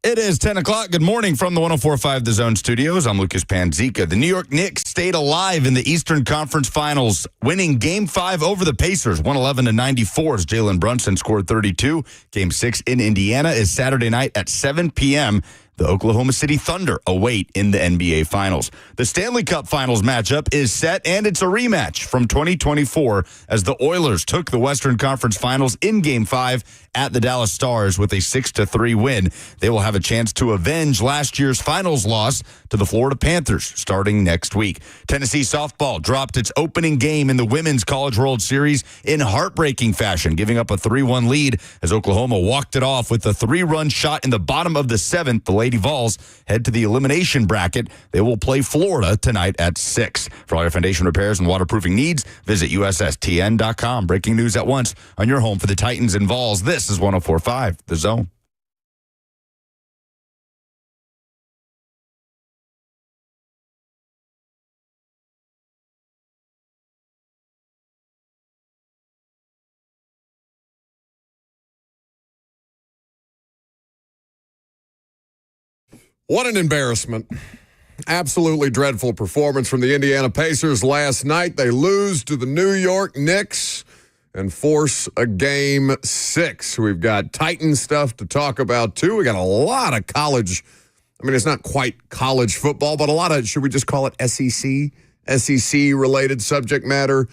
It is 10 o'clock. Good morning from the 104.5 The Zone studios. I'm Lucas Panzica. The New York Knicks stayed alive in the Eastern Conference Finals, winning Game 5 over the Pacers, 111-94 as Jalen Brunson scored 32. Game 6 in Indiana is Saturday night at 7 p.m. The Oklahoma City Thunder await in the NBA Finals. The Stanley Cup Finals matchup is set, and it's a rematch from 2024 as the Oilers took the Western Conference Finals in Game 5 at the Dallas Stars with a 6-3 win. They will have a chance to avenge last year's finals loss to the Florida Panthers starting next week. Tennessee softball dropped its opening game in the Women's College World Series in heartbreaking fashion, giving up a 3-1 lead as Oklahoma walked it off with a 3-run shot in the bottom of the 7th. The Lady Vols head to the elimination bracket. They will play Florida tonight at 6. For all your foundation repairs and waterproofing needs, visit USSTN.com. Breaking news at once on your home for the Titans and Vols. This is 104.5 The Zone. What an embarrassment. Absolutely dreadful performance from the Indiana Pacers last night. They lose to the New York Knicks and force a Game 6. We've got Titan stuff to talk about, too. We got a lot of college. I mean, it's not quite college football, but a lot of, should we just call it SEC-related subject matter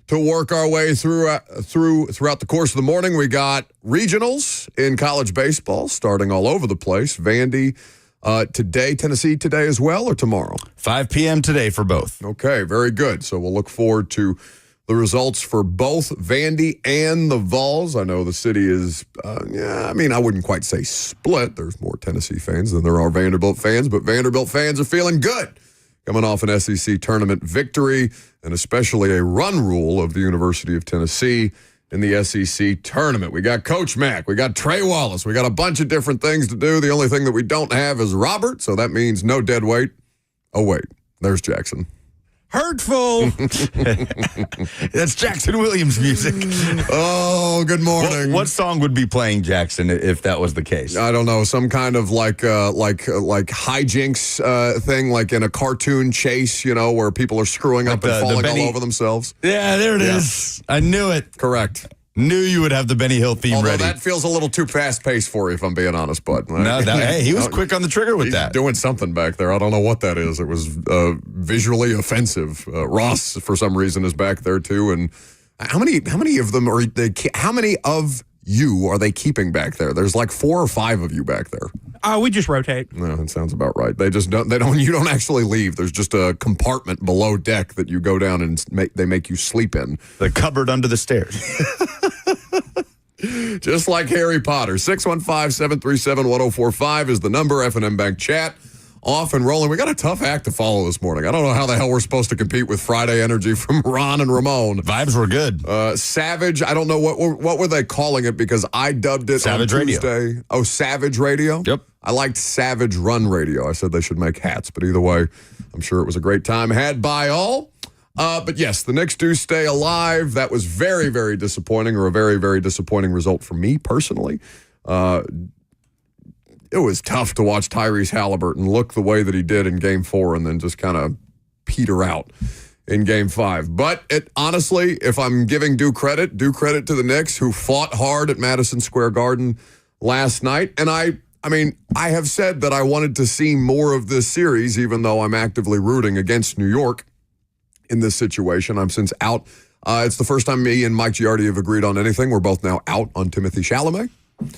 to work our way throughout the course of the morning. We got regionals in college baseball starting all over the place. Vandy today, Tennessee today as well, or tomorrow? 5 p.m. today for both. Okay, very good. So we'll look forward to the results for both Vandy and the Vols. I know the city is, I wouldn't quite say split. There's more Tennessee fans than there are Vanderbilt fans, but Vanderbilt fans are feeling good coming off an SEC tournament victory, and especially a run rule of the University of Tennessee in the SEC tournament. We got Coach Mack. We got Trey Wallace. We got a bunch of different things to do. The only thing that we don't have is Robert, so that means no dead weight. Oh, wait. There's Jackson. Hurtful. That's Jackson Williams music. Oh, good morning. What song would be playing, Jackson, if that was the case? I don't know. Some kind of like hijinks thing, like in a cartoon chase, where people are screwing up and falling all over themselves. Yeah, there it is. I knew it. Correct. Knew you would have the Benny Hill theme ready. That feels a little too fast-paced for you, if I'm being honest, bud. Hey, he was quick on the trigger with that. Doing something back there. I don't know what that is. It was visually offensive. Ross, for some reason, is back there, too. And how many of them are they? How many of you are they keeping back there? There's like 4 or 5 of you back there. We just rotate. No, that sounds about right. They just don't. You don't actually leave. There's just a compartment below deck that you go down and they make you sleep in. The cupboard under the stairs. Just like Harry Potter. 615-737-1045 is the number. F&M Bank chat off and rolling. We got a tough act to follow this morning. I don't know how the hell we're supposed to compete with Friday energy from Ron and Ramon. Vibes were good. Savage. I don't know what were they calling it, because I dubbed it Savage on Tuesday. Radio. Oh, Savage Radio? Yep. I liked Savage Run Radio. I said they should make hats, but either way, I'm sure it was a great time had by all. But yes, the Knicks do stay alive. That was very, very disappointing, or a very, very disappointing result for me personally. It was tough to watch Tyrese Halliburton look the way that he did in Game 4 and then just kind of peter out in Game 5. But honestly, if I'm giving due credit to the Knicks, who fought hard at Madison Square Garden last night. And I have said that I wanted to see more of this series, even though I'm actively rooting against New York in this situation. I'm since out. It's the first time me and Mike Giardi have agreed on anything. We're both now out on Timothy Chalamet.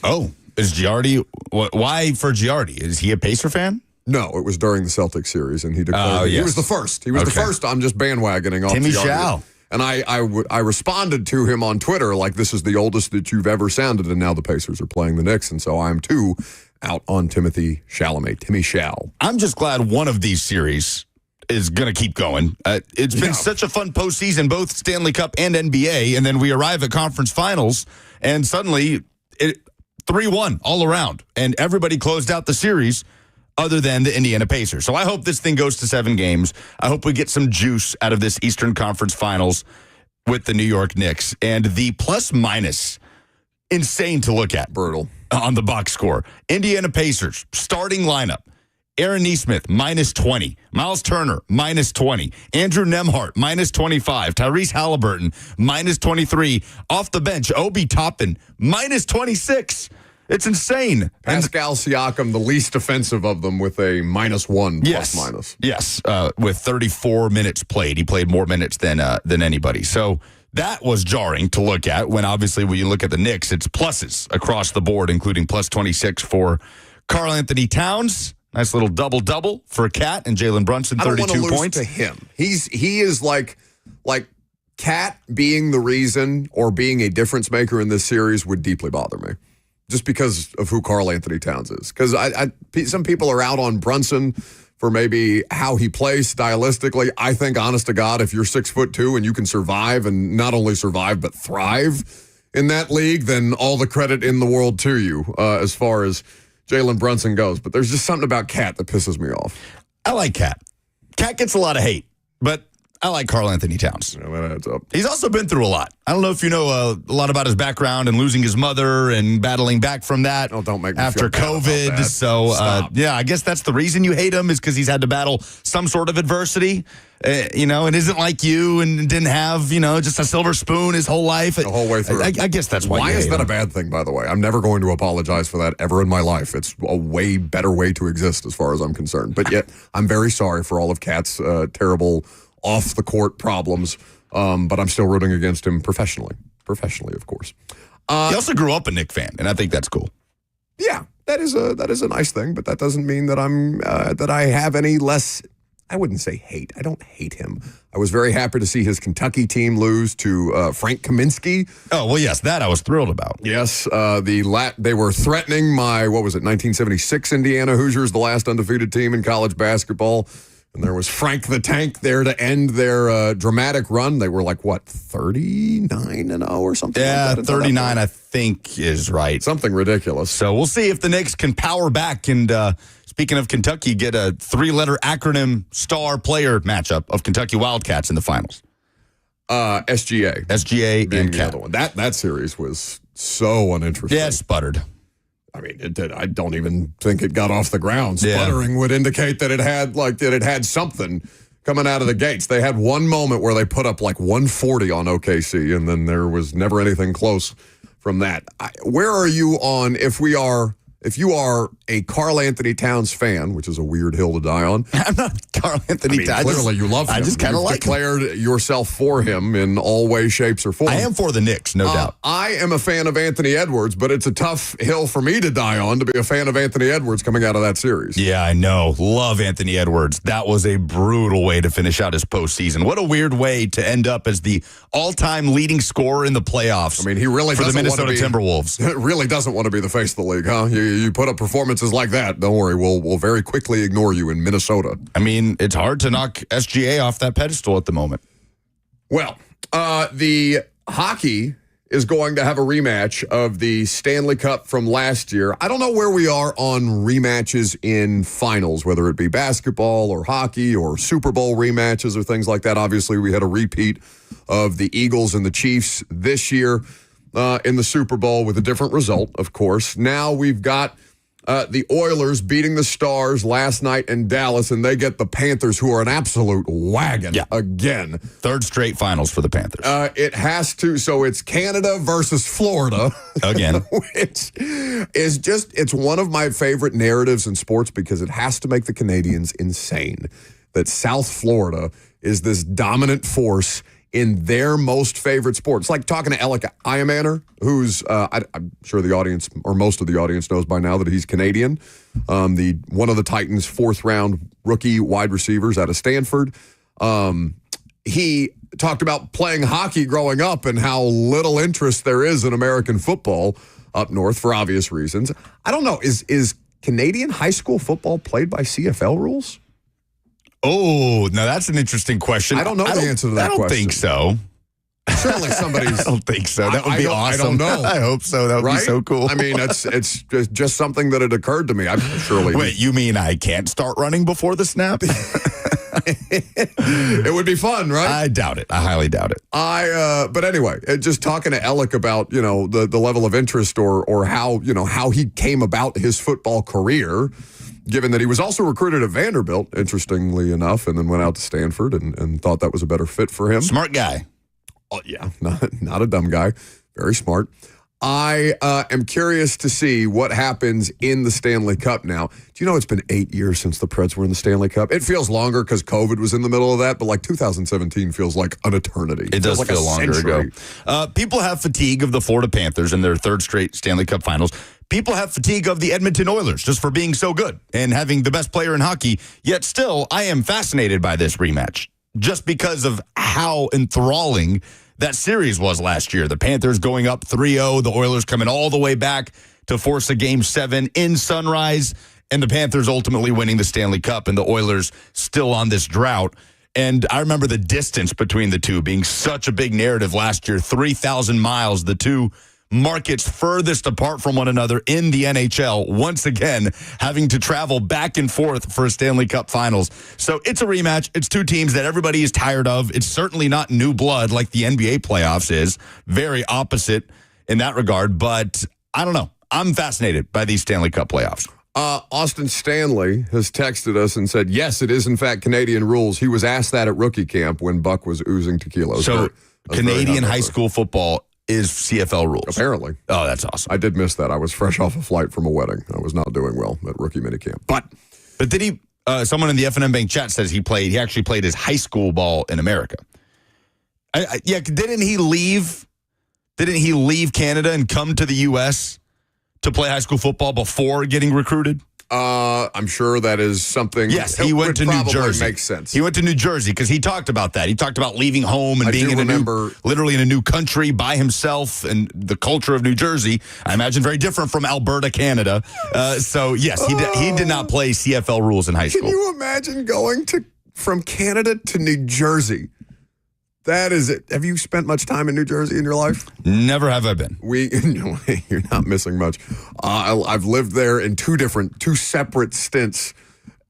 Oh, is Giardi? Why for Giardi? Is he a Pacer fan? No, it was during the Celtics series, and he declared he was the first. He was the first. I'm just bandwagoning off Timmy Giardi. Chow. And I responded to him on Twitter like, this is the oldest that you've ever sounded, and now the Pacers are playing the Knicks, and so I'm too out on Timothy Chalamet, Timmy Chow. I'm just glad one of these series is going to keep going. It's been such a fun postseason, both Stanley Cup and NBA, and then we arrive at conference finals, and suddenly 3-1 all around, and everybody closed out the series other than the Indiana Pacers. So I hope this thing goes to 7 games. I hope we get some juice out of this Eastern Conference Finals with the New York Knicks. And the plus-minus insane to look at. Brutal. On the box score. Indiana Pacers, starting lineup. Aaron Nesmith, minus 20. Miles Turner, minus 20. Andrew Nembhard, minus 25. Tyrese Halliburton, minus 23. Off the bench, Obi Toppin, minus 26. It's insane. Pascal Siakam, the least offensive of them, with a -1 plus minus. Yes, with 34 minutes played. He played more minutes than anybody. So that was jarring to look at when obviously when you look at the Knicks, it's pluses across the board, including plus 26 for Karl Anthony Towns. Nice little double-double for Cat and Jalen Brunson, 32 I don't want to points. lose to him. He is like Cat being the reason or being a difference maker in this series would deeply bother me. Just because of who Karl Anthony Towns is. Because some people are out on Brunson for maybe how he plays stylistically. I think, honest to God, if you're 6'2" and you can survive, and not only survive, but thrive in that league, then all the credit in the world to you as far as Jalen Brunson goes. But there's just something about Cat that pisses me off. I like Cat. Cat gets a lot of hate, but I like Karl Anthony Towns. Yeah, that adds up. He's also been through a lot. I don't know if you know a lot about his background and losing his mother and battling back from that. Oh, don't make me after feel bad COVID. about that. So, yeah, I guess that's the reason you hate him is because he's had to battle some sort of adversity, and isn't like you and didn't have, just a silver spoon his whole life. The whole way through. I guess that's why you is hate that him. a bad thing, by the way? I'm never going to apologize for that ever in my life. It's a way better way to exist as far as I'm concerned. But yet, I'm very sorry for all of Cat's terrible off-the-court problems, but I'm still rooting against him professionally. Professionally, of course. He also grew up a Knicks fan, and I think that's cool. Yeah, that is a nice thing, but that doesn't mean that that I have any less. I wouldn't say hate. I don't hate him. I was very happy to see his Kentucky team lose to Frank Kaminsky. Oh, well, yes, that I was thrilled about. Yes, they were threatening my 1976 Indiana Hoosiers, the last undefeated team in college basketball. And there was Frank the Tank there to end their dramatic run. They were 39-0 or something Yeah, like that? 39, I think, is right. Something ridiculous. So we'll see if the Knicks can power back and, speaking of Kentucky, get a 3-letter acronym star player matchup of Kentucky Wildcats in the finals. SGA. SGA being and the Cat. other one. That series was so uninteresting. Yeah, it sputtered. I mean, it did. I don't even think it got off the ground. Yeah. Sputtering would indicate that it had something coming out of the gates. They had one moment where they put up 140 on OKC, and then there was never anything close from that. Where are you on if you are a Karl Anthony Towns fan, which is a weird hill to die on? I'm not Karl Anthony Towns. Clearly you love him. I just kind of You've like him. declared yourself for him in all ways, shapes, or forms. I am for the Knicks, no doubt. I am a fan of Anthony Edwards, but it's a tough hill for me to die on to be a fan of Anthony Edwards coming out of that series. Yeah, I know. Love Anthony Edwards. That was a brutal way to finish out his postseason. What a weird way to end up as the all-time leading scorer in the playoffs. I mean, he really for the doesn't Minnesota want to be, Timberwolves. Really doesn't want to be the face of the league, huh? You put up performances like that, don't worry, we'll very quickly ignore you in Minnesota. I mean, it's hard to knock SGA off that pedestal at the moment. Well, the hockey is going to have a rematch of the Stanley Cup from last year. I don't know where we are on rematches in finals, whether it be basketball or hockey or Super Bowl rematches or things like that. Obviously, we had a repeat of the Eagles and the Chiefs this year in the Super Bowl with a different result, of course. Now we've got the Oilers beating the Stars last night in Dallas, and they get the Panthers, who are an absolute wagon again. Third straight finals for the Panthers. It has to, so it's Canada versus Florida. Again. Which is it's one of my favorite narratives in sports because it has to make the Canadians insane that South Florida is this dominant force in their most favorite sport. It's like talking to Alec Iamaner, who's, I'm sure the audience, or most of the audience knows by now that he's Canadian. One of the Titans' fourth-round rookie wide receivers out of Stanford. He talked about playing hockey growing up and how little interest there is in American football up north for obvious reasons. I don't know, is Canadian high school football played by CFL rules? Oh, now that's an interesting question. I don't know the answer to that question. I don't think so. Surely somebody's... I don't think so. That would be awesome. I don't know. I hope so. That would be so cool. I mean, it's just something that had occurred to me. I'm surely... Wait, you mean I can't start running before the snap? It would be fun, right? I doubt it. I highly doubt it. But anyway, just talking to Alec about, the level of interest or how he came about his football career, given that he was also recruited at Vanderbilt, interestingly enough, and then went out to Stanford and thought that was a better fit for him. Smart guy. Oh, yeah, not a dumb guy. Very smart. I am curious to see what happens in the Stanley Cup now. Do you know it's been 8 years since the Preds were in the Stanley Cup? It feels longer because COVID was in the middle of that, but 2017 feels like an eternity. It does feel longer century ago. People have fatigue of the Florida Panthers in their third straight Stanley Cup finals. People have fatigue of the Edmonton Oilers just for being so good and having the best player in hockey. Yet still, I am fascinated by this rematch just because of how enthralling that series was last year. The Panthers going up 3-0, the Oilers coming all the way back to force a Game 7 in Sunrise, and the Panthers ultimately winning the Stanley Cup, and the Oilers still on this drought. And I remember the distance between the two being such a big narrative last year, 3,000 miles, the two markets furthest apart from one another in the NHL, once again having to travel back and forth for a Stanley Cup Finals. So it's a rematch. It's two teams that everybody is tired of. It's certainly not new blood like the NBA playoffs is. Very opposite in that regard. But I don't know. I'm fascinated by these Stanley Cup playoffs. Austin Stanley has texted us and said, yes, it is in fact Canadian rules. He was asked that at rookie camp when Buck was oozing tequila. So Canadian high school football is CFL rules. Apparently. Oh, that's awesome. I did miss that. I was fresh off a flight from a wedding. I was not doing well at rookie minicamp. But did he, someone in the F&M Bank chat says he actually played his high school ball in America. Didn't he leave Canada and come to the U.S. to play high school football before getting recruited? I'm sure that is something. Yes, he went to New Jersey. Makes sense. He went to New Jersey because he talked about that. He talked about leaving home and being literally in a new country by himself, and the culture of New Jersey, I imagine, very different from Alberta, Canada. So yes, he did not play CFL rules in high school. Can you imagine going from Canada to New Jersey? That is it. Have you spent much time in New Jersey in your life? Never have I been. You're not missing much. I've lived there in two separate stints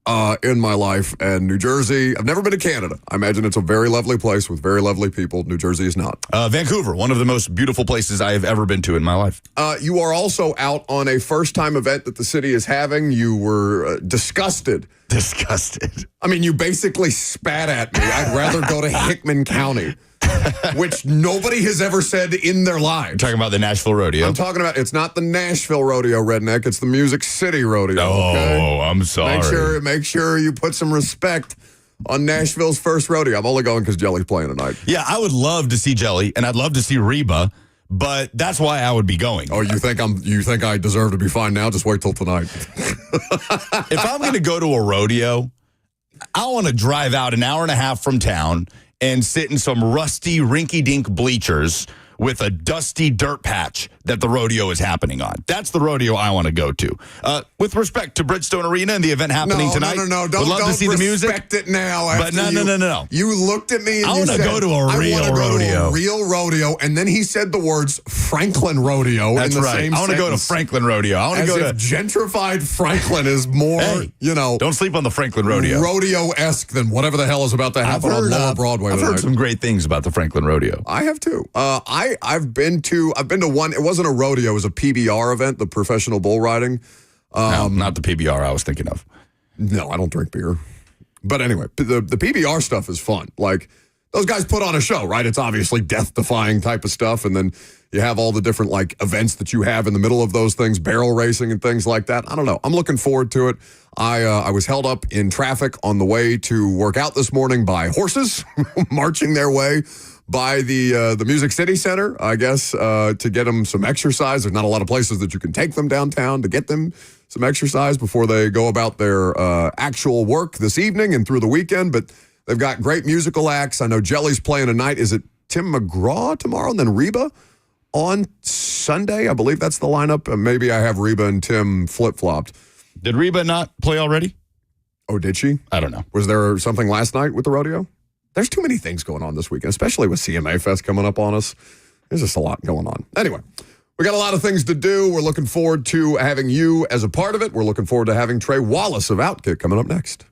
in my life. And New Jersey, I've never been to Canada. I imagine it's a very lovely place with very lovely people. New Jersey is not. Vancouver, one of the most beautiful places I have ever been to in my life. You are also out on a first-time event that the city is having. You were disgusted. Disgusted. I mean, you basically spat at me. I'd rather go to Hickman County, which nobody has ever said in their lives. You're talking about the Nashville Rodeo? I'm talking about, it's not the Nashville Rodeo, redneck. It's the Music City Rodeo. Oh, okay? I'm sorry. Make sure you put some respect on Nashville's first rodeo. I'm only going because Jelly's playing tonight. Yeah, I would love to see Jelly, and I'd love to see Reba. But that's why I would be going. Oh, you think I deserve to be fine now? Just wait till tonight. If I'm going to go to a rodeo, I want to drive out an hour and a half from town and sit in some rusty, rinky-dink bleachers with a dusty dirt patch that the rodeo is happening on. That's the rodeo I want to go to. With respect to Bridgestone Arena and the event happening tonight. No. Would love to see the music. Respect it now. But no. You looked at me and I you said, I want to go to a real rodeo. A real rodeo. And then he said the words Franklin Rodeo. That's in the right. same I want to go to sentence. Franklin Rodeo. I want to go to gentrified Franklin is more, don't sleep on the Franklin Rodeo. Rodeo-esque than whatever the hell is about to happen on Lower Broadway I've tonight. heard some great things about the Franklin Rodeo. I have too. I've been to one. It wasn't a rodeo. It was a PBR event, the professional bull riding. No, not the PBR I was thinking of. No, I don't drink beer. But anyway, the PBR stuff is fun. Like, those guys put on a show, right? It's obviously death-defying type of stuff. And then you have all the different, events that you have in the middle of those things, barrel racing and things like that. I don't know. I'm looking forward to it. I was held up in traffic on the way to work out this morning by horses marching their way by the Music City Center, I guess, to get them some exercise. There's not a lot of places that you can take them downtown to get them some exercise before they go about their actual work this evening and through the weekend. But they've got great musical acts. I know Jelly's playing tonight. Is it Tim McGraw tomorrow and then Reba on Sunday? I believe that's the lineup. Maybe I have Reba and Tim flip-flopped. Did Reba not play already? Oh, did she? I don't know. Was there something last night with the rodeo? There's too many things going on this weekend, especially with CMA Fest coming up on us. There's just a lot going on. Anyway, we got a lot of things to do. We're looking forward to having you as a part of it. We're looking forward to having Trey Wallace of Outkick coming up next.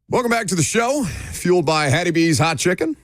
Welcome back to the show, fueled by Hattie B's Hot Chicken.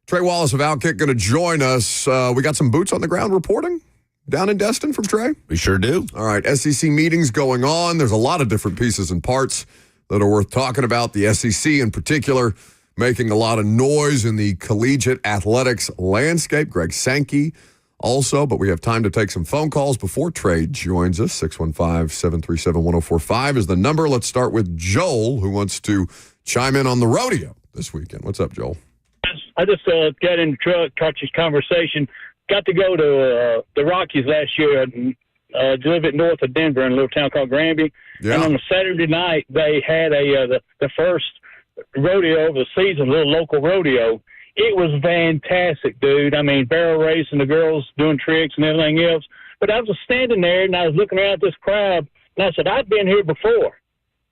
Trey Wallace of Outkick going to join us. We got some boots on the ground reporting down in Destin from Trey. We sure do. All right, SEC meetings going on. There's a lot of different pieces and parts that are worth talking about. The SEC in particular making a lot of noise in the collegiate athletics landscape. Greg Sankey also, but we have time to take some phone calls before Trey joins us. 615-737-1045 is the number. Let's start with Joel, who wants to chime in on the rodeo this weekend. What's up, Joel? I just got in the truck, caught this conversation. Got to go to the Rockies last year, a little bit north of Denver in a little town called Granby. Yeah. And on a Saturday night, they had the first rodeo of the season, a little local rodeo. It was fantastic, dude. I mean, barrel racing, the girls doing tricks and everything else. But I was standing there, and I was looking around at this crowd, and I said, I've been here before.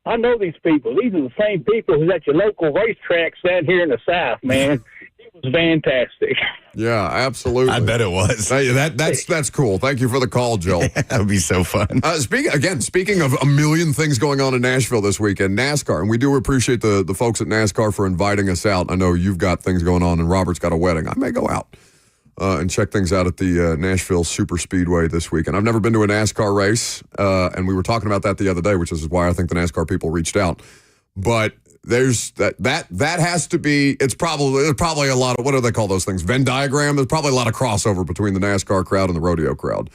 I know these people. These are the same people who's at your local racetracks down here in the South, man. It was fantastic. Yeah, absolutely. I bet it was. That's cool. Thank you for the call, Joel. That would be so fun. Speaking of a million things going on in Nashville this weekend, NASCAR, and we do appreciate the folks at NASCAR for inviting us out. I know you've got things going on, and Robert's got a wedding. I may go out and check things out at the Nashville Super Speedway this weekend. I've never been to a NASCAR race, and we were talking about that the other day, which is why I think the NASCAR people reached out. But there's that has to be, there's probably a lot of, what do they call those things? Venn diagram. There's probably a lot of crossover between the NASCAR crowd and the rodeo crowd.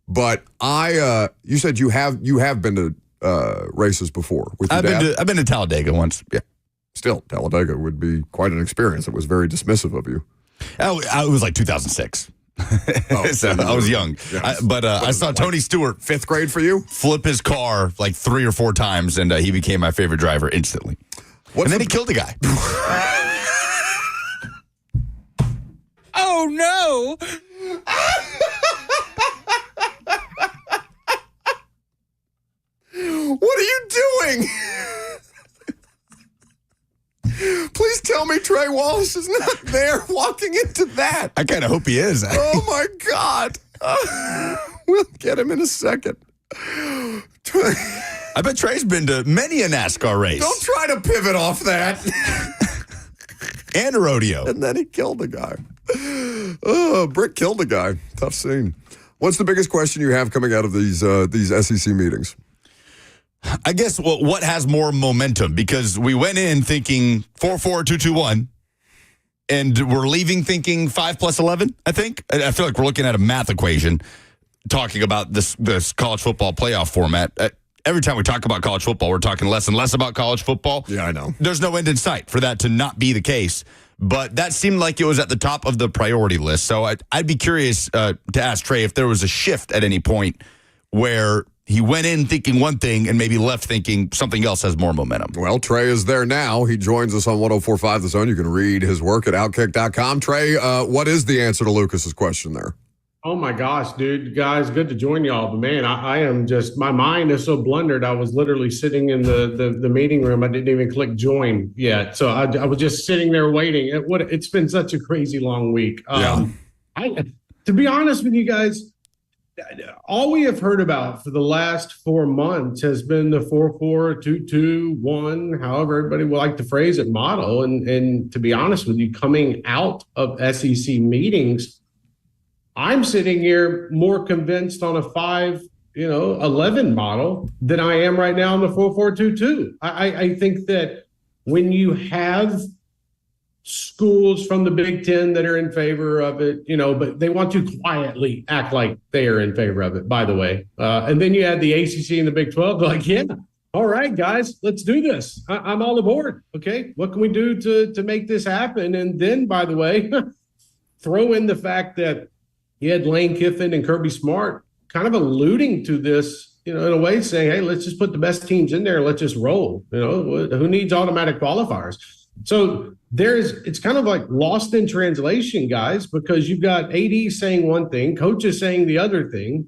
But you said you have been to races before with your dad? I've been to Talladega once. Yeah. Still, Talladega would be quite an experience. It was very dismissive of you. It was like 2006. So I was young. Yes. I saw Tony Stewart, 5th grade for you? flip his car like 3 or 4 times, and he became my favorite driver instantly. And then he killed a guy. Oh, no. What are you doing? Please tell me Trey Wallace is not there walking into that. I kind of hope he is. Oh, my God. We'll get him in a second. I bet Trey's been to many a NASCAR race. Don't try to pivot off that. And a rodeo. And then he killed a guy. Oh, Brick killed a guy. Tough scene. What's the biggest question you have coming out of these SEC meetings? I guess what has more momentum? Because we went in thinking 4-4-2-2-1, and we're leaving thinking 5 + 11, I think. I feel like we're looking at a math equation talking about this college football playoff format. Every time we talk about college football, we're talking less and less about college football. Yeah, I know. There's no end in sight for that to not be the case. But that seemed like it was at the top of the priority list. So I'd be curious to ask Trey if there was a shift at any point where he went in thinking one thing and maybe left thinking something else has more momentum. Well, Trey is there now. He joins us on 104.5 The Zone. You can read his work at Outkick.com. Trey, what is the answer to Lucas's question there? Oh my gosh, dude, guys, good to join y'all. But man, I am just, my mind is so blundered. I was literally sitting in the meeting room. I didn't even click join yet. So I was just sitting there waiting. It's been such a crazy long week. To be honest with you guys, all we have heard about for the last 4 months has been the 4-4-2-2-1, however everybody would like to phrase it, model. And to be honest with you, coming out of SEC meetings, I'm sitting here more convinced on a 5-11 model than I am right now on the 4-4-2-2. I think that when you have schools from the Big Ten that are in favor of it, but they want to quietly act like they are in favor of it, by the way. And then you had the ACC and the Big 12, like, yeah, all right, guys, let's do this. I'm all aboard. Okay, what can we do to make this happen? And then, by the way, throw in the fact that you had Lane Kiffin and Kirby Smart kind of alluding to this, in a way saying, hey, let's just put the best teams in there. Let's just roll. Who needs automatic qualifiers? So it's kind of like lost in translation, guys, because you've got AD saying one thing, coaches saying the other thing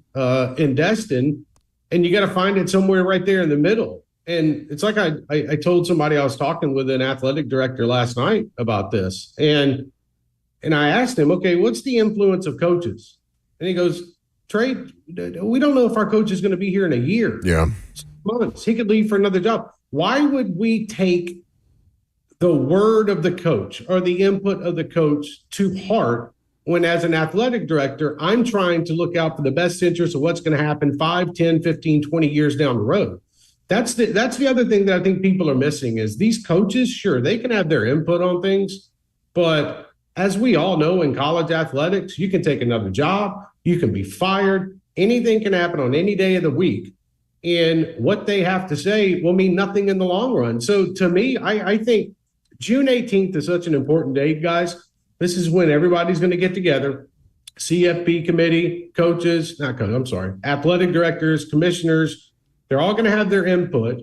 in Destin, and you got to find it somewhere right there in the middle. And it's like I told somebody I was talking with an athletic director last night about this. And I asked him, okay, what's the influence of coaches? And he goes, Trey, we don't know if our coach is going to be here in a year. Yeah. 6 months. He could leave for another job. Why would we take the word of the coach or the input of the coach to heart when, as an athletic director, I'm trying to look out for the best interest of what's going to happen 5, 10, 15, 20 years down the road. That's the other thing that I think people are missing is these coaches, sure, they can have their input on things, but as we all know in college athletics, you can take another job, you can be fired, anything can happen on any day of the week. And what they have to say will mean nothing in the long run. So to me, I think June 18th is such an important date, guys. This is when everybody's going to get together. CFP committee, athletic directors, commissioners, they're all going to have their input.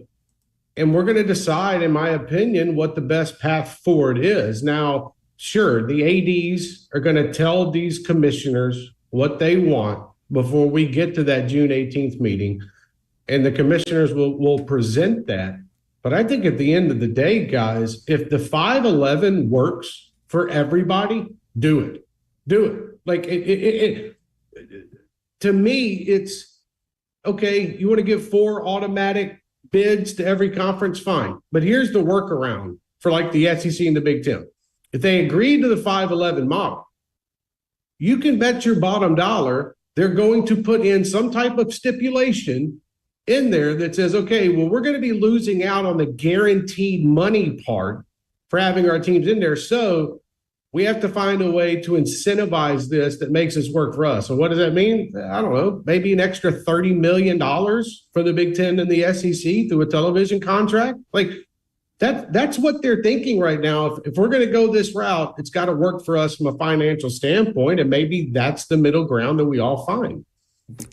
And we're going to decide, in my opinion, what the best path forward is. Now, sure, the ADs are going to tell these commissioners what they want before we get to that June 18th meeting. And the commissioners will present that. But I think at the end of the day, guys, if the 5-11 works for everybody, do it. Do it. Like to me, it's okay. You want to give 4 automatic bids to every conference, fine. But here's the workaround for like the SEC and the Big Ten. If they agree to the 5-11 model, you can bet your bottom dollar they're going to put in some type of stipulation in there that says, okay, well, we're going to be losing out on the guaranteed money part for having our teams in there. So we have to find a way to incentivize this that makes this work for us. So what does that mean? I don't know, maybe an extra $30 million for the Big Ten and the SEC through a television contract. Like that's what they're thinking right now. If we're going to go this route, it's got to work for us from a financial standpoint. And maybe that's the middle ground that we all find.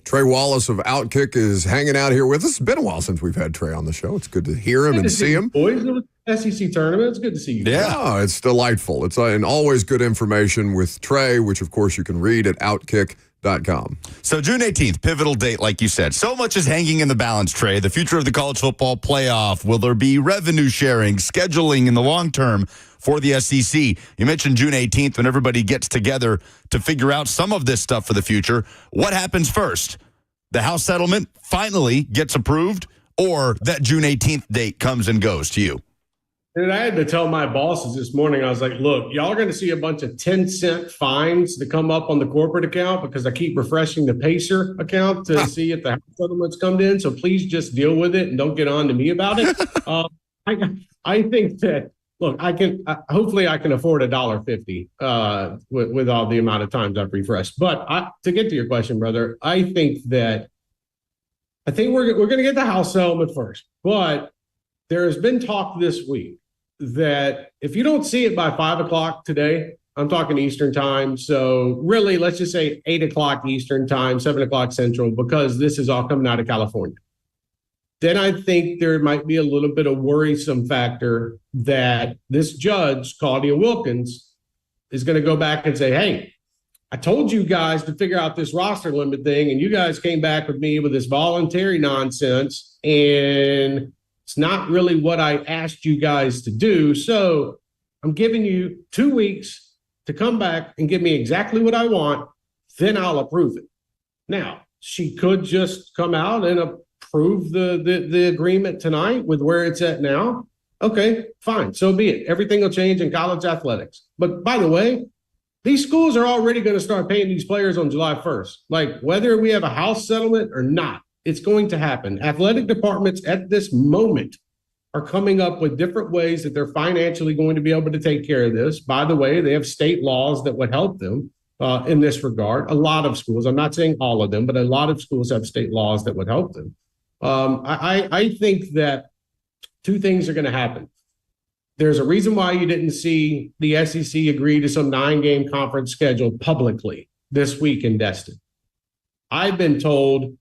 Trey Wallace of Outkick is hanging out here with us. It's been a while since we've had Trey on the show. It's good to hear him and see him. Boys, it was SEC tournament. It's good to see you. Yeah, it's delightful. It's and always good information with Trey, which, of course, you can read at Outkick.com. So June 18th, pivotal date, like you said. So much is hanging in the balance, Trey. The future of the college football playoff. Will there be revenue sharing, scheduling in the long term for the SEC? You mentioned June 18th when everybody gets together to figure out some of this stuff for the future. What happens first? The House settlement finally gets approved, or that June 18th date comes and goes to you? And I had to tell my bosses this morning, I was like, look, y'all are going to see a bunch of 10-cent fines that come up on the corporate account because I keep refreshing the Pacer account to see if the House settlement's come in. So please just deal with it and don't get on to me about it. I think that, look, hopefully I can afford $1.50 with all the amount of times I've refreshed. But to get to your question, brother, I think we're going to get the House settlement first. But there has been talk this week that if you don't see it by 5 o'clock today, I'm talking Eastern time. So really, let's just say 8 o'clock Eastern time, 7 o'clock Central, because this is all coming out of California. Then I think there might be a little bit of worrisome factor that this judge, Claudia Wilkins, is going to go back and say, hey, I told you guys to figure out this roster limit thing, and you guys came back with me with this voluntary nonsense, and it's not really what I asked you guys to do. So I'm giving you 2 weeks to come back and give me exactly what I want. Then I'll approve it. Now, she could just come out and approve the agreement tonight with where it's at now. Okay, fine. So be it. Everything will change in college athletics. But by the way, these schools are already going to start paying these players on July 1st. Like whether we have a House settlement or not, it's going to happen. Athletic departments at this moment are coming up with different ways that they're financially going to be able to take care of this. By the way, they have state laws that would help them in this regard. A lot of schools, I'm not saying all of them, but a lot of schools have state laws that would help them. I think that 2 things are going to happen. There's a reason why you didn't see the SEC agree to some 9-game conference schedule publicly this week in Destin. I've been told,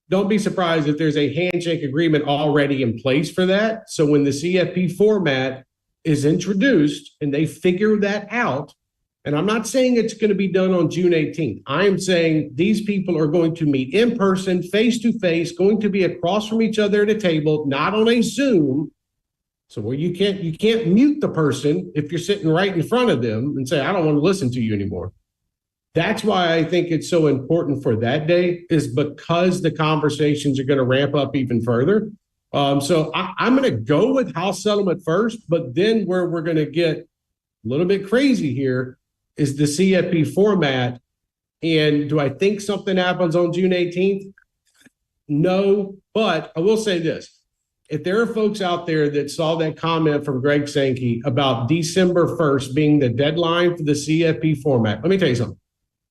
don't be surprised if there's a handshake agreement already in place for that. So when the CFP format is introduced and they figure that out, and I'm not saying it's going to be done on June 18th. I am saying these people are going to meet in person, face to face, going to be across from each other at a table, not on a Zoom. So where you can't mute the person if you're sitting right in front of them and say, I don't want to listen to you anymore. That's why I think it's so important for that day, is because the conversations are going to ramp up even further. So I'm going to go with house settlement first, but then where we're going to get a little bit crazy here is the CFP format. And do I think something happens on June 18th? No, but I will say this. If there are folks out there that saw that comment from Greg Sankey about December 1st being the deadline for the CFP format, let me tell you something.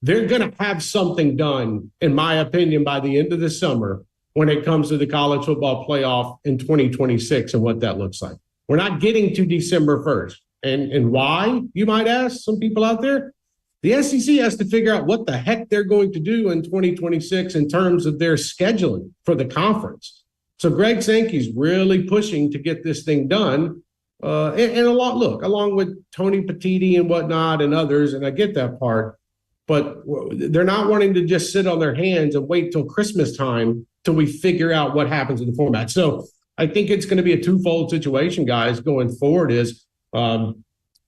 They're going to have something done, in my opinion, by the end of the summer when it comes to the college football playoff in 2026 and what that looks like. We're not getting to December 1st. And why, you might ask some people out there? The SEC has to figure out what the heck they're going to do in 2026 in terms of their scheduling for the conference. So Greg Sankey's really pushing to get this thing done. And a lot, look, along with Tony Petitti and whatnot and others, and I get that part, but they're not wanting to just sit on their hands and wait till Christmas time till we figure out what happens in the format. So I think it's going to be a twofold situation, guys, going forward is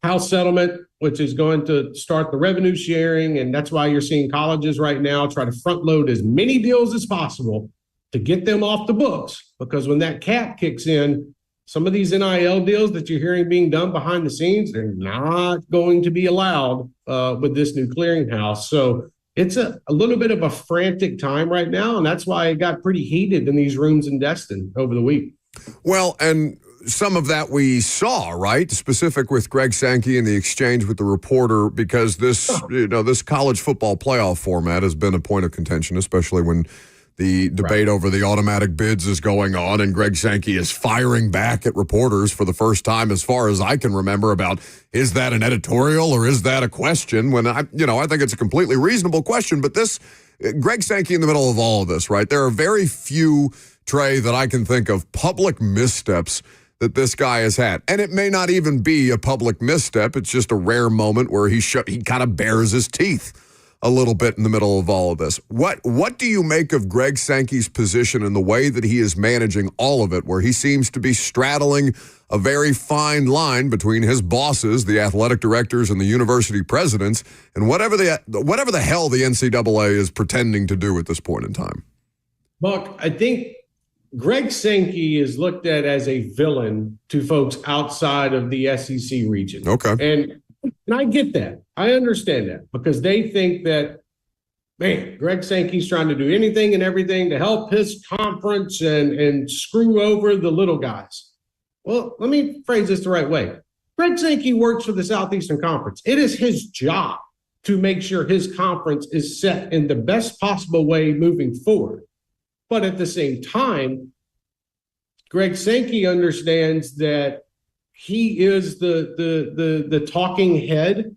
house settlement, which is going to start the revenue sharing. And that's why you're seeing colleges right now try to front load as many deals as possible to get them off the books. Because when that cap kicks in, some of these NIL deals that you're hearing being done behind the scenes, they're not going to be allowed with this new clearinghouse. So it's a little bit of a frantic time right now. And that's why it got pretty heated in these rooms in Destin over the week. Well, and some of that we saw, right? Specific with Greg Sankey and the exchange with the reporter, because this college football playoff format has been a point of contention, especially when the debate over the automatic bids is going on, and Greg Sankey is firing back at reporters for the first time, as far as I can remember, about is that an editorial or is that a question? When I think it's a completely reasonable question, but this Greg Sankey in the middle of all of this, right? There are very few, Trey, that I can think of public missteps that this guy has had. And it may not even be a public misstep. It's just a rare moment where he kind of bares his teeth a little bit in the middle of all of this. What do you make of Greg Sankey's position and the way that he is managing all of it, where he seems to be straddling a very fine line between his bosses, the athletic directors and the university presidents, and whatever the hell the NCAA is pretending to do at this point in time? Buck, I think Greg Sankey is looked at as a villain to folks outside of the SEC region. Okay. And I get that. I understand that, because they think that, man, Greg Sankey's trying to do anything and everything to help his conference and screw over the little guys. Well, let me phrase this the right way. Greg Sankey works for the Southeastern Conference. It is his job to make sure his conference is set in the best possible way moving forward. But at the same time, Greg Sankey understands that he is the talking head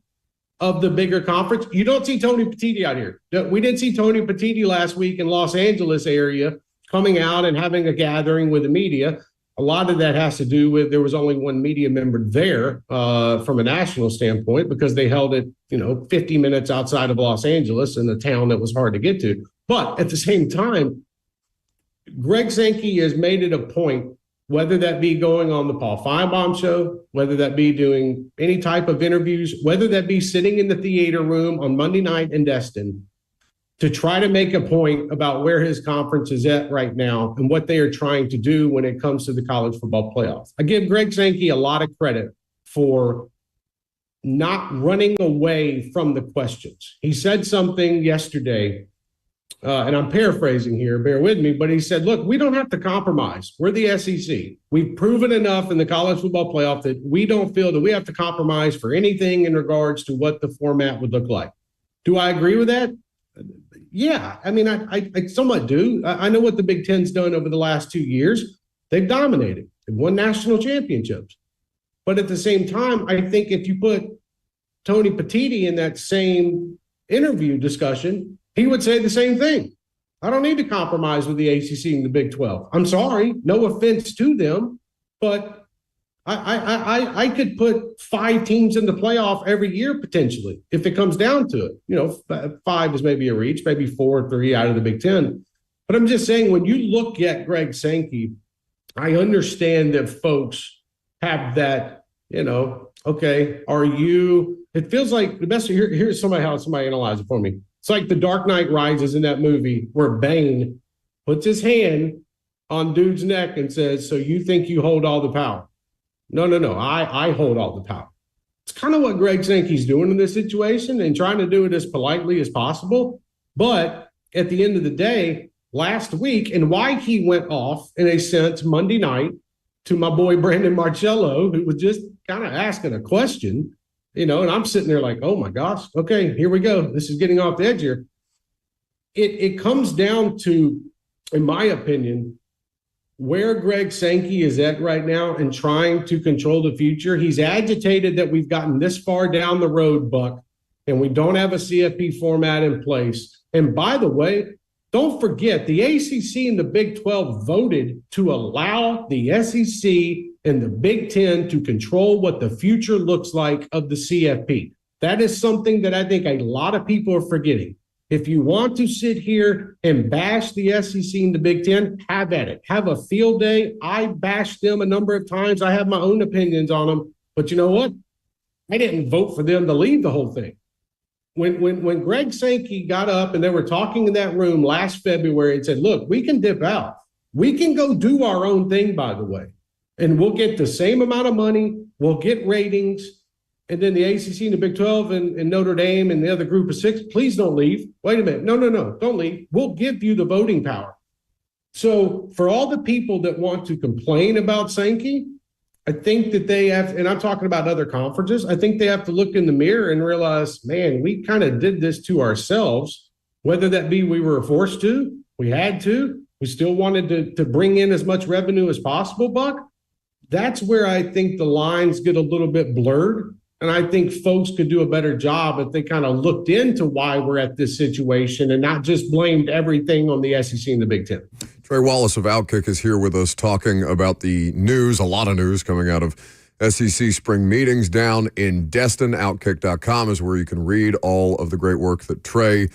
of the bigger conference. You don't see Tony Petitti out here. We didn't see Tony Petitti last week in Los Angeles area coming out and having a gathering with the media. A lot of that has to do with there was only one media member there from a national standpoint, because they held it, 50 minutes outside of Los Angeles in a town that was hard to get to. But at the same time, Greg Sankey has made it a point, whether that be going on the Paul Feinbaum show, whether that be doing any type of interviews, whether that be sitting in the theater room on Monday night in Destin, to try to make a point about where his conference is at right now and what they are trying to do when it comes to the college football playoffs. I give Greg Sankey a lot of credit for not running away from the questions. He said something yesterday, and I'm paraphrasing here, bear with me, but he said, look, we don't have to compromise. We're the SEC. We've proven enough in the college football playoff that we don't feel that we have to compromise for anything in regards to what the format would look like. Do I agree with that? Yeah. I mean, I somewhat do. I know what the Big Ten's done over the last 2 years. They've dominated. They've won national championships. But at the same time, I think if you put Tony Petitti in that same interview discussion, he would say the same thing. I don't need to compromise with the ACC and the Big 12. I'm sorry, no offense to them, but I could put 5 teams in the playoff every year potentially if it comes down to it. 5 is maybe a reach, maybe 4 or 3 out of the Big 10. But I'm just saying, when you look at Greg Sankey, I understand that folks have that, okay, are you? It feels like the best. Here's how somebody analyzed it for me. It's like The Dark Knight Rises in that movie where Bane puts his hand on dude's neck and says, so you think you hold all the power? No. I hold all the power. It's kind of what Greg Sankey's doing in this situation and trying to do it as politely as possible. But at the end of the day, last week, and why he went off in a sense Monday night to my boy Brandon Marcello, who was just kind of asking a question, and I'm sitting there like, oh my gosh, okay, here we go. This is getting off the edge here. It comes down to, in my opinion, where Greg Sankey is at right now and trying to control the future. He's agitated that we've gotten this far down the road, Buck, and we don't have a CFP format in place. And by the way, don't forget, the ACC and the Big 12 voted to allow the SEC and the Big 10 to control what the future looks like of the CFP. That is something that I think a lot of people are forgetting. If you want to sit here and bash the SEC and the Big 10, have at it. Have a field day. I bashed them a number of times. I have my own opinions on them. But you know what? I didn't vote for them to leave the whole thing. When Greg Sankey got up and they were talking in that room last February and said, look, we can dip out. We can go do our own thing, by the way. And we'll get the same amount of money. We'll get ratings. And then the ACC and the Big 12 and Notre Dame and the other group of 6, please don't leave. Wait a minute. No, don't leave. We'll give you the voting power. So for all the people that want to complain about Sankey, I think that they have, and I'm talking about other conferences, I think they have to look in the mirror and realize, man, we kind of did this to ourselves, whether that be we were forced to, we had to, we still wanted to bring in as much revenue as possible, Buck. That's where I think the lines get a little bit blurred. And I think folks could do a better job if they kind of looked into why we're at this situation and not just blamed everything on the SEC and the Big 10. Trey Wallace of Outkick is here with us talking about the news, a lot of news coming out of SEC spring meetings down in Destin. Outkick.com is where you can read all of the great work that Trey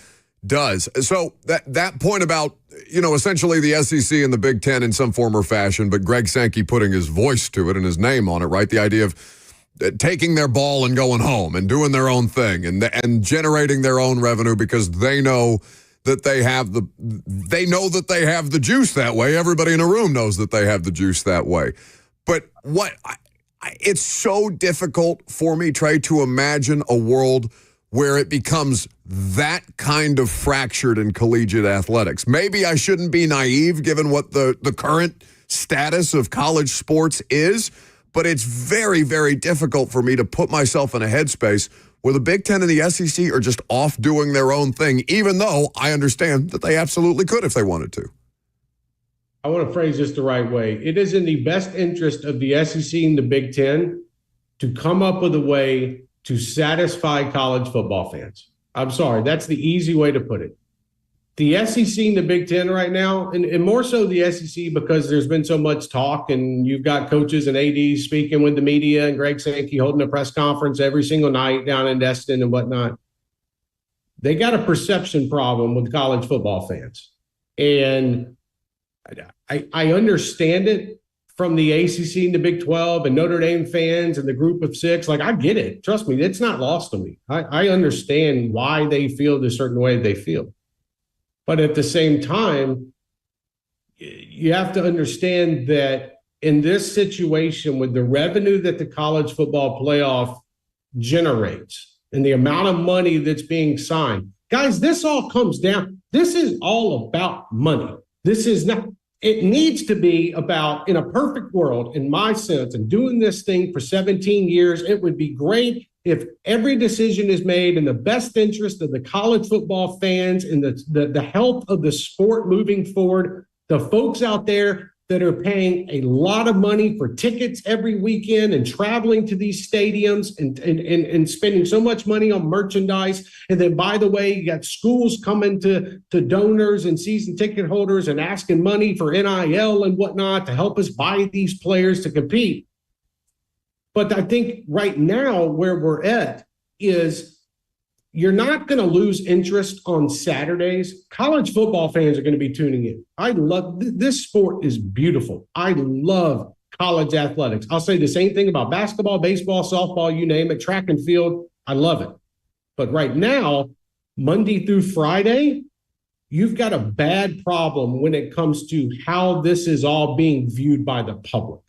does. So that point about, essentially the SEC and the Big 10 in some form or fashion, but Greg Sankey putting his voice to it and his name on it, right? The idea of taking their ball and going home and doing their own thing and generating their own revenue because they know that they have the juice that way. Everybody in a room knows that they have the juice that way. But it's so difficult for me, Trey, to imagine a world where it becomes that kind of fractured in collegiate athletics. Maybe I shouldn't be naive given what the current status of college sports is, but it's very, very difficult for me to put myself in a headspace where the Big Ten and the SEC are just off doing their own thing, even though I understand that they absolutely could if they wanted to. I want to phrase this the right way. It is in the best interest of the SEC and the Big Ten to come up with a way to satisfy college football fans. I'm sorry, that's the easy way to put it. The SEC and the Big Ten right now, and more so the SEC because there's been so much talk and you've got coaches and ADs speaking with the media and Greg Sankey holding a press conference every single night down in Destin and whatnot. They got a perception problem with college football fans. And I understand it from the ACC and the Big 12 and Notre Dame fans and the group of 6. Like, I get it. Trust me, it's not lost on me. I understand why they feel the certain way they feel. But at the same time, you have to understand that in this situation with the revenue that the college football playoff generates and the amount of money that's being signed, guys, this all comes down. This is all about money. This is not, it needs to be about, in a perfect world, in my sense, and doing this thing for 17 years, it would be great if every decision is made in the best interest of the college football fans and the health of the sport moving forward. The folks out there that are paying a lot of money for tickets every weekend and traveling to these stadiums and spending so much money on merchandise. And then, by the way, you got schools coming to donors and season ticket holders and asking money for NIL and whatnot to help us buy these players to compete. But I think right now where we're at is you're not going to lose interest on Saturdays. College football fans are going to be tuning in. I love this sport is beautiful. I love college athletics. I'll say the same thing about basketball, baseball, softball, you name it, track and field. I love it. But right now, Monday through Friday, you've got a bad problem when it comes to how this is all being viewed by the public.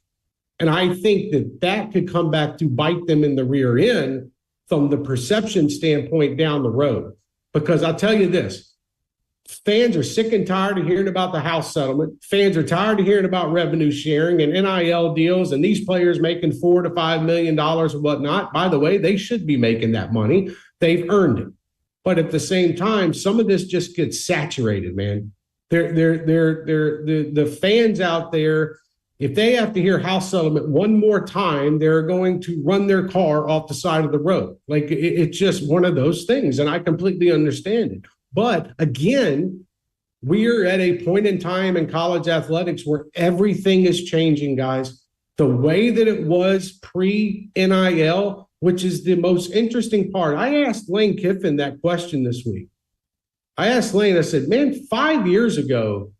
And I think that could come back to bite them in the rear end from the perception standpoint down the road. Because I'll tell you this, fans are sick and tired of hearing about the house settlement. Fans are tired of hearing about revenue sharing and NIL deals and these players making $4 to $5 million or whatnot. By the way, they should be making that money. They've earned it. But at the same time, some of this just gets saturated, man. The fans out there, if they have to hear house settlement one more time, they're going to run their car off the side of the road. Like, it's just one of those things, and I completely understand it. But again, we're at a point in time in college athletics where everything is changing, guys. The way that it was pre-NIL, which is the most interesting part. I asked Lane Kiffin that question this week. I asked Lane, I said, man, 5 years ago,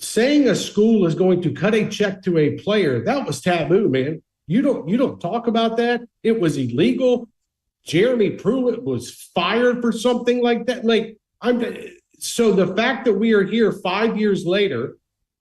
saying a school is going to cut a check to a player, that was taboo, man. You don't talk about that. It was illegal. Jeremy Pruitt was fired for something like that. So the fact that we are here 5 years later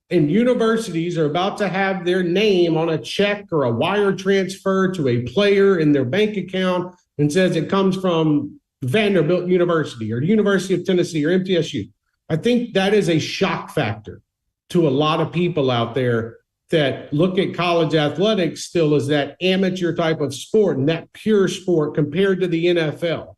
and universities are about to have their name on a check or a wire transfer to a player in their bank account and says it comes from Vanderbilt University or the University of Tennessee or MTSU, I think that is a shock factor to a lot of people out there that look at college athletics still as that amateur type of sport and that pure sport compared to the NFL.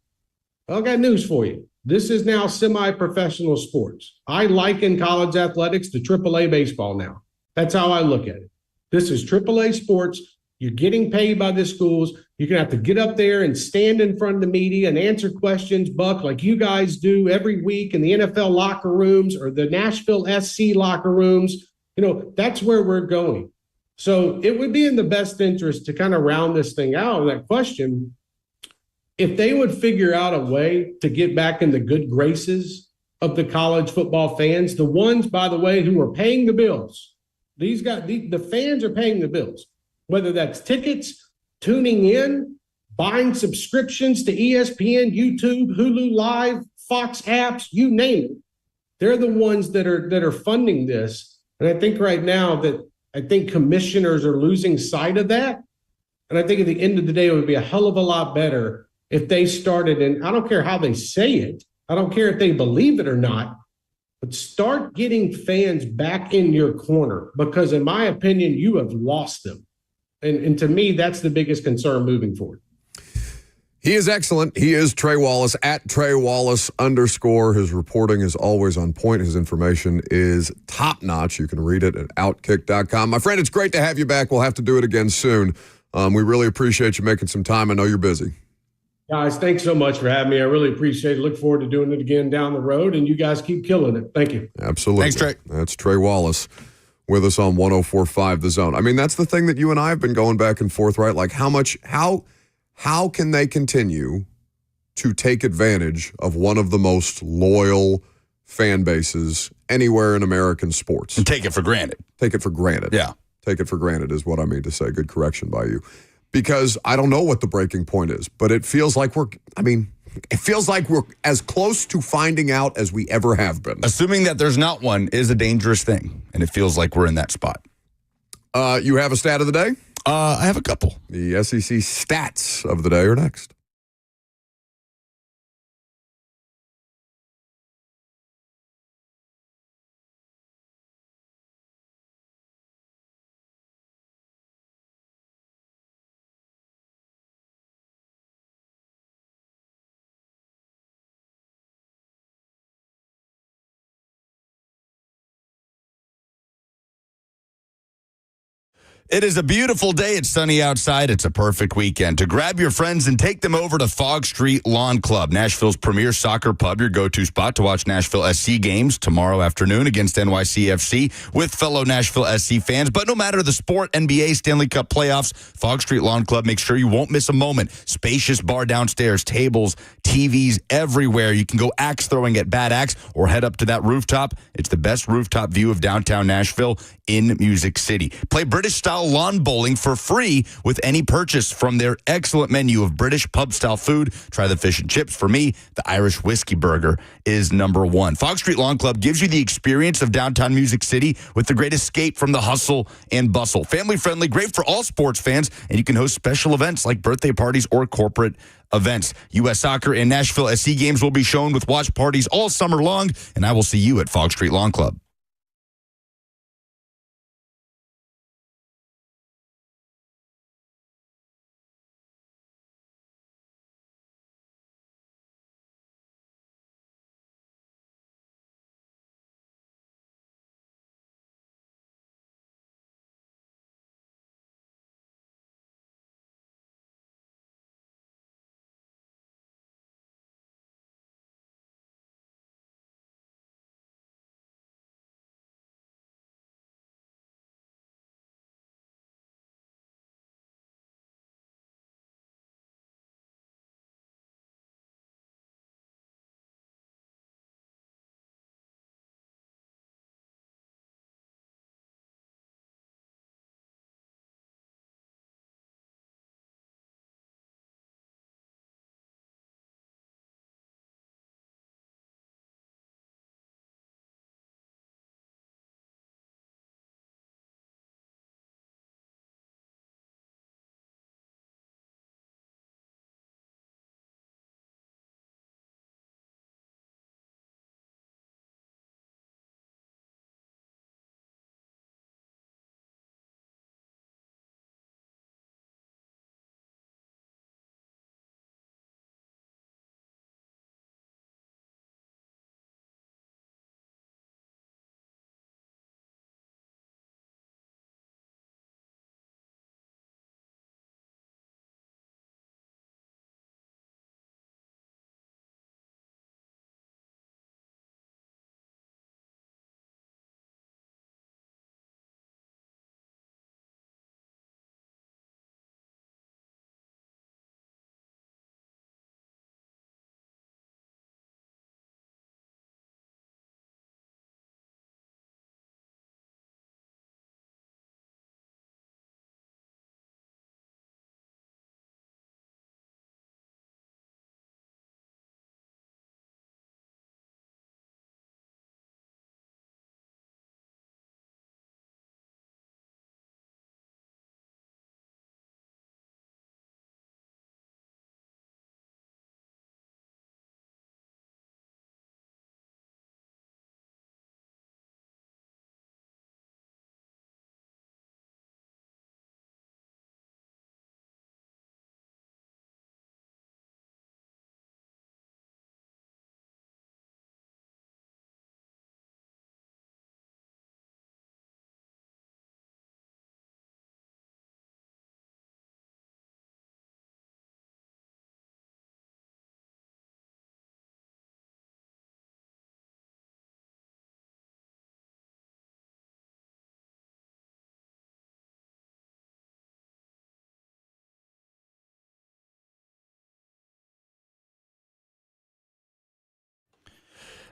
I got news for you. This is now semi-professional sports. I liken college athletics to AAA baseball now. That's how I look at it. This is AAA sports. You're getting paid by the schools. You're going to have to get up there and stand in front of the media and answer questions, Buck, like you guys do every week in the NFL locker rooms or the Nashville SC locker rooms. That's where we're going. So it would be in the best interest to kind of round this thing out, that question, if they would figure out a way to get back in the good graces of the college football fans, the ones, by the way, who are paying the bills. These guys, the fans are paying the bills, whether that's tickets, tuning in, buying subscriptions to ESPN, YouTube, Hulu Live, Fox apps, you name it. They're the ones that are funding this. And I think right now commissioners are losing sight of that. And I think at the end of the day, it would be a hell of a lot better if they started, and I don't care how they say it, I don't care if they believe it or not, but start getting fans back in your corner, because in my opinion, you have lost them. And to me, that's the biggest concern moving forward. He is excellent. He is Trey Wallace, at Trey Wallace _. His reporting is always on point. His information is top notch. You can read it at Outkick.com. My friend, it's great to have you back. We'll have to do it again soon. We really appreciate you making some time. I know you're busy. Guys, thanks so much for having me. I really appreciate it. Look forward to doing it again down the road, and you guys keep killing it. Thank you. Absolutely. Thanks, Trey. That's Trey Wallace with us on 104.5 The Zone. I mean, that's the thing that you and I have been going back and forth, right? Like how can they continue to take advantage of one of the most loyal fan bases anywhere in American sports? And take it for granted. Take it for granted. Yeah. Take it for granted is what I mean to say. Good correction by you. Because I don't know what the breaking point is, but it feels like we're as close to finding out as we ever have been. Assuming that there's not one is a dangerous thing, and it feels like we're in that spot. You have a stat of the day? I have a couple. The SEC stats of the day are next. It is a beautiful day. It's sunny outside. It's a perfect weekend to grab your friends and take them over to Fog Street Lawn Club, Nashville's premier soccer pub, your go-to spot to watch Nashville SC games tomorrow afternoon against NYCFC with fellow Nashville SC fans. But no matter the sport, NBA, Stanley Cup playoffs, Fog Street Lawn Club makes sure you won't miss a moment. Spacious bar downstairs, tables, TVs everywhere. You can go axe throwing at Bad Axe or head up to that rooftop. It's the best rooftop view of downtown Nashville in Music City. Play British-style pub-style lawn bowling for free with any purchase from their excellent menu of British pub-style food. Try the fish and chips. For me, the Irish whiskey burger is number one. Fog Street Lawn Club gives you the experience of downtown Music City with the great escape from the hustle and bustle. Family-friendly, great for all sports fans, and you can host special events like birthday parties or corporate events. U.S. Soccer and Nashville SC games will be shown with watch parties all summer long, and I will see you at Fog Street Lawn Club.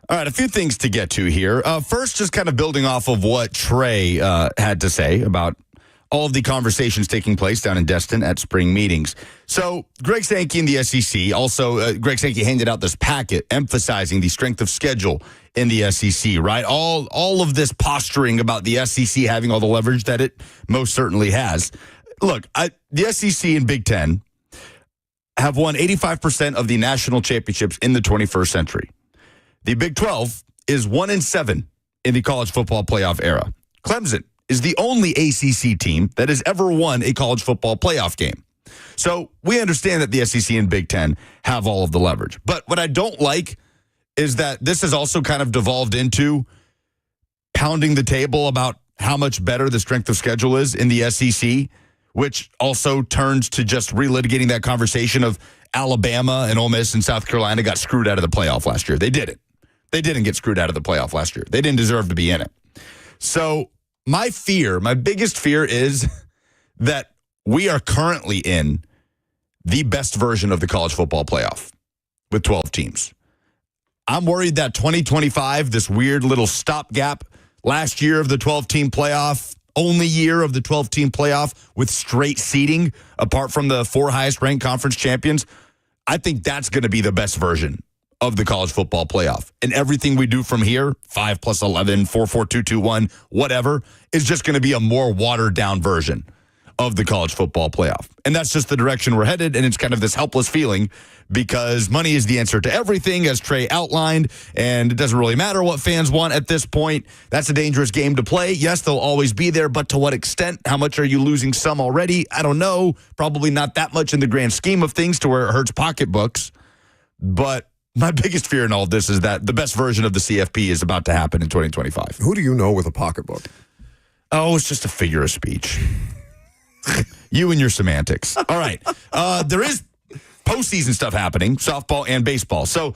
All right, a few things to get to here. First, just kind of building off of what Trey had to say about all of the conversations taking place down in Destin at spring meetings. So Greg Sankey in the SEC, also Greg Sankey handed out this packet emphasizing the strength of schedule in the SEC, right? All of this posturing about the SEC having all the leverage that it most certainly has. Look, the SEC and Big Ten have won 85% of the national championships in the 21st century. The Big 12 is 1-7 in the college football playoff era. Clemson is the only ACC team that has ever won a college football playoff game. So we understand that the SEC and Big Ten have all of the leverage. But what I don't like is that this has also kind of devolved into pounding the table about how much better the strength of schedule is in the SEC, which also turns to just relitigating that conversation of Alabama and Ole Miss and South Carolina got screwed out of the playoff last year. They didn't. They didn't get screwed out of the playoff last year. They didn't deserve to be in it. So my biggest fear is that we are currently in the best version of the college football playoff with 12 teams. I'm worried that 2025, this weird little stopgap last year of the 12-team playoff, only year of the 12-team playoff with straight seeding, apart from the 4 highest-ranked conference champions, I think that's going to be the best version of the college football playoff. And everything we do from here, 5 + 11, 4, 4, 2, 2, 1, whatever, is just going to be a more watered-down version of the college football playoff. And that's just the direction we're headed, and it's kind of this helpless feeling because money is the answer to everything, as Trey outlined, and it doesn't really matter what fans want at this point. That's a dangerous game to play. Yes, they'll always be there, but to what extent? How much are you losing some already? I don't know. Probably not that much in the grand scheme of things to where it hurts pocketbooks. But my biggest fear in all of this is that the best version of the CFP is about to happen in 2025. Who do you know with a pocketbook? Oh, it's just a figure of speech. You and your semantics. All right. There is postseason stuff happening, softball and baseball. So,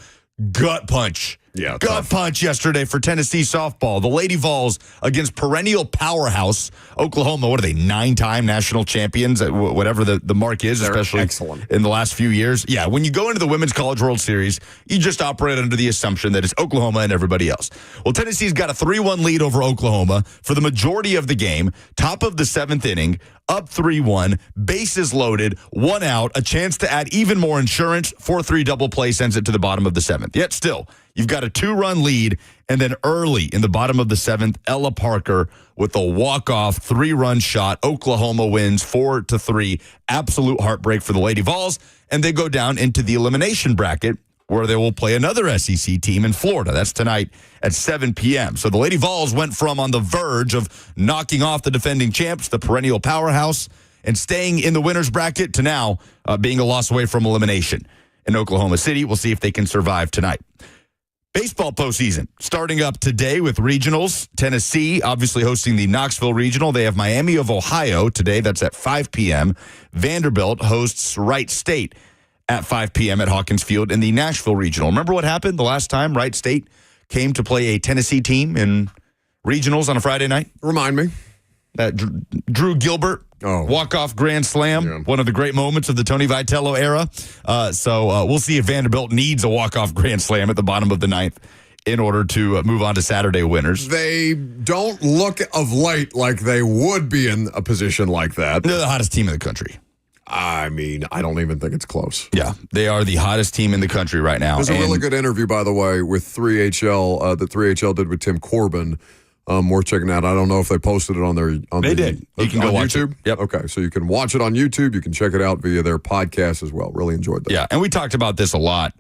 gut punch. Yeah, gut punch yesterday for Tennessee softball. The Lady Vols against perennial powerhouse Oklahoma. What are they, 9-time national champions, whatever the mark is, They're especially excellent in the last few years. Yeah, when you go into the Women's College World Series, you just operate under the assumption that it's Oklahoma and everybody else. Well, Tennessee's got a 3-1 lead over Oklahoma for the majority of the game, top of the 7th inning, up 3-1, bases loaded, 1 out, a chance to add even more insurance, 4-3 double play sends it to the bottom of the 7th. Yet still, you've got a 2-run lead, and then early in the bottom of the 7th, Ella Parker with a walk-off 3-run shot. Oklahoma wins 4-3. Absolute heartbreak for the Lady Vols, and they go down into the elimination bracket where they will play another SEC team in Florida. That's tonight at 7 p.m. So the Lady Vols went from on the verge of knocking off the defending champs, the perennial powerhouse, and staying in the winner's bracket to now being a loss away from elimination in Oklahoma City. We'll see if they can survive tonight. Baseball postseason starting up today with regionals. Tennessee obviously hosting the Knoxville Regional. They have Miami of Ohio today. That's at 5 p.m. Vanderbilt hosts Wright State at 5 p.m. at Hawkins Field in the Nashville Regional. Remember what happened the last time Wright State came to play a Tennessee team in regionals on a Friday night? Remind me. That Drew Gilbert walk-off grand slam, one of the great moments of the Tony Vitello era. So we'll see if Vanderbilt needs a walk-off grand slam at the bottom of the 9th in order to move on to Saturday winners. They don't look of late like they would be in a position like that. They're the hottest team in the country. I mean, I don't even think it's close. Yeah, they are the hottest team in the country right now. There's a really good interview, by the way, with 3HL that 3HL did with Tim Corbin. Worth checking out. I don't know if they posted it on their. They did. You can go watch YouTube. It. Yep. Okay, so you can watch it on YouTube. You can check it out via their podcast as well. Really enjoyed that. Yeah, and we talked about this a lot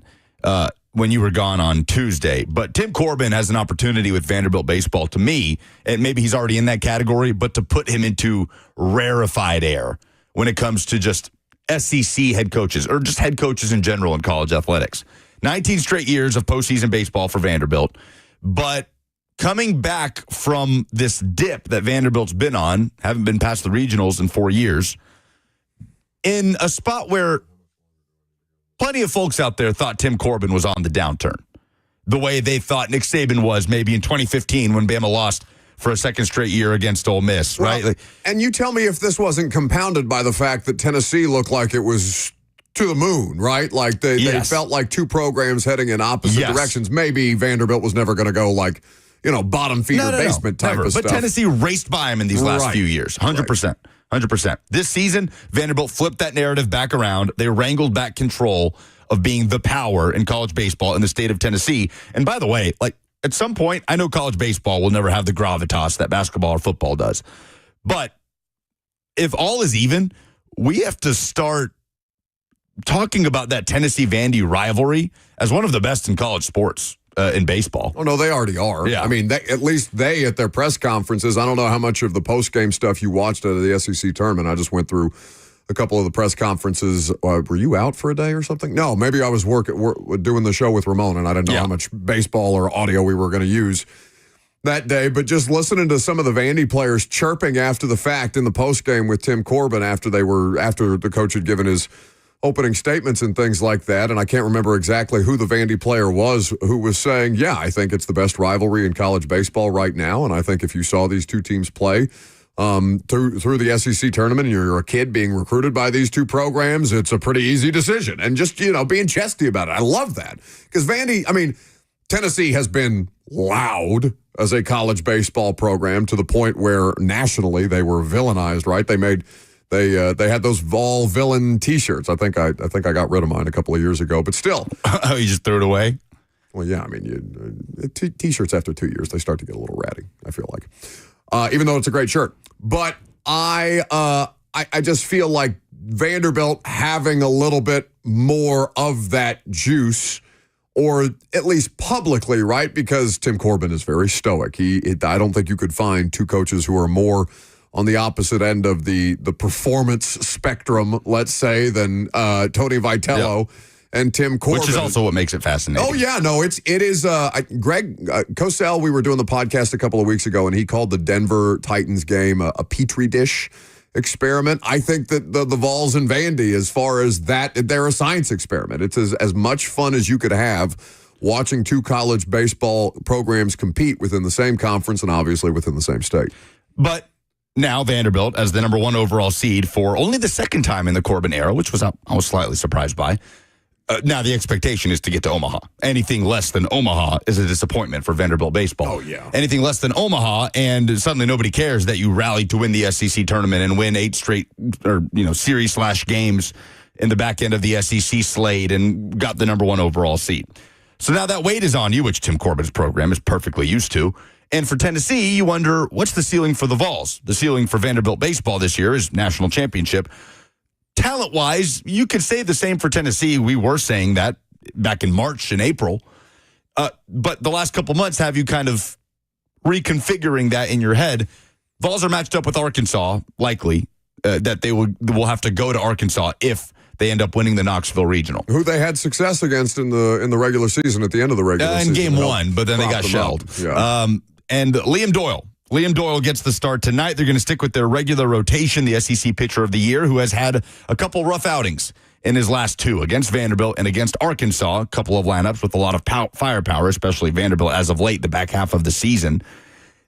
when you were gone on Tuesday. But Tim Corbin has an opportunity with Vanderbilt baseball. To me, and maybe he's already in that category, but to put him into rarefied air when it comes to just SEC head coaches or just head coaches in general in college athletics. 19 straight years of postseason baseball for Vanderbilt, but coming back from this dip that Vanderbilt's been on, haven't been past the regionals in 4 years, in a spot where plenty of folks out there thought Tim Corbin was on the downturn, the way they thought Nick Saban was maybe in 2015 when Bama lost for a second straight year against Ole Miss, right? And you tell me if this wasn't compounded by the fact that Tennessee looked like it was to the moon, right? Like they felt like two programs heading in opposite directions. Maybe Vanderbilt was never going to go like, bottom feeder basement type of stuff. But Tennessee raced by him in these last few years, 100%. 100%. This season, Vanderbilt flipped that narrative back around. They wrangled back control of being the power in college baseball in the state of Tennessee. And by the way, at some point, I know college baseball will never have the gravitas that basketball or football does. But if all is even, we have to start talking about that Tennessee-Vandy rivalry as one of the best in college sports in baseball. Oh, no, they already are. Yeah. I mean, at least they, at their press conferences, I don't know how much of the post-game stuff you watched out of the SEC tournament. I just went through a couple of the press conferences. Were you out for a day or something? No, maybe I was doing the show with Ramon, and I didn't know how much baseball or audio we were going to use that day. But just listening to some of the Vandy players chirping after the fact in the postgame with Tim Corbin after the coach had given his opening statements and things like that, and I can't remember exactly who the Vandy player was who was saying, I think it's the best rivalry in college baseball right now, and I think if you saw these two teams play through the SEC tournament and you're a kid being recruited by these two programs, it's a pretty easy decision. And just, being chesty about it. I love that. Because Vandy, Tennessee has been loud as a college baseball program to the point where nationally they were villainized, right? They had those Vol villain T-shirts. I think I got rid of mine a couple of years ago, but still. Oh, you just threw it away? Well, yeah. I mean, T-shirts after 2 years, they start to get a little ratty, I feel like. Even though it's a great shirt. But I just feel like Vanderbilt having a little bit more of that juice, or at least publicly, right? Because Tim Corbin is very stoic. I don't think you could find two coaches who are more on the opposite end of the performance spectrum, let's say, than Tony Vitello and Tim Corbin. Which is also what makes it fascinating. Oh, yeah. No, it is. Greg Cosell, we were doing the podcast a couple of weeks ago, and he called the Denver Titans game a Petri dish experiment. I think that the Vols and Vandy, as far as that, they're a science experiment. It's as much fun as you could have watching two college baseball programs compete within the same conference and obviously within the same state. But now Vanderbilt, as the number 1 overall seed for only the second time in the Corbin era, which I was slightly surprised by. Now the expectation is to get to Omaha. Anything less than Omaha is a disappointment for Vanderbilt baseball. Oh, yeah. Anything less than Omaha, and suddenly nobody cares that you rallied to win the SEC tournament and win 8 straight series/games in the back end of the SEC slate and got the number 1 overall seed. So now that weight is on you, which Tim Corbin's program is perfectly used to. And for Tennessee, you wonder, what's the ceiling for the Vols? The ceiling for Vanderbilt baseball this year is national championship. Talent-wise, you could say the same for Tennessee. We were saying that back in March and April. But the last couple months have you kind of reconfiguring that in your head. Vols are matched up with Arkansas, likely, that they will have to go to Arkansas if they end up winning the Knoxville Regional. Who they had success against in the regular season, at the end of the regular season. In game 1, but then they got shelled. Yeah. And Liam Doyle gets the start tonight. They're going to stick with their regular rotation, the SEC Pitcher of the Year, who has had a couple rough outings in his last 2 against Vanderbilt and against Arkansas. A couple of lineups with a lot of firepower, especially Vanderbilt as of late, the back half of the season.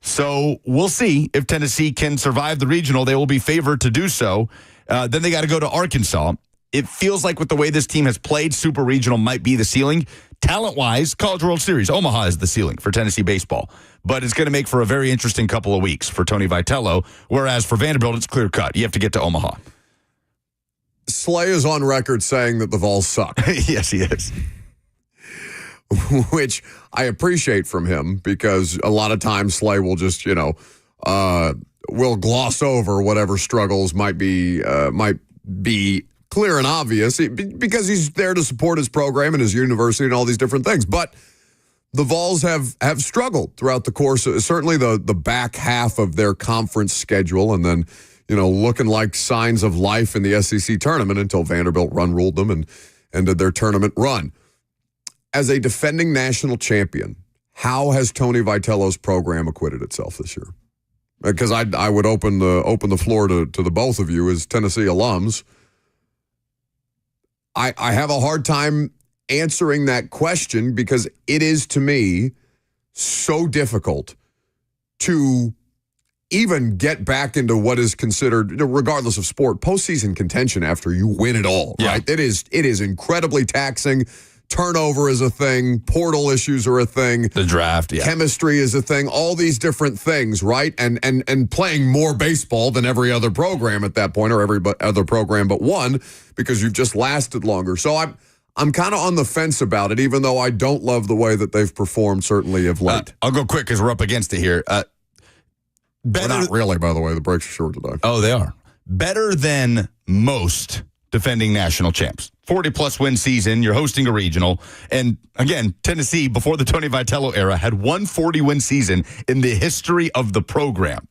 So we'll see if Tennessee can survive the regional. They will be favored to do so. Then they got to go to Arkansas. It feels like with the way this team has played, Super Regional might be the ceiling. Talent-wise, College World Series, Omaha is the ceiling for Tennessee baseball. But it's going to make for a very interesting couple of weeks for Tony Vitello, whereas for Vanderbilt, it's clear-cut. You have to get to Omaha. Slay is on record saying that the Vols suck. Yes, he is. Which I appreciate from him, because a lot of times Slay will just, will gloss over whatever struggles might be clear and obvious, because he's there to support his program and his university and all these different things. But the Vols have struggled throughout the course, certainly the back half of their conference schedule, and then, looking like signs of life in the SEC tournament until Vanderbilt ruled them and ended their tournament run. As a defending national champion, how has Tony Vitello's program acquitted itself this year? Because I would open the floor to the both of you as Tennessee alums. I have a hard time answering that question, because it is, to me, so difficult to even get back into what is considered, regardless of sport, postseason contention after you win it all, right? It is incredibly taxing. Turnover is a thing. Portal issues are a thing. The draft, chemistry is a thing. All these different things, right? And playing more baseball than every other program at that point, or every other program but one, because you've just lasted longer. So I'm kind of on the fence about it, even though I don't love the way that they've performed, certainly of late. I'll go quick because we're up against it here. We're not really, by the way. The breaks are short today. Oh, they are. Better than most defending national champs. 40-plus win season, you're hosting a regional. And again, Tennessee, before the Tony Vitello era, had 140-win season in the history of the program.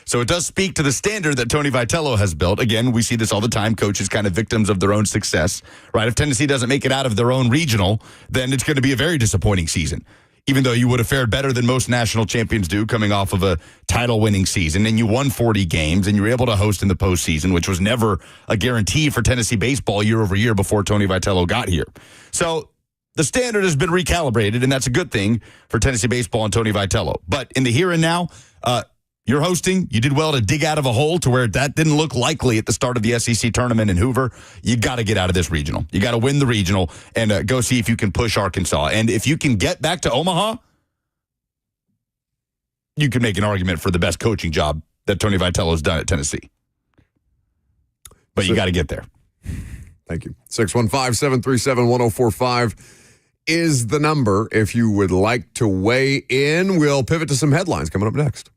So it does speak to the standard that Tony Vitello has built. Again, we see this all the time. Coaches kind of victims of their own success, right? If Tennessee doesn't make it out of their own regional, then it's going to be a very disappointing season. Even though you would have fared better than most national champions do coming off of a title-winning season, and you won 40 games, and you were able to host in the postseason, which was never a guarantee for Tennessee baseball year over year before Tony Vitello got here. So the standard has been recalibrated, and that's a good thing for Tennessee baseball and Tony Vitello. But in the here and now, You're hosting. You did well to dig out of a hole to where that didn't look likely at the start of the SEC tournament in Hoover. You got to get out of this regional. You got to win the regional and go see if you can push Arkansas. And if you can get back to Omaha, you can make an argument for the best coaching job that Tony Vitello's done at Tennessee. But you got to get there. Thank you. 615-737-1045 is the number if you would like to weigh in. We'll pivot to some headlines coming up next.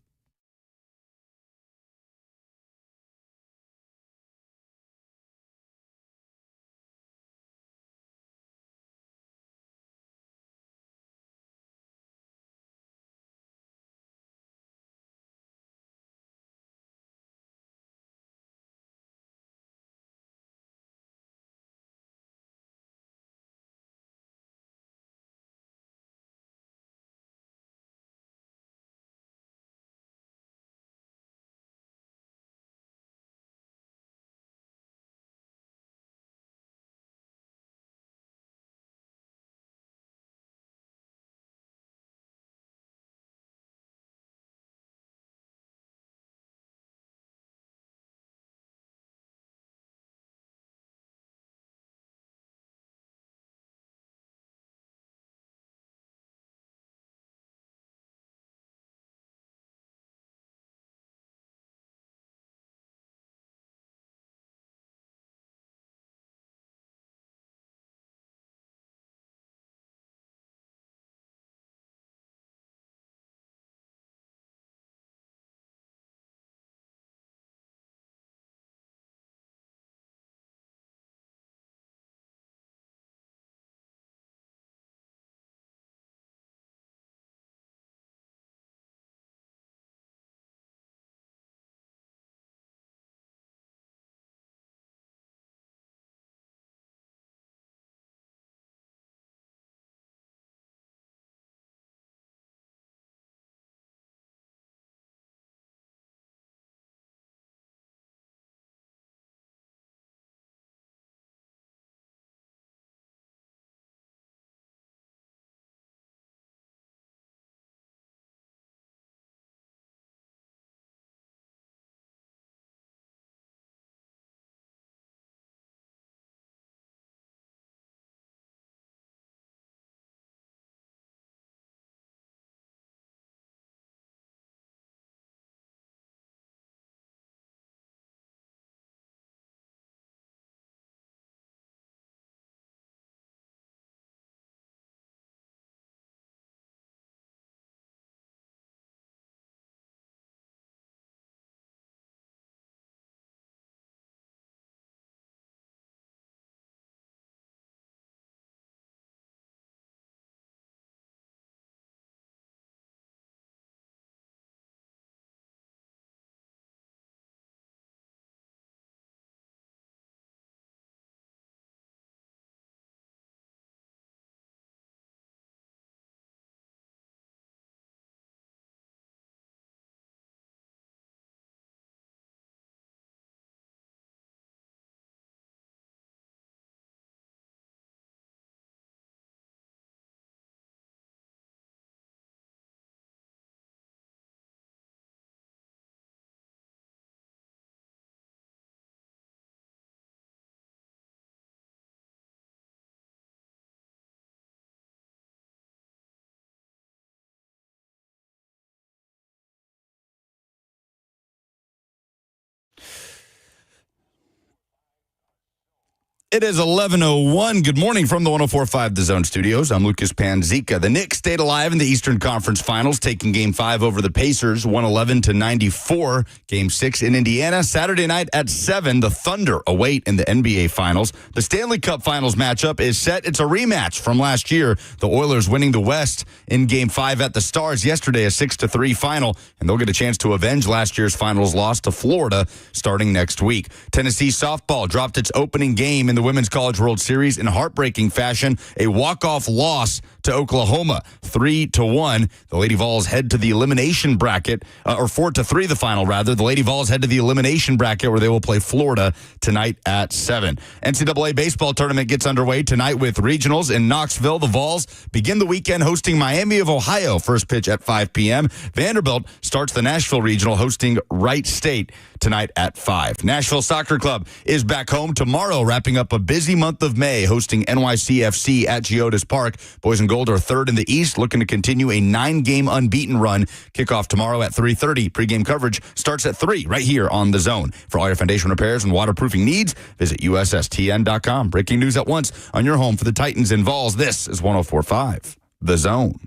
It is 11:01. Good morning from the 104.5 The Zone Studios. I'm Lucas Panzica. The Knicks stayed alive in the Eastern Conference Finals, taking Game 5 over the Pacers, 111-94. Game 6 in Indiana. Saturday night at 7, the Thunder await in the NBA Finals. The Stanley Cup Finals matchup is set. It's a rematch from last year. The Oilers winning the West in Game 5 at the Stars yesterday, a 6-3 final, and they'll get a chance to avenge last year's Finals loss to Florida starting next week. Tennessee softball dropped its opening game in the Women's College World Series in heartbreaking fashion. A walk-off loss to Oklahoma, 3-1. The Lady Vols head to the elimination bracket, or 4-3 the final, rather. The Lady Vols head to the elimination bracket where they will play Florida tonight at 7. NCAA baseball tournament gets underway tonight with regionals in Knoxville. The Vols begin the weekend hosting Miami of Ohio. First pitch at 5 p.m. Vanderbilt starts the Nashville regional hosting Wright State tonight at 5. Nashville Soccer Club is back home tomorrow, wrapping up a busy month of May, hosting NYCFC at Geodis Park. Boys and Gold are third in the East, looking to continue a 9-game unbeaten run. Kickoff tomorrow at 3:30. Pre-game coverage starts at 3 right here on The Zone. For all your foundation repairs and waterproofing needs, visit USSTN.com. Breaking news at once on your home for the Titans and Vols. This is 104.5 The Zone.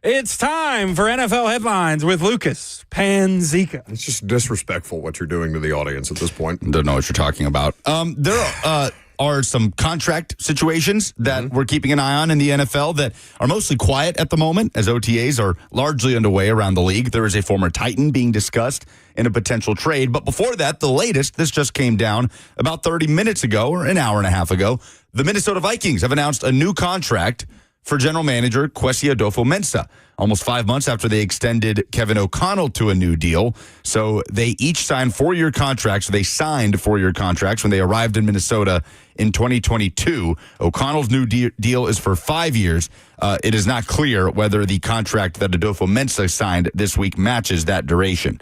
It's time for NFL Headlines with Lucas Panzica. It's just disrespectful what you're doing to the audience at this point. Don't know what you're talking about. There are some contract situations that we're keeping an eye on in the NFL that are mostly quiet at the moment, as OTAs are largely underway around the league. There is a former Titan being discussed in a potential trade. But before that, the latest, this just came down about 30 minutes ago or an hour and a half ago. The Minnesota Vikings have announced a new contract for general manager Kwesi Adolfo-Mensah, almost 5 months after they extended Kevin O'Connell to a new deal. So they each signed 4-year contracts. They signed 4-year contracts when they arrived in Minnesota in 2022. O'Connell's new deal is for 5 years. It is not clear whether the contract that Adolfo-Mensah signed this week matches that duration.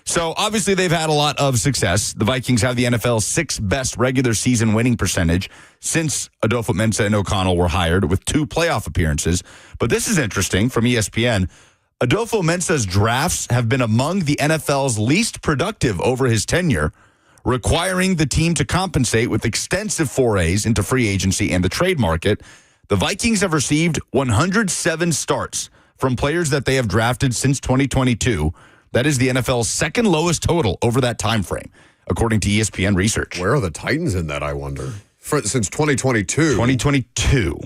So, obviously, they've had a lot of success. The Vikings have the NFL's 6th best regular season winning percentage since Adolfo-Mensah and O'Connell were hired, with 2 playoff appearances. But this is interesting from ESPN. Adolfo-Mensah's drafts have been among the NFL's least productive over his tenure, requiring the team to compensate with extensive forays into free agency and the trade market. The Vikings have received 107 starts from players that they have drafted since 2022. That is the NFL's second lowest total over that time frame, according to ESPN research. Where are the Titans in that, I wonder? Since 2022. 2022.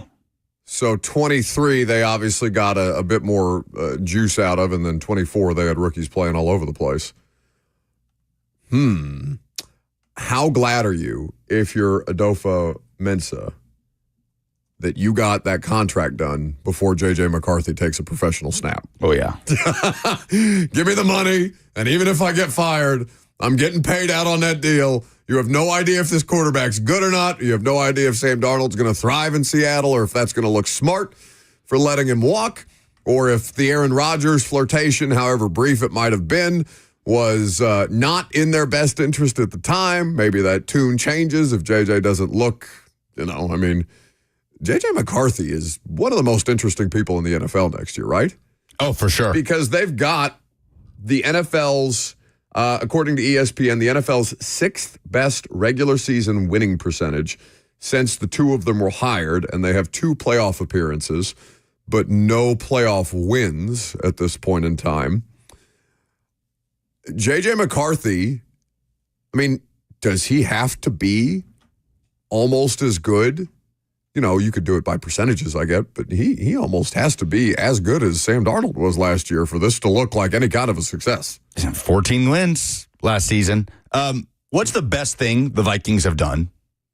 So 23, they obviously got a bit more juice out of, and then 24, they had rookies playing all over the place. How glad are you, if you're Adolfo-Mensah, that you got that contract done before J.J. McCarthy takes a professional snap? Oh, yeah. Give me the money, and even if I get fired, I'm getting paid out on that deal. You have no idea if this quarterback's good or not. You have no idea if Sam Darnold's going to thrive in Seattle or if that's going to look smart for letting him walk, or if the Aaron Rodgers flirtation, however brief it might have been, was not in their best interest at the time. Maybe that tune changes if J.J. doesn't look, J.J. McCarthy is one of the most interesting people in the NFL next year, right? Oh, for sure. Because they've got the NFL's, according to ESPN, the NFL's 6th best regular season winning percentage since the 2 of them were hired, and they have 2 playoff appearances, but no playoff wins at this point in time. J.J. McCarthy, does he have to be almost as good? You could do it by percentages, I get, but he almost has to be as good as Sam Darnold was last year for this to look like any kind of a success. 14 wins last season. What's the best thing the Vikings have done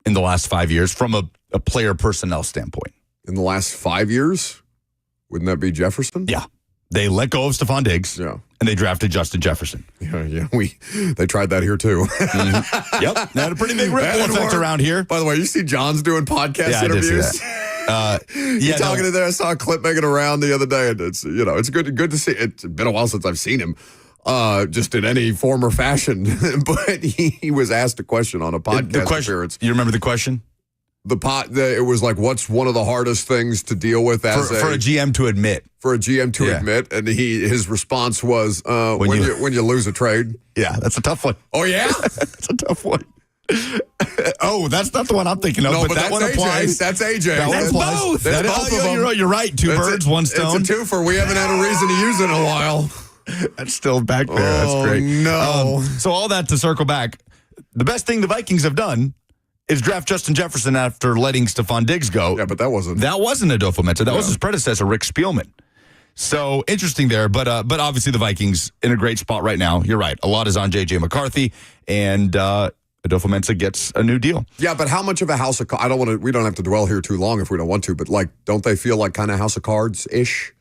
in the last 5 years from a player personnel standpoint? In the last 5 years? Wouldn't that be Jefferson? Yeah. They let go of Stephon Diggs. Yeah. And they drafted Justin Jefferson. Yeah. They tried that here too. Yep. They had a pretty big ripple effect around here. By the way, you see John's doing podcast interviews? I did see that. Talking to there. I saw a clip making around the other day, and it's good to see. It's been a while since I've seen him, just in any form or fashion. But he was asked a question on a podcast appearance. You remember the question? It was like, what's one of the hardest things to deal with for a GM to admit? For a GM to admit, and his response was, when you lose a trade. Yeah, that's a tough one. Oh yeah, that's a tough one. Oh, that's not the one I'm thinking of. No, but that one applies. That's AJ. That's both. That's both of them. You're right. Two birds, one stone. It's a twofer. We haven't had a reason to use it in a while. That's still back there. That's great. No. So all that to circle back, the best thing the Vikings have done is draft Justin Jefferson after letting Stephon Diggs go. Yeah, but that wasn't Adolfo Mensah. That was his predecessor, Rick Spielman. So interesting there, but obviously the Vikings in a great spot right now. You're right. A lot is on J.J. McCarthy, and Adolfo Mensah gets a new deal. Yeah, but how much of a house of cards? We don't have to dwell here too long if we don't want to, but don't they feel like kind of House of Cards-ish?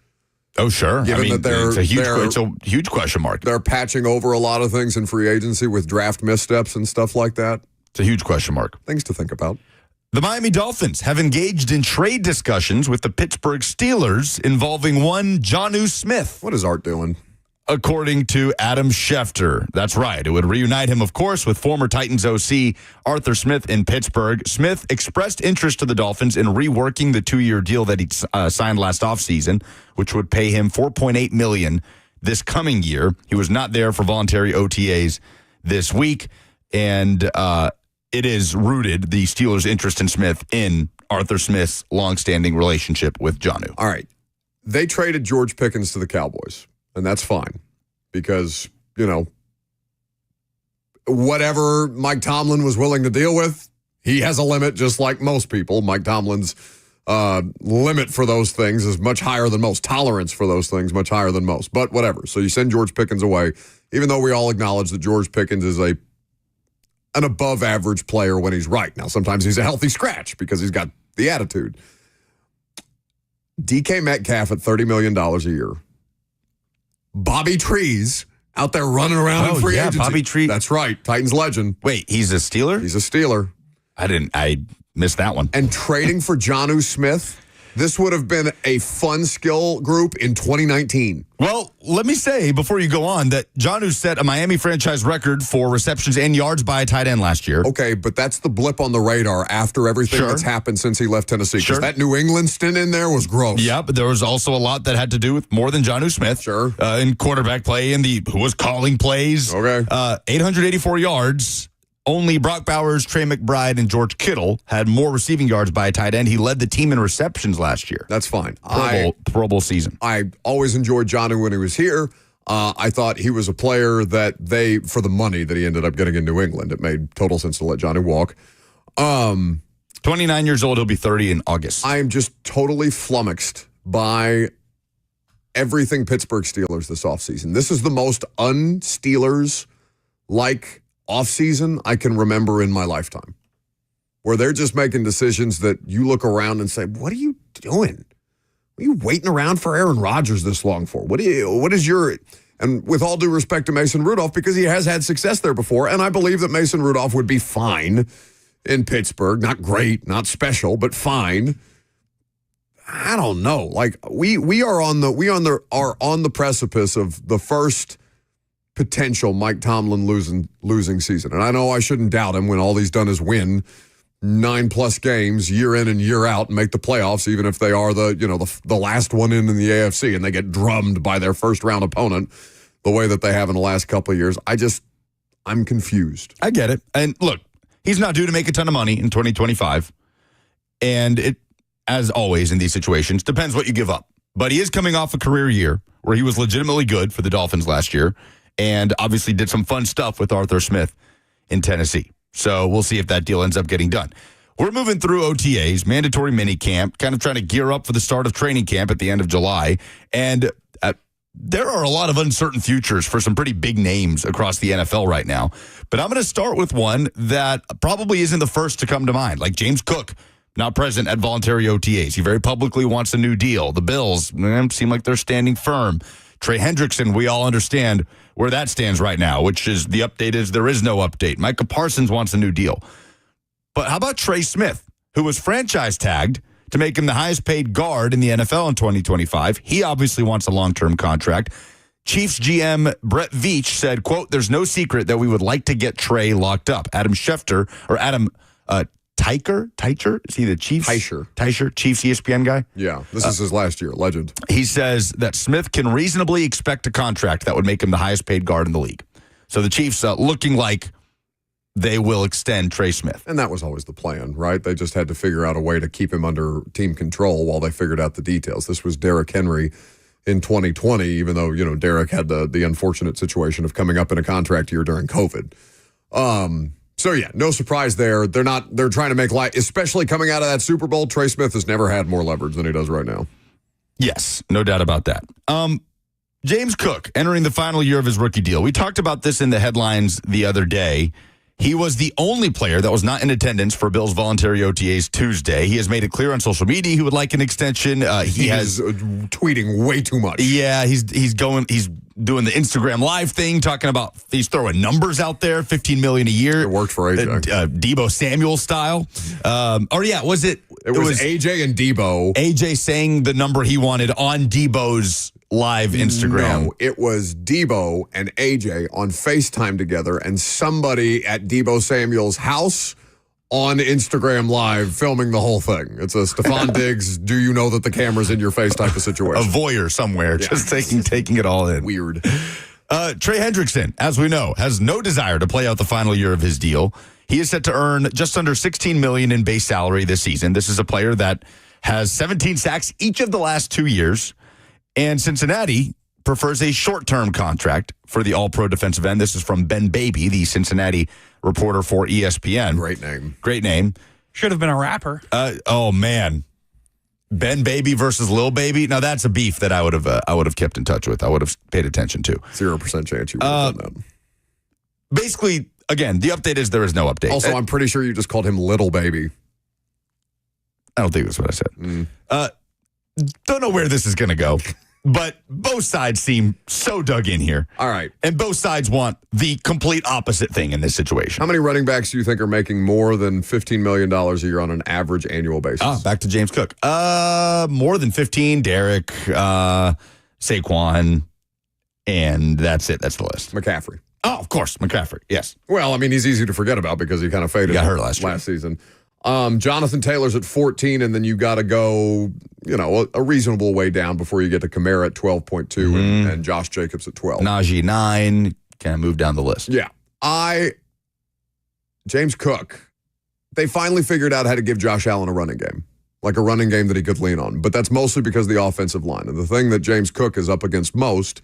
Oh, sure. Given that it's a huge question mark. They're patching over a lot of things in free agency with draft missteps and stuff like that. It's a huge question mark. Things to think about. The Miami Dolphins have engaged in trade discussions with the Pittsburgh Steelers involving one Jonnu Smith. What is Art doing? According to Adam Schefter. That's right. It would reunite him, of course, with former Titans OC Arthur Smith in Pittsburgh. Smith expressed interest to the Dolphins in reworking the 2-year deal that he signed last offseason, which would pay him $4.8 million this coming year. He was not there for voluntary OTAs this week, and it is rooted, the Steelers' interest in Smith, in Arthur Smith's longstanding relationship with Jonnu. All right. They traded George Pickens to the Cowboys, and that's fine because, whatever Mike Tomlin was willing to deal with, he has a limit just like most people. Mike Tomlin's limit for those things is much higher than most. Tolerance for those things much higher than most. But whatever. So you send George Pickens away, even though we all acknowledge that George Pickens is an above-average player when he's right. Now, sometimes he's a healthy scratch because he's got the attitude. DK Metcalf at $30 million a year. Bobby Trees out there running around in free agency. Bobby Trees. That's right. Titans legend. Wait, he's a Steeler? He's a Steeler. I missed that one. And trading for Jonnu Smith, this would have been a fun skill group in 2019. Well, let me say before you go on that Jonnu set a Miami franchise record for receptions and yards by a tight end last year. Okay, but that's the blip on the radar after everything that's happened since he left Tennessee. Because that New England stint in there was gross. Yeah, but there was also a lot that had to do with more than Jonnu Smith. Sure. In quarterback play and who was calling plays. Okay. 884 yards. Only Brock Bowers, Trey McBride, and George Kittle had more receiving yards by a tight end. He led the team in receptions last year. That's fine. Pro Bowl season. I always enjoyed Jonnu when he was here. I thought he was a player that for the money that he ended up getting in New England, it made total sense to let Jonnu walk. 29 years old, he'll be 30 in August. I am just totally flummoxed by everything Pittsburgh Steelers this offseason. This is the most un-Steelers-like offseason I can remember in my lifetime, where they're just making decisions that you look around and say, what are you doing? What are you waiting around for Aaron Rodgers this long for? And with all due respect to Mason Rudolph, because he has had success there before, and I believe that Mason Rudolph would be fine in Pittsburgh. Not great, not special, but fine. I don't know. Like we are on the precipice of the first potential Mike Tomlin losing season. And I know I shouldn't doubt him when all he's done is win 9+ games year in and year out and make the playoffs, even if they are the last one in the AFC and they get drummed by their first round opponent the way that they have in the last couple of years. I'm confused. I get it. And look, he's not due to make a ton of money in 2025. And it, as always in these situations, depends what you give up. But he is coming off a career year where he was legitimately good for the Dolphins last year. And obviously did some fun stuff with Arthur Smith in Tennessee. So we'll see if that deal ends up getting done. We're moving through OTAs, mandatory minicamp, kind of trying to gear up for the start of training camp at the end of July. And there are a lot of uncertain futures for some pretty big names across the NFL right now. But I'm going to start with one that probably isn't the first to come to mind. Like James Cook not present at voluntary OTAs. He very publicly wants a new deal. The Bills seem like they're standing firm. Trey Hendrickson, we all understand where that stands right now, which is the update is there is no update. Micah Parsons wants a new deal. But how about Trey Smith, who was franchise tagged to make him the highest paid guard in the NFL in 2025? He obviously wants a long-term contract. Chiefs GM Brett Veach said, quote, "There's no secret that we would like to get Trey locked up." Adam Schefter, or Adam Teicher? Is he the Chiefs? Teicher, Chiefs ESPN guy? Yeah, this is his last year, legend. He says that Smith can reasonably expect a contract that would make him the highest paid guard in the league. So the Chiefs looking like they will extend Trey Smith. And that was always the plan, right? They just had to figure out a way to keep him under team control while they figured out the details. This was Derrick Henry in 2020, even though, Derrick had the unfortunate situation of coming up in a contract year during COVID. So, yeah, no surprise there. They're trying to make life, especially coming out of that Super Bowl. Trey Smith has never had more leverage than he does right now. Yes, no doubt about that. James Cook entering the final year of his rookie deal. We talked about this in the headlines the other day. He was the only player that was not in attendance for Bills voluntary OTAs Tuesday. He has made it clear on social media he would like an extension. He has tweeting way too much. Yeah, he's doing the Instagram Live thing, talking about he's throwing numbers out there, $15 million a year. It worked for AJ, Debo Samuel style. Was it? It was AJ and Debo. AJ saying the number he wanted on Debo's live Instagram. No, it was Debo and AJ on FaceTime together, and somebody at Debo Samuel's house on Instagram Live filming the whole thing. It's a Stephon Diggs, do you know that the camera's in your face type of situation. A voyeur somewhere, just taking it all in. Weird. Trey Hendrickson, as we know, has no desire to play out the final year of his deal. He is set to earn just under $16 million in base salary this season. This is a player that has 17 sacks each of the last 2 years. And Cincinnati prefers a short-term contract for the all-pro defensive end. This is from Ben Baby, the Cincinnati reporter for ESPN. Great name. Should have been a rapper. Oh, man. Ben Baby versus Lil Baby. Now, that's a beef that I would have kept in touch with. I would have paid attention to. 0% chance you would have done that. Basically, again, the update is there is no update. Also, I'm pretty sure you just called him Little Baby. I don't think that's what I said. Don't know where this is going to go. But both sides seem so dug in here. All right. And both sides want the complete opposite thing in this situation. How many running backs do you think are making more than $15 million a year on an average annual basis? Back to James Cook. More than 15, Derek, Saquon, and that's it. That's the list. McCaffrey. Oh, of course, McCaffrey, yes. Well, I mean, he's easy to forget about because he kind of faded. He got hurt last season. Jonathan Taylor's at 14, and then you got to go, a reasonable way down before you get to Kamara at 12.2 and Josh Jacobs at 12. Najee 9, kind of move down the list. Yeah. James Cook, they finally figured out how to give Josh Allen a running game, like a running game that he could lean on. But that's mostly because of the offensive line. And the thing that James Cook is up against most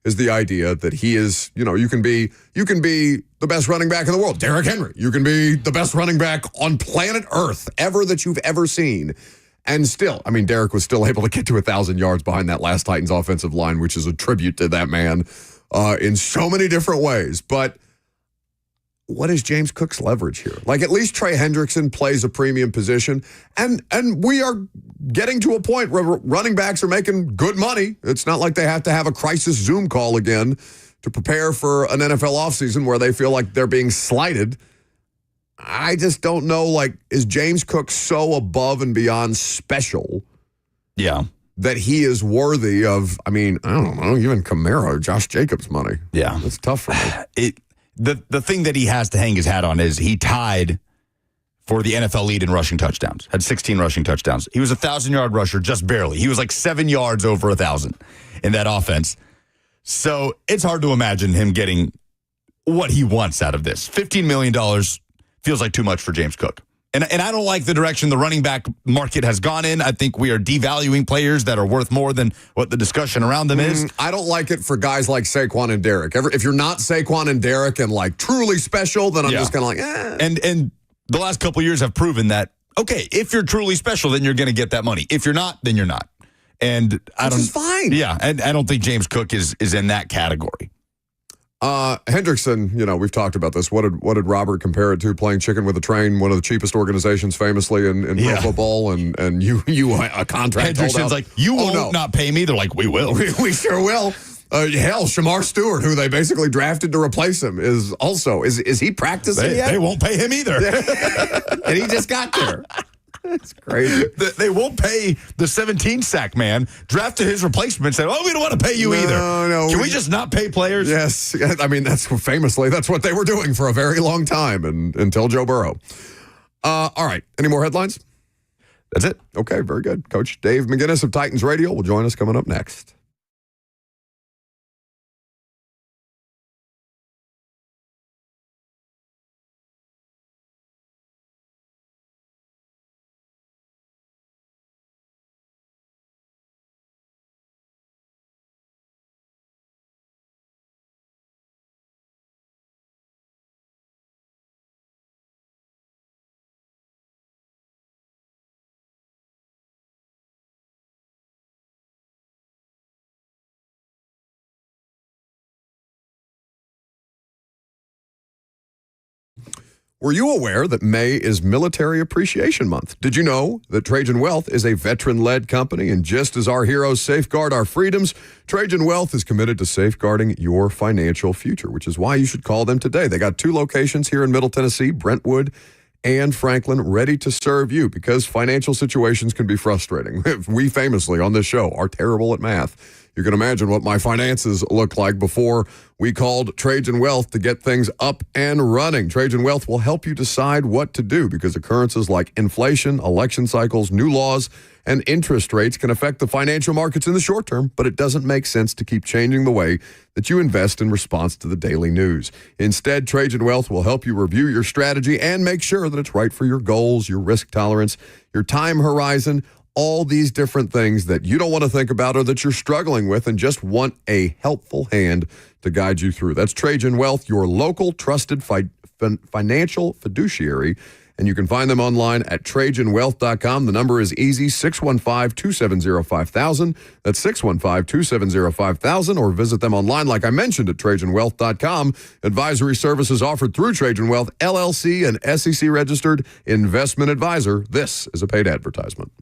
is the idea that he is, you can be the best running back in the world, Derrick Henry. You can be the best running back on planet Earth ever that you've ever seen. And still, I mean, Derrick was still able to get to 1,000 yards behind that last Titans offensive line, which is a tribute to that man in so many different ways. But what is James Cook's leverage here? Like, at least Trey Hendrickson plays a premium position, and we are getting to a point where running backs are making good money. It's not like they have to have a crisis Zoom call again to prepare for an NFL offseason where they feel like they're being slighted. I just don't know, is James Cook so above and beyond special that he is worthy of, I don't know, even Kamara or Josh Jacobs money? Yeah. It's tough for me. The thing that he has to hang his hat on is he tied for the NFL lead in rushing touchdowns, had 16 rushing touchdowns. He was a 1,000-yard rusher, just barely. He was like 7 yards over 1,000 in that offense. So it's hard to imagine him getting what he wants out of this. $15 million feels like too much for James Cook. And I don't like the direction the running back market has gone in. I think we are devaluing players that are worth more than what the discussion around them is. I don't like it for guys like Saquon and Derek. If you're not Saquon and Derek and truly special, then I'm just kind of like, eh. And the last couple of years have proven that, okay, if you're truly special, then you're going to get that money. If you're not, then you're not. And Which is fine. Yeah, and I don't think James Cook is in that category. Hendrickson, we've talked about this. What did Robert compare it to? Playing chicken with a train, one of the cheapest organizations famously in pro football, and you a contract. Hendrickson's like, you won't not pay me. They're like, we will. We sure will. Hell, Shamar Stewart, who they basically drafted to replace him, is he practicing yet? They won't pay him either. And he just got there. That's crazy. They won't pay the 17-sack man. Drafted his replacement and said, we don't want to pay you either. No. Can we just not pay players? Yes. I mean, that's what they were doing for a very long time until Joe Burrow. All right. Any more headlines? That's it. Okay, very good. Coach Dave McGinnis of Titans Radio will join us coming up next. Were you aware that May is Military Appreciation Month? Did you know that Trajan Wealth is a veteran-led company? And just as our heroes safeguard our freedoms, Trajan Wealth is committed to safeguarding your financial future, which is why you should call them today. They got 2 locations here in Middle Tennessee, Brentwood and Franklin, ready to serve you because financial situations can be frustrating. We famously on this show are terrible at math. You can imagine what my finances looked like before we called Trajan Wealth to get things up and running. Trajan Wealth will help you decide what to do because occurrences like inflation, election cycles, new laws, and interest rates can affect the financial markets in the short term, but it doesn't make sense to keep changing the way that you invest in response to the daily news. Instead, Trajan Wealth will help you review your strategy and make sure that it's right for your goals, your risk tolerance, your time horizon, all these different things that you don't want to think about or that you're struggling with and just want a helpful hand to guide you through. That's Trajan Wealth, your local trusted financial fiduciary. And you can find them online at TrajanWealth.com. The number is easy, 615-270-5000. That's 615-270-5000. Or visit them online, like I mentioned, at TrajanWealth.com. Advisory services offered through Trajan Wealth, LLC, an SEC-registered investment advisor. This is a paid advertisement.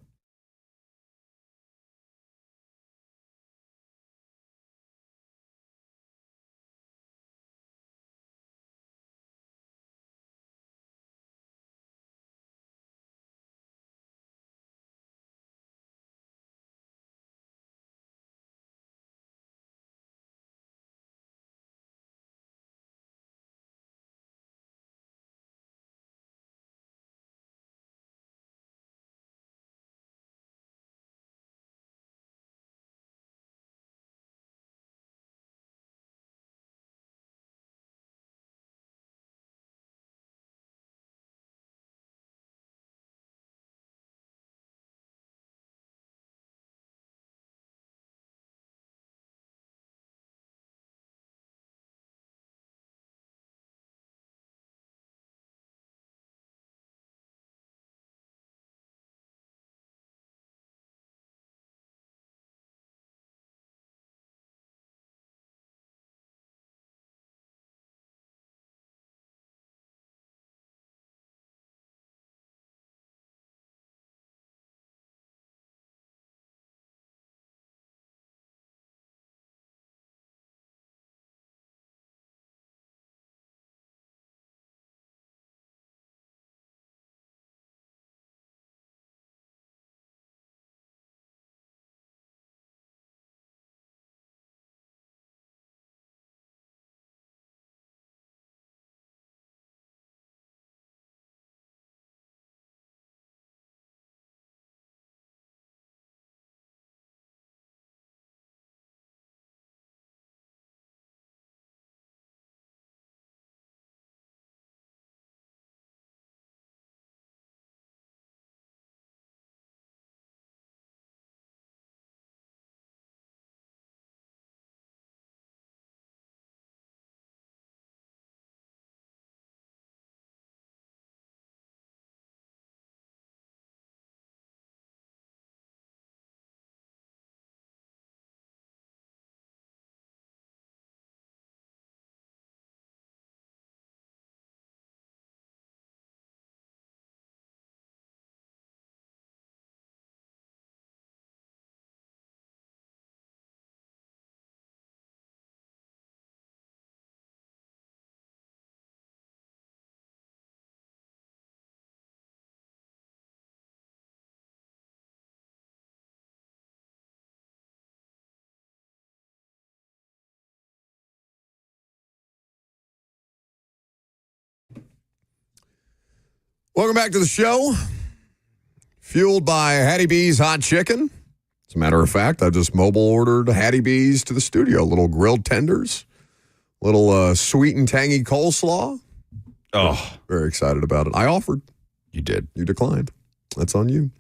Welcome back to the show. Fueled by Hattie B's Hot Chicken. As a matter of fact, I just mobile ordered Hattie B's to the studio. Little grilled tenders, little sweet and tangy coleslaw. Oh, very excited about it. I offered. You did. You declined. That's on you.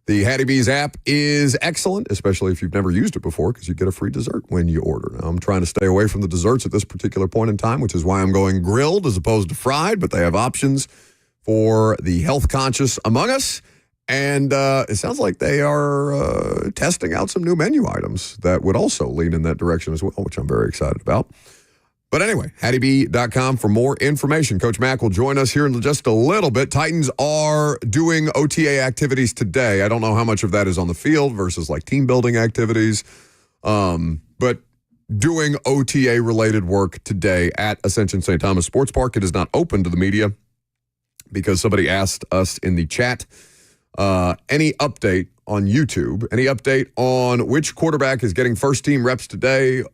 The Hattie B's app is excellent, especially if you've never used it before, because you get a free dessert when you order. Now, I'm trying to stay away from the desserts at this particular point in time, which is why I'm going grilled as opposed to fried, but they have options for the health conscious among us. And it sounds like they are testing out some new menu items that would also lean in that direction as well, which I'm very excited about. But anyway, HattieB.com for more information. Coach Mack will join us here in just a little bit. Titans are doing OTA activities today. I don't know how much of that is on the field versus like team building activities, but doing OTA-related work today at Ascension St. Thomas Sports Park. It is not open to the media because somebody asked us in the chat, any update on YouTube, any update on which quarterback is getting first-team reps today?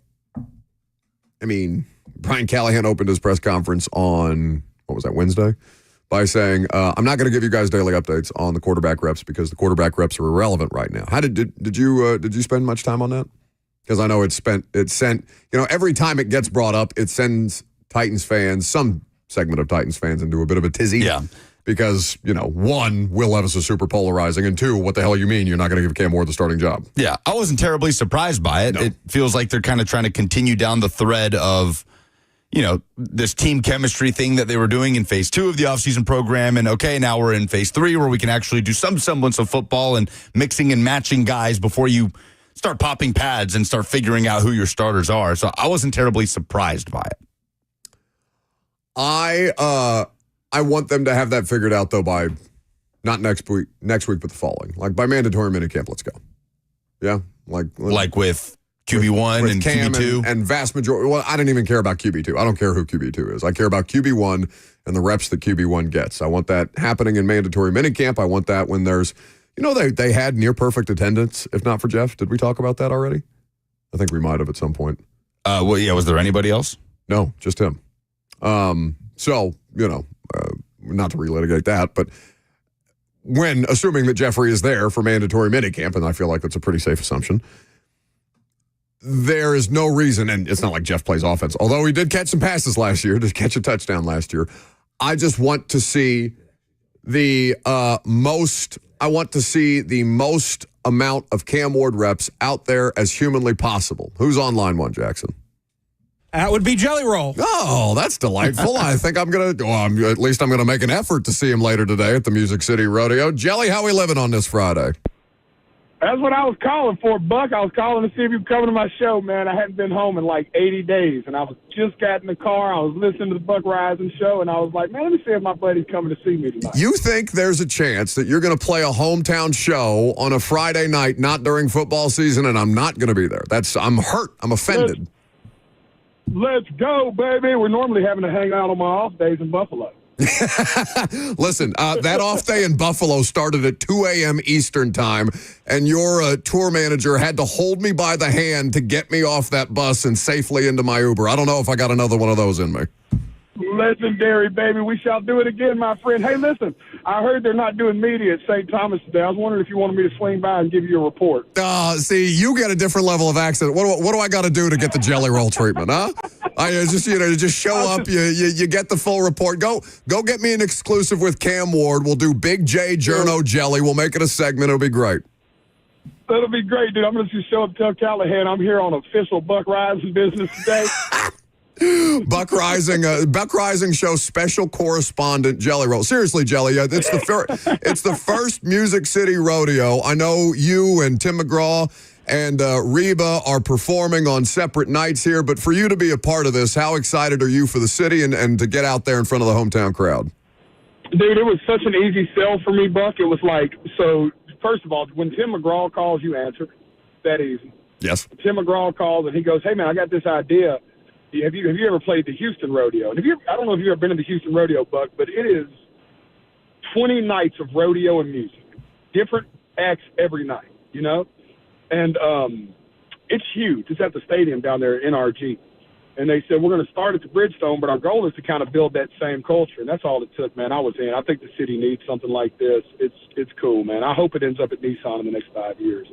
I mean, Brian Callahan opened his press conference on, Wednesday? By saying, I'm not going to give you guys daily updates on the quarterback reps because the quarterback reps are irrelevant right now. How did you spend much time on that? Because I know it sent, every time it gets brought up, it sends Titans fans, some segment of Titans fans, into a bit of a tizzy. Yeah. Because, one, Will Levis is super polarizing, and two, what the hell you mean you're not going to give Cam Ward the starting job? Yeah, I wasn't terribly surprised by it. No. It feels like they're kind of trying to continue down the thread of, this team chemistry thing that they were doing in phase 2 of the offseason program. And, okay, now we're in phase 3 where we can actually do some semblance of football and mixing and matching guys before you start popping pads and start figuring out who your starters are. So I wasn't terribly surprised by it. I want them to have that figured out, though, by not next week, but the following. Like, by mandatory minicamp, let's go. Yeah? Like with QB1 and Cam QB2? And vast majority. Well, I didn't even care about QB2. I don't care who QB2 is. I care about QB1 and the reps that QB1 gets. I want that happening in mandatory minicamp. I want that when there's, they had near-perfect attendance, if not for Jeff. Did we talk about that already? I think we might have at some point. Was there anybody else? No, just him. Not to relitigate that, but assuming that Jeffrey is there for mandatory minicamp, and I feel like that's a pretty safe assumption, there is no reason, and it's not like Jeff plays offense, although he did catch some passes last year, did catch a touchdown last year. I just want to see the most amount of Cam Ward reps out there as humanly possible. Who's on line 1, Jackson? That would be Jelly Roll. Oh, that's delightful. I think I'm going to make an effort to see him later today at the Music City Rodeo. Jelly, how we living on this Friday? That's what I was calling for, Buck. I was calling to see if you were coming to my show, man. I hadn't been home in like 80 days, and I was just got in the car. I was listening to the Buck Rising show, and I was like, man, let me see if my buddy's coming to see me tonight. You think there's a chance that you're going to play a hometown show on a Friday night, not during football season, and I'm not going to be there? I'm hurt. I'm offended. Let's go, baby. We're normally having to hang out on my off days in Buffalo. Listen, that off day in Buffalo started at 2 a.m. Eastern time, and your tour manager had to hold me by the hand to get me off that bus and safely into my Uber. I don't know if I got another one of those in me. Legendary, baby. We shall do it again, my friend. Hey, listen, I heard they're not doing media at St. Thomas today. I was wondering if you wanted me to swing by and give you a report. See, you get a different level of accent. What do I got to do to get the Jelly Roll treatment, huh? I just show up, you get the full report. Go get me an exclusive with Cam Ward. We'll do Big J Journo Jelly. We'll make it a segment. It'll be great. That'll be great, dude. I'm going to just show up and tell Callahan I'm here on official Buck Rising business today. Buck Rising show special correspondent Jelly Roll. Seriously, Jelly, it's the first Music City Rodeo. I know you and Tim McGraw and Reba are performing on separate nights here, but for you to be a part of this, how excited are you for the city and to get out there in front of the hometown crowd? Dude, it was such an easy sell for me, Buck. It was like, so first of all, when Tim McGraw calls, you answer. That easy. Yes. Tim McGraw calls and he goes, hey, man, I got this idea. Have you ever played the Houston Rodeo? And I don't know if you've ever been to the Houston Rodeo, Buck, but it is 20 nights of rodeo and music. Different acts every night, And it's huge. It's at the stadium down there in NRG. And they said, we're going to start at the Bridgestone, but our goal is to kind of build that same culture. And that's all it took, man. I was in. I think the city needs something like this. It's cool, man. I hope it ends up at Nissan in the next 5 years.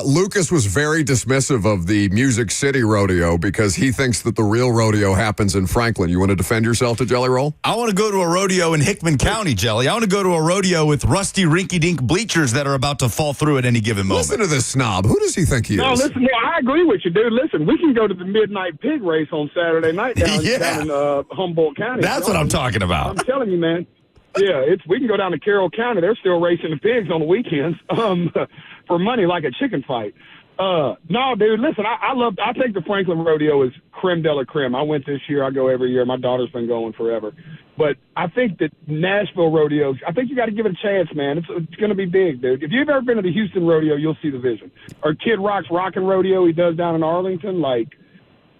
Lucas was very dismissive of the Music City Rodeo because he thinks that the real rodeo happens in Franklin. You want to defend yourself to Jelly Roll? I want to go to a rodeo in Hickman County, Jelly. I want to go to a rodeo with rusty rinky-dink bleachers that are about to fall through at any given moment. Listen to this snob. Who does he think he is? No, listen, I agree with you, dude. Listen, we can go to the Midnight Pig Race on Saturday night down in Humboldt County. That's what I'm talking about. I'm telling you, man. Yeah, we can go down to Carroll County. They're still racing the pigs on the weekends for money like a chicken fight. No, dude, listen, I think the Franklin Rodeo is creme de la creme. I went this year. I go every year. My daughter's been going forever. But I think that Nashville Rodeos, I think you got to give it a chance, man. It's going to be big, dude. If you've ever been to the Houston Rodeo, you'll see the vision. Or Kid Rock's Rockin' Rodeo he does down in Arlington,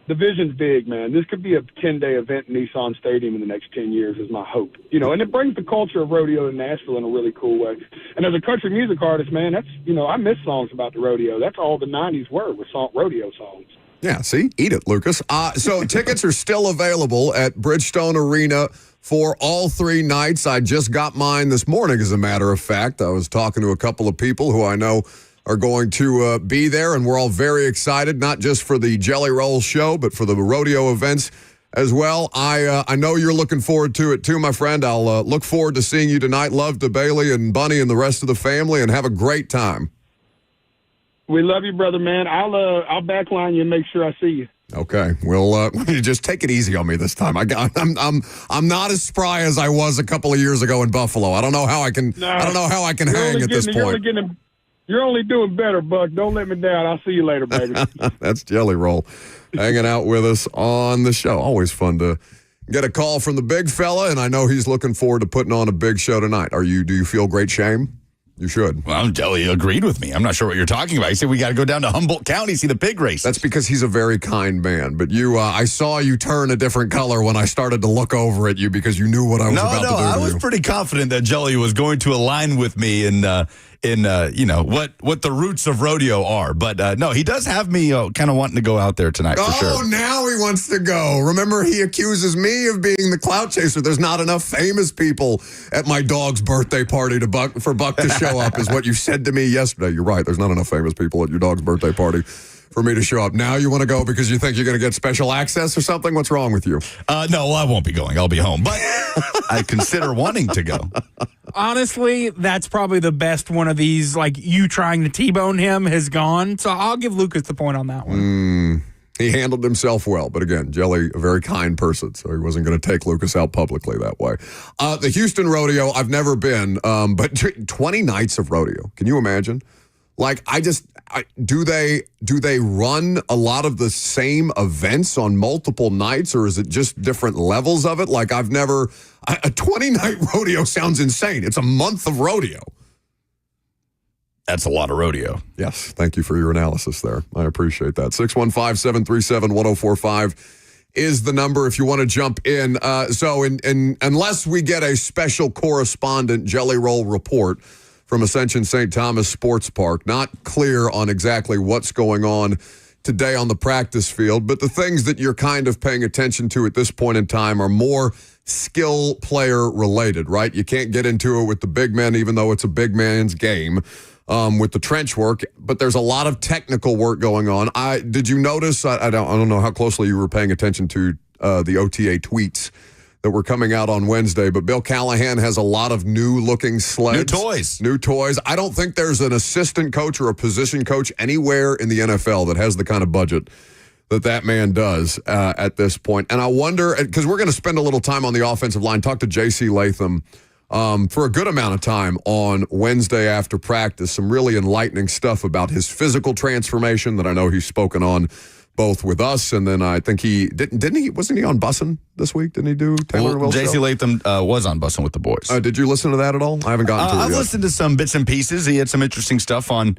the vision's big, man. This could be a 10-day event in Nissan Stadium in the next 10 years is my hope. And it brings the culture of rodeo to Nashville in a really cool way. And as a country music artist, man, that's, I miss songs about the rodeo. That's all the 90s were, with rodeo songs. Yeah, see? Eat it, Lucas. So tickets are still available at Bridgestone Arena for all 3 nights. I just got mine this morning, as a matter of fact. I was talking to a couple of people who I know are going to be there, and we're all very excited, not just for the Jelly Roll show, but for the rodeo events as well. I know you're looking forward to it too, my friend. I'll look forward to seeing you tonight. Love to Bailey and Bunny and the rest of the family, and have a great time. We love you, brother, man. I'll backline you and make sure I see you. Okay, we'll just take it easy on me this time. I'm not as spry as I was a couple of years ago in Buffalo. I don't know how I can. No, I don't know how I can hang at this point. You're only doing better, Buck. Don't let me down. I'll see you later, baby. That's Jelly Roll hanging out with us on the show. Always fun to get a call from the big fella, and I know he's looking forward to putting on a big show tonight. Do you feel great shame? You should. Well, Jelly agreed with me. I'm not sure what you're talking about. He said we got to go down to Humboldt County, see the pig race. That's because he's a very kind man. But I saw you turn a different color when I started to look over at you because you knew what I was about to do. I was pretty confident that Jelly was going to align with me in what the roots of rodeo are. But no, he does have me kind of wanting to go out there tonight for sure. Oh, now he wants to go. Remember, he accuses me of being the clout chaser. There's not enough famous people at my dog's birthday party for Buck to show up, is what you said to me yesterday. You're right. There's not enough famous people at your dog's birthday party for me to show up. Now you want to go because you think you're going to get special access or something? What's wrong with you? No, I won't be going. I'll be home. But I consider wanting to go. Honestly, that's probably the best one of these, you trying to T-bone him has gone. So I'll give Lucas the point on that one. He handled himself well. But again, Jelly, a very kind person, so he wasn't going to take Lucas out publicly that way. The Houston Rodeo, I've never been, but 20 nights of rodeo. Can you imagine? Do they run a lot of the same events on multiple nights, or is it just different levels of it? A 20-night rodeo sounds insane. It's a month of rodeo. That's a lot of rodeo. Yes, thank you for your analysis there. I appreciate that. 615-737-1045 is the number if you want to jump in. So unless we get a special correspondent Jelly Roll report from Ascension St. Thomas Sports Park. Not clear on exactly what's going on today on the practice field, but the things that you're kind of paying attention to at this point in time are more skill player related, right? You can't get into it with the big men, even though it's a big man's game, with the trench work, but there's a lot of technical work going on. Did you notice, I don't know how closely you were paying attention to the OTA tweets that were coming out on Wednesday, but Bill Callahan has a lot of new-looking sleds. New toys. I don't think there's an assistant coach or a position coach anywhere in the NFL that has the kind of budget that man does at this point. And I wonder, because we're going to spend a little time on the offensive line, talk to J.C. Latham for a good amount of time on Wednesday after practice, some really enlightening stuff about his physical transformation that I know he's spoken on both with us, and then I think wasn't he on Bussin' this week? Didn't he do Taylor and Will's J.C. show? Latham was on Bussin' with the boys. Did you listen to that at all? I haven't gotten to it yet. I've listened to some bits and pieces. He had some interesting stuff on,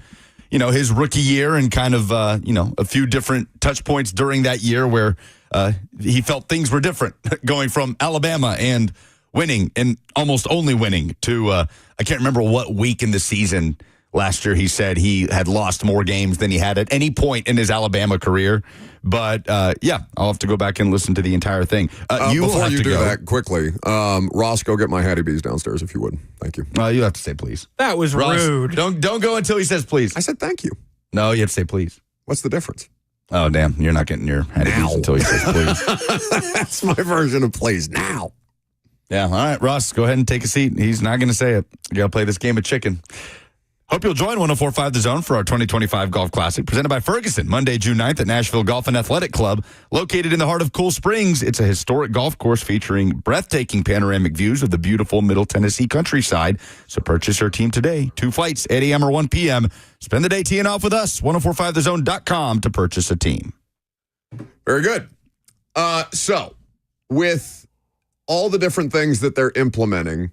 his rookie year and kind of, a few different touch points during that year where he felt things were different going from Alabama and winning and almost only winning to, I can't remember what week in the season Last year, he said he had lost more games than he had at any point in his Alabama career. But, yeah, I'll have to go back and listen to the entire thing. Before you do that, quickly, Ross, go get my Hattie B's downstairs if you would. Thank you. You have to say please. That was Ross, rude. Don't go until he says please. I said thank you. No, you have to say please. What's the difference? Oh, damn. You're not getting your Hattie B's until he says please. That's my version of please now. Yeah, all right, Ross, go ahead and take a seat. He's not going to say it. You got to play this game of chicken. Hope you'll join 104.5 The Zone for our 2025 Golf Classic, presented by Ferguson, Monday, June 9th at Nashville Golf and Athletic Club. Located in the heart of Cool Springs, it's a historic golf course featuring breathtaking panoramic views of the beautiful Middle Tennessee countryside. So purchase your team today. 2 flights, 8 a.m. or 1 p.m. Spend the day teeing off with us, 1045thezone.com to purchase a team. Very good. So, with all the different things that they're implementing,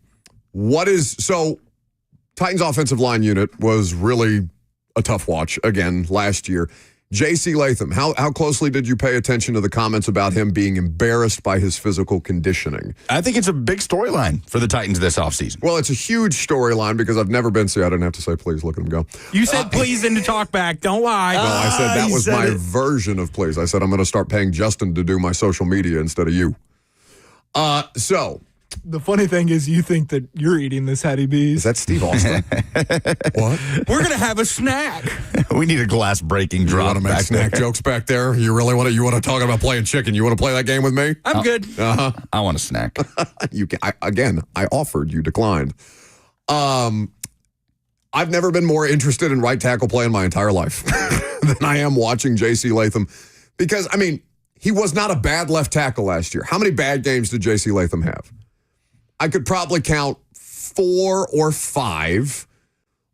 Titans offensive line unit was really a tough watch again last year. J.C. Latham, how closely did you pay attention to the comments about him being embarrassed by his physical conditioning? I think it's a big storyline for the Titans this offseason. Well, it's a huge storyline because I've never been, I didn't have to say please, look at him go. You said please in the talk back. Don't lie. No, I said that was my version of please. I said I'm going to start paying Justin to do my social media instead of you. The funny thing is you think that you're eating this Hattie B's. Is that Steve Austin? What? We're going to have a snack. We need a glass breaking drop. You want to make snack jokes back there? You really want to? You want to talk about playing chicken? You want to play that game with me? I'm good. Uh-huh. I want a snack. I offered, you declined. I've never been more interested in right tackle play in my entire life than I am watching J.C. Latham because, he was not a bad left tackle last year. How many bad games did J.C. Latham have? I could probably count 4 or 5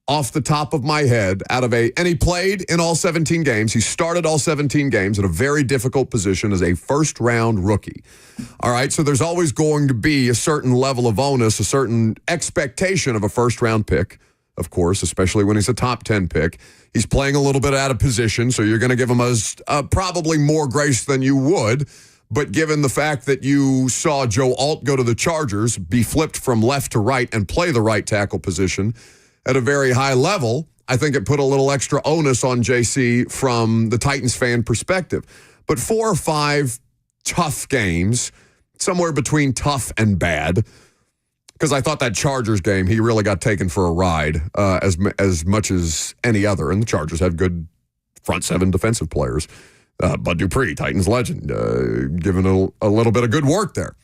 off the top of my head and he played in all 17 games. He started all 17 games at a very difficult position as a first-round rookie. All right, so there's always going to be a certain level of onus, a certain expectation of a first-round pick, of course, especially when he's a top 10 pick. He's playing a little bit out of position, so you're going to give him probably more grace than you would. But given the fact that you saw Joe Alt go to the Chargers, be flipped from left to right and play the right tackle position at a very high level, I think it put a little extra onus on JC from the Titans fan perspective. But 4 or 5 tough games, somewhere between tough and bad, because I thought that Chargers game, he really got taken for a ride as much as any other. And the Chargers have good front 7 defensive players. Bud Dupree, Titans legend, giving a little bit of good work there.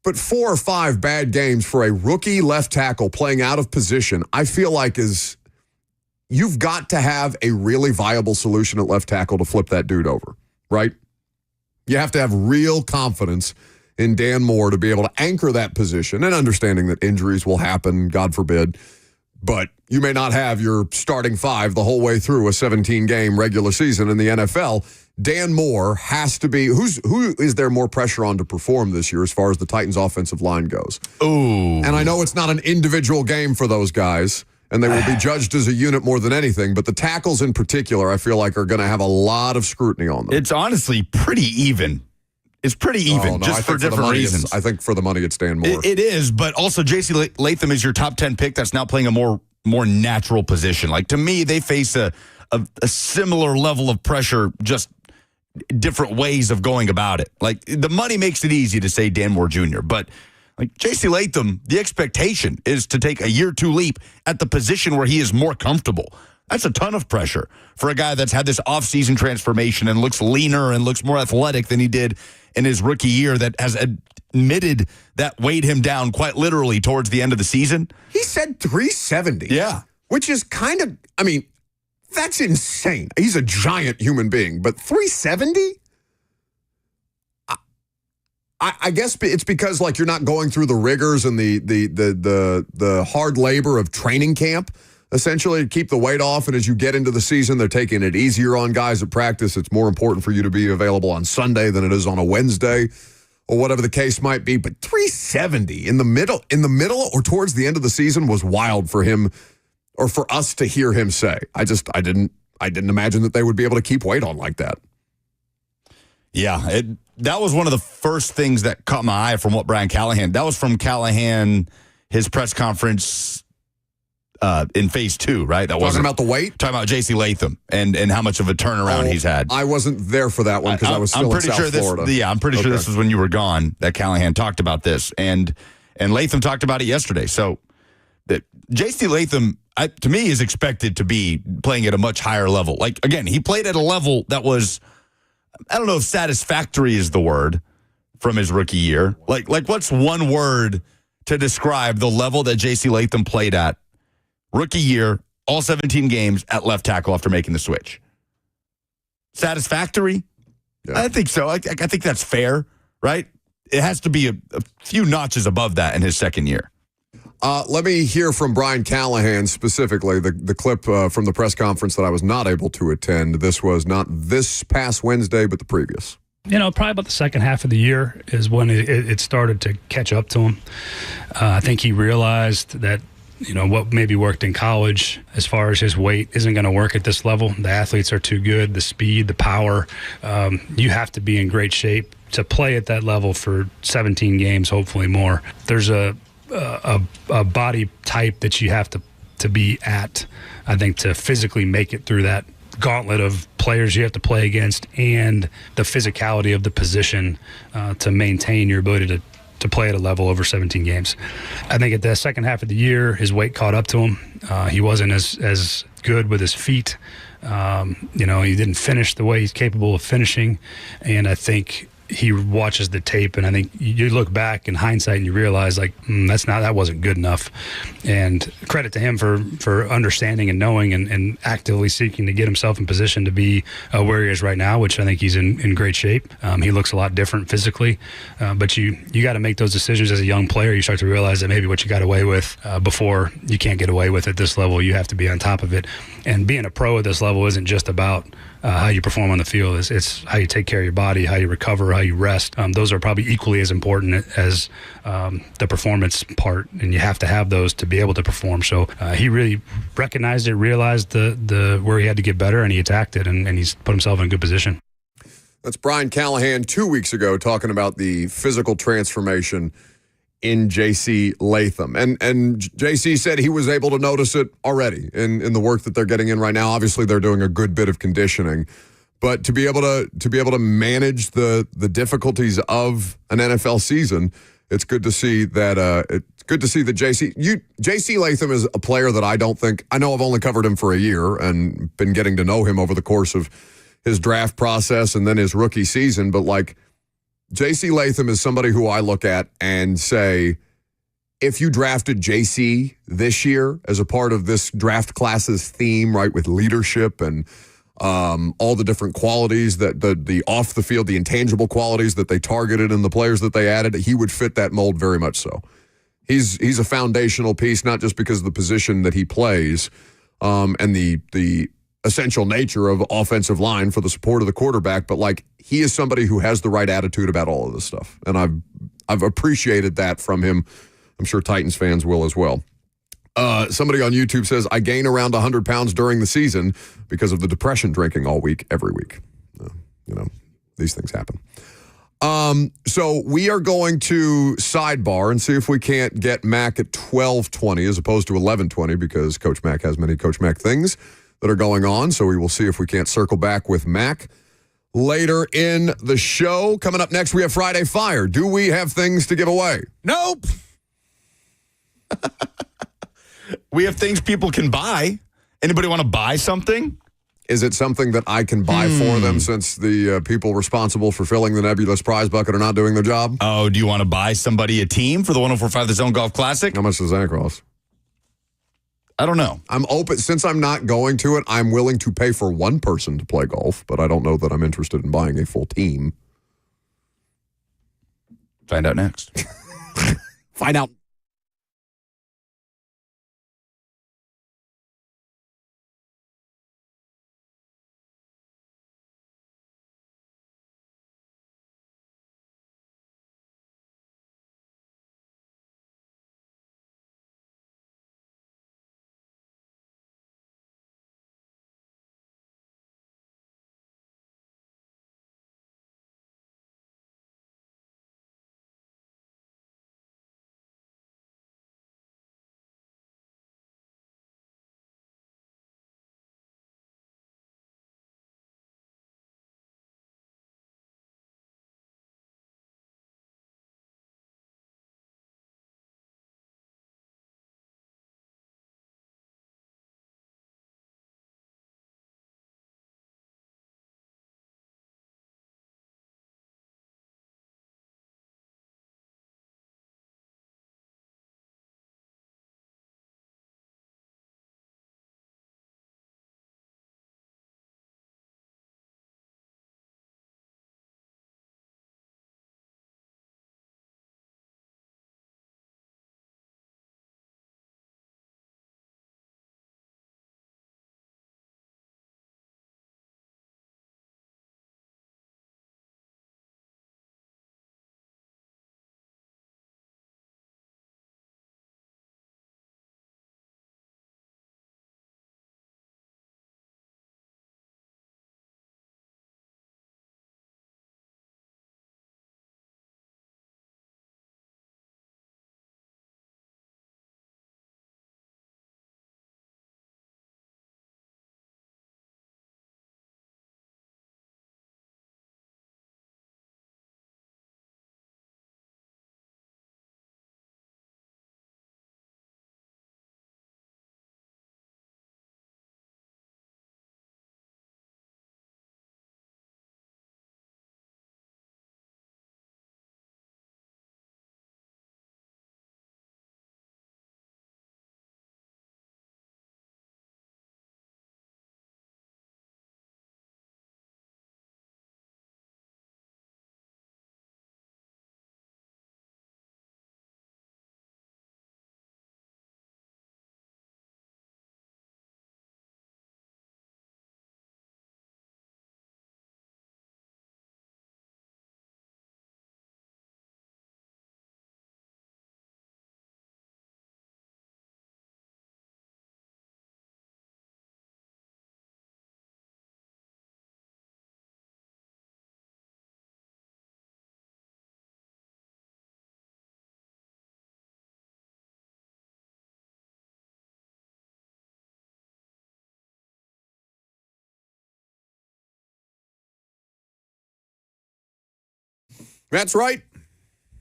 But 4 or 5 bad games for a rookie left tackle playing out of position, I feel like you've got to have a really viable solution at left tackle to flip that dude over, right? You have to have real confidence in Dan Moore to be able to anchor that position and understanding that injuries will happen, God forbid. But you may not have your starting 5 the whole way through a 17-game regular season in the NFL. Dan Moore has to be who is there more pressure on to perform this year as far as the Titans offensive line goes? Ooh. And I know it's not an individual game for those guys, and they will be judged as a unit more than anything, but the tackles in particular I feel like are going to have a lot of scrutiny on them. It's honestly pretty even. It's pretty even, just for different reasons. I think for the money, it's Dan Moore. It is, but also J.C. Latham is your top 10 pick that's now playing a more natural position. Like, to me, they face a similar level of pressure, just different ways of going about it. Like, the money makes it easy to say Dan Moore Jr., but like J.C. Latham, the expectation is to take a year 2 leap at the position where he is more comfortable. That's a ton of pressure for a guy that's had this offseason transformation and looks leaner and looks more athletic than he did in his rookie year, that has admitted that weighed him down quite literally towards the end of the season. He said 370. Yeah. Which is kind of, that's insane. He's a giant human being, but 370? I guess it's because like you're not going through the rigors and the hard labor of training camp, essentially, to keep the weight off. And as you get into the season, they're taking it easier on guys at practice. It's more important for you to be available on Sunday than it is on a Wednesday or whatever the case might be. But 370 in the middle or towards the end of the season was wild for him, or for us to hear him say. I didn't imagine that they would be able to keep weight on like that. Yeah, that was one of the first things that caught my eye from what Brian Callahan. That was from Callahan, his press conference in phase 2, right? That Talking about the weight? Talking about J.C. Latham and how much of a turnaround he's had. I wasn't there for that one because I was still in South Florida. I'm pretty sure this was when you were gone that Callahan talked about this. And Latham talked about it yesterday. So J.C. Latham, to me, is expected to be playing at a much higher level. Like, again, he played at a level that was, I don't know if satisfactory is the word from his rookie year. Like what's one word to describe the level that J.C. Latham played at rookie year, all 17 games at left tackle after making the switch? Satisfactory? Yeah. I think so. I think that's fair, right? It has to be a few notches above that in his second year. Let me hear from Brian Callahan specifically, the clip from the press conference that I was not able to attend. This was not this past Wednesday, but the previous. Probably about the second half of the year is when it started to catch up to him. I think he realized that, what maybe worked in college as far as his weight isn't going to work at this level. The athletes are too good, the speed, the power. You have to be in great shape to play at that level for 17 games, hopefully more. There's a body type that you have to be at, I think, to physically make it through that gauntlet of players you have to play against and the physicality of the position to maintain your ability to play at a level over 17 games. I think at the second half of the year, his weight caught up to him. He wasn't as good with his feet. He didn't finish the way he's capable of finishing. And I think he watches the tape, and I think you look back in hindsight and you realize that wasn't good enough. And credit to him for understanding and knowing and actively seeking to get himself in position to be where he is right now, which I think he's in great shape. He looks a lot different physically, but you got to make those decisions as a young player. You start to realize that maybe what you got away with before, you can't get away with at this level. You have to be on top of it. And being a pro at this level isn't just about how you perform on the field. It's how you take care of your body, how you recover, how you rest. Those are probably equally as important as the performance part, and you have to have those to be able to perform. So he really recognized it, realized the where he had to get better, and he attacked it, and he's put himself in a good position. That's Brian Callahan 2 weeks ago talking about the physical transformation in J.C. Latham. And J.C. said he was able to notice it already in the work that they're getting in right now. Obviously, they're doing a good bit of conditioning. But to be able to manage the difficulties of an NFL season, it's good to see that J.C. Latham is a player that I know I've only covered him for a year and been getting to know him over the course of his draft process and then his rookie season. But J.C. Latham is somebody who I look at and say, if you drafted J.C. this year as a part of this draft class's theme, right, with leadership and all the different qualities that the off the field, the intangible qualities that they targeted and the players that they added, he would fit that mold very much so. He's a foundational piece, not just because of the position that he plays and the essential nature of offensive line for the support of the quarterback, but he is somebody who has the right attitude about all of this stuff. And I've appreciated that from him. I'm sure Titans fans will as well. Somebody on YouTube says, I gain around 100 pounds during the season because of the depression drinking all week, every week. These things happen. So we are going to sidebar and see if we can't get Mack at 12:20 as opposed to 11:20 because Coach Mack has many Coach Mack things that are going on. So we will see if we can't circle back with Mack later in the show. Coming up next, we have Friday Fire. Do we have things to give away? Nope. We have things people can buy. Anybody want to buy something? Is it something that I can buy for them since the people responsible for filling the nebulous prize bucket are not doing their job? Oh, do you want to buy somebody a team for the 104.5 The Zone Golf Classic? How much does that cost? I don't know. I'm open. Since I'm not going to it, I'm willing to pay for one person to play golf, but I don't know that I'm interested in buying a full team. Find out next. Find out. That's right.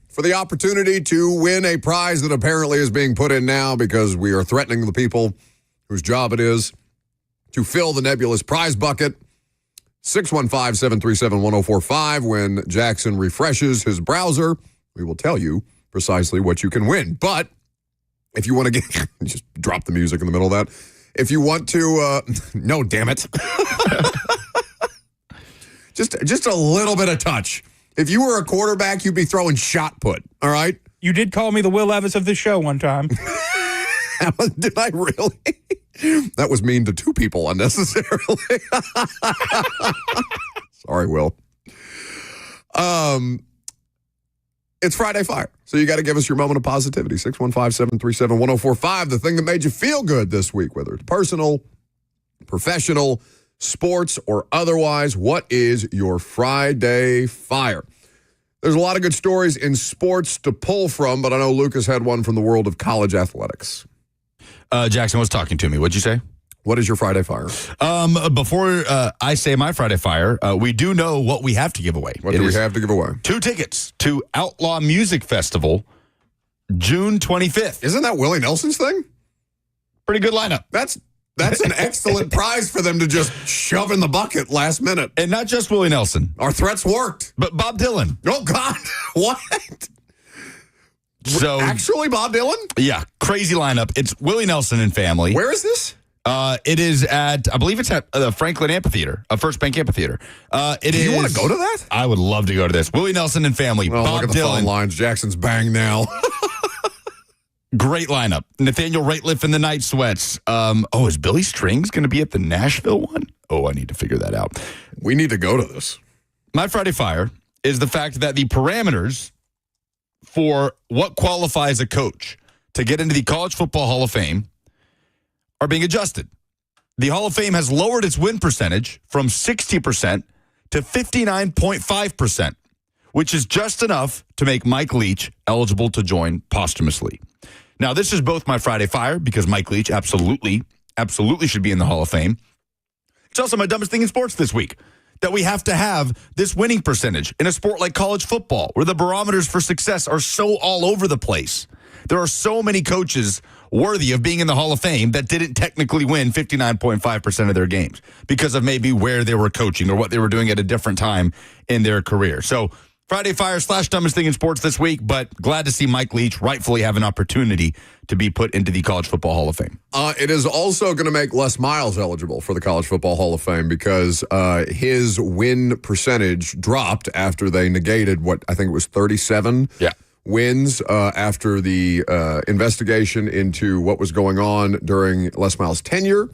For the opportunity to win a prize that apparently is being put in now because we are threatening the people whose job it is to fill the nebulous prize bucket. 615-737-1045. When Jackson refreshes his browser, we will tell you precisely what you can win. But if you want to get, just drop the music in the middle of that. If you want to, no, damn it. just a little bit of touch. If you were a quarterback, you'd be throwing shot put, all right? You did call me the Will Levis of the show one time. Did I really? That was mean to two people unnecessarily. Sorry, Will. It's Friday Fire, so you got to give us your moment of positivity. 615-737-1045, the thing that made you feel good this week, whether it's personal, professional, sports, or otherwise. What is your Friday Fire? There's a lot of good stories in sports to pull from, but I know Lucas had one from the world of college athletics. Jackson was talking to me. What'd you say? What is your Friday Fire? Before I say my Friday Fire, we do know what we have to give away. What do we have to give away? 2 tickets to Outlaw Music Festival, June 25th. Isn't that Willie Nelson's thing? Pretty good lineup. That's an excellent prize for them to just shove in the bucket last minute. And not just Willie Nelson. Our threats worked. But Bob Dylan. Oh, God. What? So actually, Bob Dylan? Yeah, crazy lineup. It's Willie Nelson and family. Where is this? It is at, I believe it's at the Franklin Amphitheater, First Bank Amphitheater. Do you want to go to that? I would love to go to this. Willie Nelson and family. Oh, Bob look at the Dylan. phone lines. Jackson's bang now. Great lineup. Nathaniel Rateliff in the Night Sweats. Is Billy Strings going to be at the Nashville one? Oh, I need to figure that out. We need to go to this. My Friday Fire is the fact that the parameters for what qualifies a coach to get into the College Football Hall of Fame are being adjusted. The Hall of Fame has lowered its win percentage from 60% to 59.5%, which is just enough to make Mike Leach eligible to join posthumously. Now, this is both my Friday Fire because Mike Leach absolutely should be in the Hall of Fame. It's also my dumbest thing in sports this week, that we have to have this winning percentage in a sport like college football, where the barometers for success are so all over the place. There are so many coaches worthy of being in the Hall of Fame that didn't technically win 59.5% of their games because of maybe where they were coaching or what they were doing at a different time in their career. So Friday Fire / dumbest thing in sports this week, but glad to see Mike Leach rightfully have an opportunity to be put into the College Football Hall of Fame. It is also going to make Les Miles eligible for the College Football Hall of Fame because his win percentage dropped after they negated what I think it was 37 wins after the investigation into what was going on during Les Miles' tenure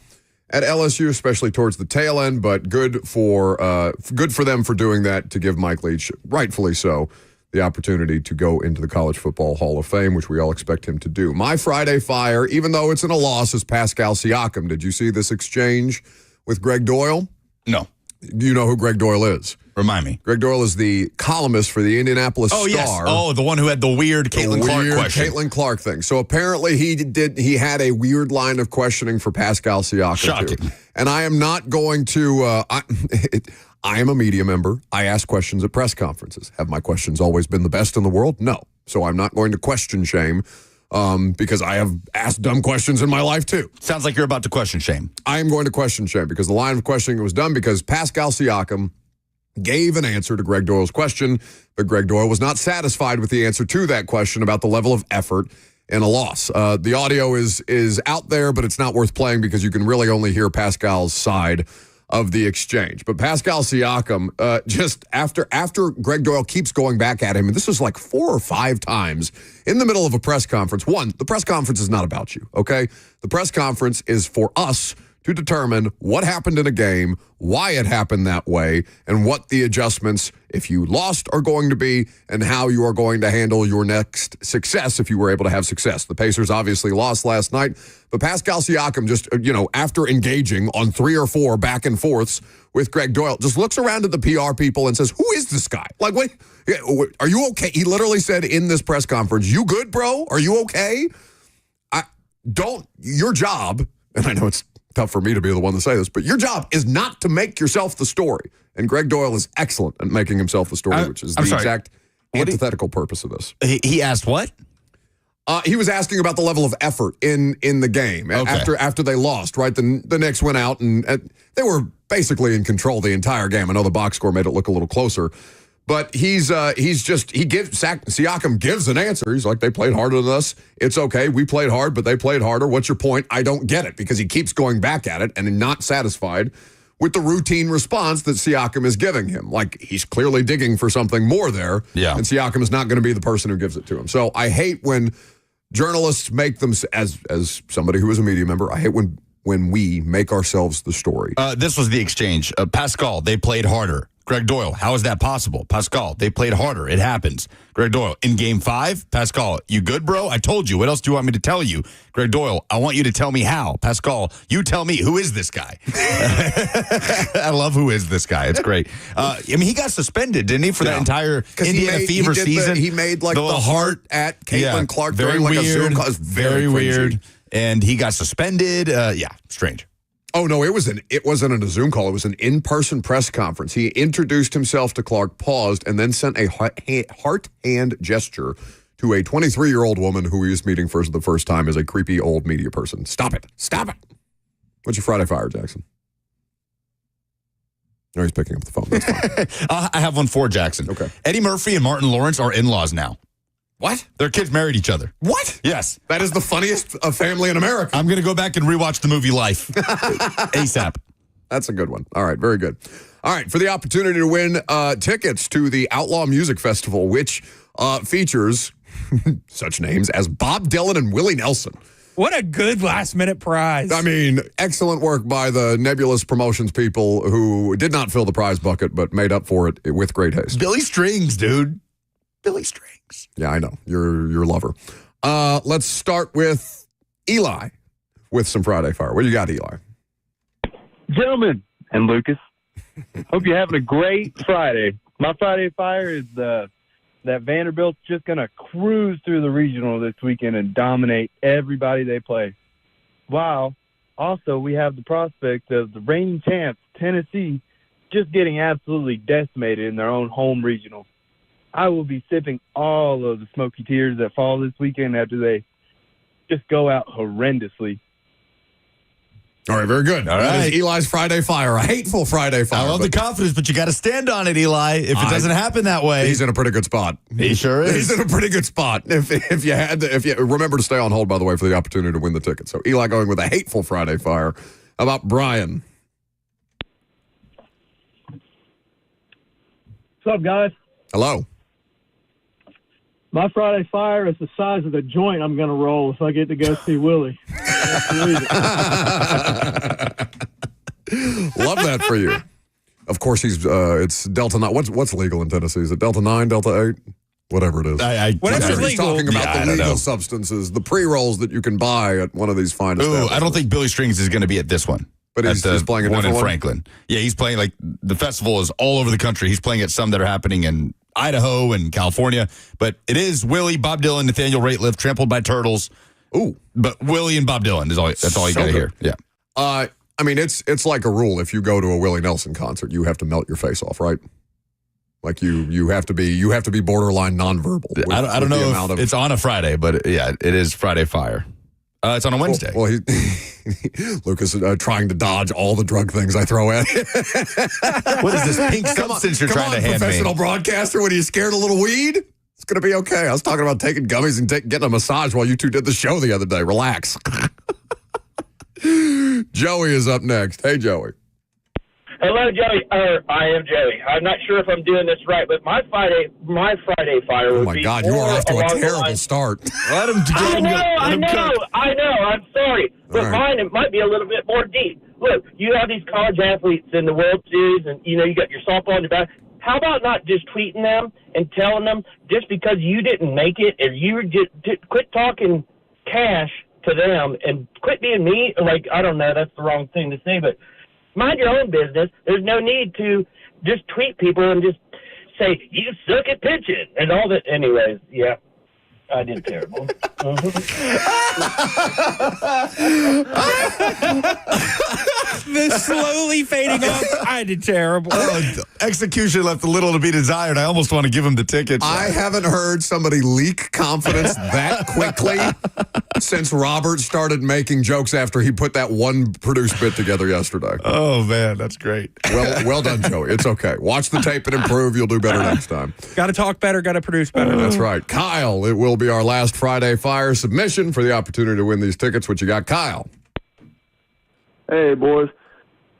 at LSU, especially towards the tail end, but good for them for doing that, to give Mike Leach, rightfully so, the opportunity to go into the College Football Hall of Fame, which we all expect him to do. My Friday Fire, even though it's in a loss, is Pascal Siakam. Did you see this exchange with Greg Doyle? No. You know who Greg Doyle is? Remind me. Greg Doyle is the columnist for the Indianapolis Star. Yes. Oh, the one who had the weird Caitlin Clark question. Caitlin Clark thing. So apparently he had a weird line of questioning for Pascal Siakam. Shocking. Too. And I am not going to I am a media member. I ask questions at press conferences. Have my questions always been the best in the world? No. So I'm not going to question shame because I have asked dumb questions in my life too. Sounds like you're about to question shame. I am going to question shame because the line of questioning was done because Pascal Siakam gave an answer to Greg Doyle's question, but Greg Doyle was not satisfied with the answer to that question about the level of effort in a loss. The audio is out there, but it's not worth playing because you can really only hear Pascal's side of the exchange. But Pascal Siakam, just after Greg Doyle keeps going back at him, and this was like 4 or 5 times in the middle of a press conference. One, the press conference is not about you, okay? The press conference is for us to determine what happened in a game, why it happened that way, and what the adjustments, if you lost, are going to be, and how you are going to handle your next success if you were able to have success. The Pacers obviously lost last night, but Pascal Siakam just, after engaging on 3 or 4 back and forths with Greg Doyle, just looks around at the PR people and says, who is this guy? Like, wait, are you okay? He literally said in this press conference, you good, bro? Are you okay? Your job, and I know it's tough for me to be the one to say this, but your job is not to make yourself the story. And Greg Doyle is excellent at making himself the story, which is the exact antithetical purpose of this. He asked what? He was asking about the level of effort in the game after they lost, right? The Knicks went out and they were basically in control the entire game. I know the box score made it look a little closer, but Siakam gives an answer. He's like, they played harder than us. It's okay. We played hard, but they played harder. What's your point? I don't get it, because he keeps going back at it and not satisfied with the routine response that Siakam is giving him. Like, he's clearly digging for something more there. Yeah. And Siakam is not going to be the person who gives it to him. So I hate when journalists make them, as somebody who is a media member, I hate when we make ourselves the story. This was the exchange. Pascal, they played harder. Greg Doyle, how is that possible? Pascal, they played harder. It happens. Greg Doyle, in game 5, Pascal, you good, bro? I told you. What else do you want me to tell you? Greg Doyle, I want you to tell me how. Pascal, you tell me. Who is this guy? I love who is this guy. It's great. I mean, he got suspended, didn't he, for that entire Indiana Fever season? He made like the heart at Caitlin Clark during like a Zoom call. Very weird. And he got suspended. Strange. Oh, no, it wasn't a Zoom call. It was an in-person press conference. He introduced himself to Clark, paused, and then sent a heart hand gesture to a 23-year-old woman who he was meeting for the first time as a creepy old media person. Stop it. Stop it. What's your Friday fire, Jackson? No, he's picking up the phone. That's fine. I have one for Jackson. Okay. Eddie Murphy and Martin Lawrence are in-laws now. What? Their kids married each other. What? Yes. That is the funniest family in America. I'm going to go back and rewatch the movie Life ASAP. That's a good one. All right, very good. All right, for the opportunity to win tickets to the Outlaw Music Festival, which features such names as Bob Dylan and Willie Nelson. What a good last-minute prize. I mean, excellent work by the Nebulous Promotions people who did not fill the prize bucket, but made up for it with great haste. Billy Strings, dude. Billy Strings. Yeah, I know. You're your lover. Let's start with Eli with some Friday Fire. What do you got, Eli? Gentlemen and Lucas, hope you're having a great Friday. My Friday Fire is that Vanderbilt's just going to cruise through the regional this weekend and dominate everybody they play. While also we have the prospect of the reigning champs, Tennessee, just getting absolutely decimated in their own home regional. I will be sipping all of the smoky tears that fall this weekend after they just go out horrendously. All right, very good. All that right. is Eli's Friday Fire, a hateful Friday Fire. I love the confidence, but you got to stand on it, Eli. If it doesn't happen that way, he's in a pretty good spot. He sure is. He's in a pretty good spot. If you remember to stay on hold, by the way, for the opportunity to win the ticket. So Eli going with a hateful Friday Fire. How about Brian? What's up, guys? Hello. My Friday Fire is the size of the joint I'm going to roll if I get to go see Willie. Love that for you. Of course, it's Delta 9. What's legal in Tennessee? Is it Delta 9, Delta 8? Whatever it is. Whatever's He's legal. talking about the legal substances, the pre-rolls that you can buy at one of these fine establishments. I don't think Billy Strings is going to be at this one. But he's playing a one in different one? Franklin. Yeah, he's playing, like, the festival is all over the country. He's playing at some that are happening in Idaho and California. But it is Willie, Bob Dylan, Nathaniel Rateliff, Trampled by Turtles. Ooh. But Willie and Bob Dylan, that's all you got to hear. Yeah. I mean, it's like a rule. If you go to a Willie Nelson concert, you have to melt your face off, right? Like you have to be borderline nonverbal. I don't know if it's on a Friday, but yeah, it is Friday Fire. It's on a Wednesday. Well, Lucas trying to dodge all the drug things I throw at you. What is this pink substance you're trying to hand me? Professional broadcaster, what are you scared of a little weed? It's going to be okay. I was talking about taking gummies and getting a massage while you two did the show the other day. Relax. Joey is up next. Hey, Joey. Hello, Joey. I am Joey. I'm not sure if I'm doing this right, but my Friday Fire would be... Oh, my God. You are off to a terrible start. I know. I'm sorry. But mine, it might be a little bit more deep. Look, you have these college athletes in the World Series, and, you got your softball in the back. How about not just tweeting them and telling them just because you didn't make it, and you just quit talking cash to them and quit being mean? Like, I don't know. That's the wrong thing to say, but... mind your own business. There's no need to just tweet people and just say, you suck at pitching and all that. Anyways, yeah, I did terrible. The slowly fading up. I did terrible. Execution left a little to be desired. I almost want to give him the tickets. I haven't heard somebody leak confidence that quickly since Robert started making jokes after he put that one produced bit together yesterday. Oh, man, that's great. Well done, Joey. It's okay. Watch the tape and improve. You'll do better next time. Got to talk better, got to produce better. That's right. Kyle, it will be our last Friday Fire submission for the opportunity to win these tickets. What you got, Kyle? Hey, boys.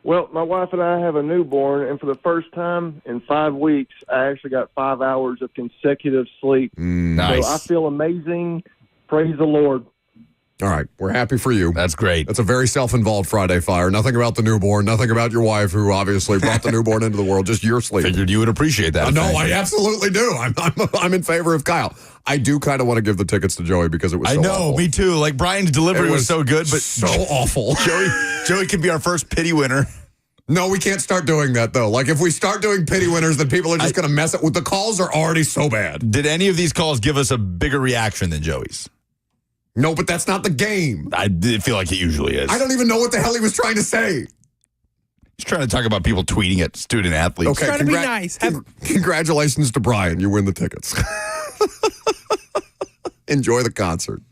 Well, my wife and I have a newborn, and for the first time in 5 weeks, I actually got 5 hours of consecutive sleep. Nice. So I feel amazing. Praise the Lord. All right. We're happy for you. That's great. That's a very self-involved Friday Fire. Nothing about the newborn. Nothing about your wife, who obviously brought the newborn into the world. Just your sleep. Figured you would appreciate that. No, I absolutely do. I'm in favor of Kyle. I do kind of want to give the tickets to Joey because it was so awful. Me too. Like, Brian's delivery was so good, but so awful. Joey can be our first pity winner. No, we can't start doing that, though. Like, if we start doing pity winners, then people are just going to mess it with. The calls are already so bad. Did any of these calls give us a bigger reaction than Joey's? No, but that's not the game. I feel like it usually is. I don't even know what the hell he was trying to say. He's trying to talk about people tweeting at student athletes. Okay, Trying to be nice. Congratulations to Brian. You win the tickets. Enjoy the concert.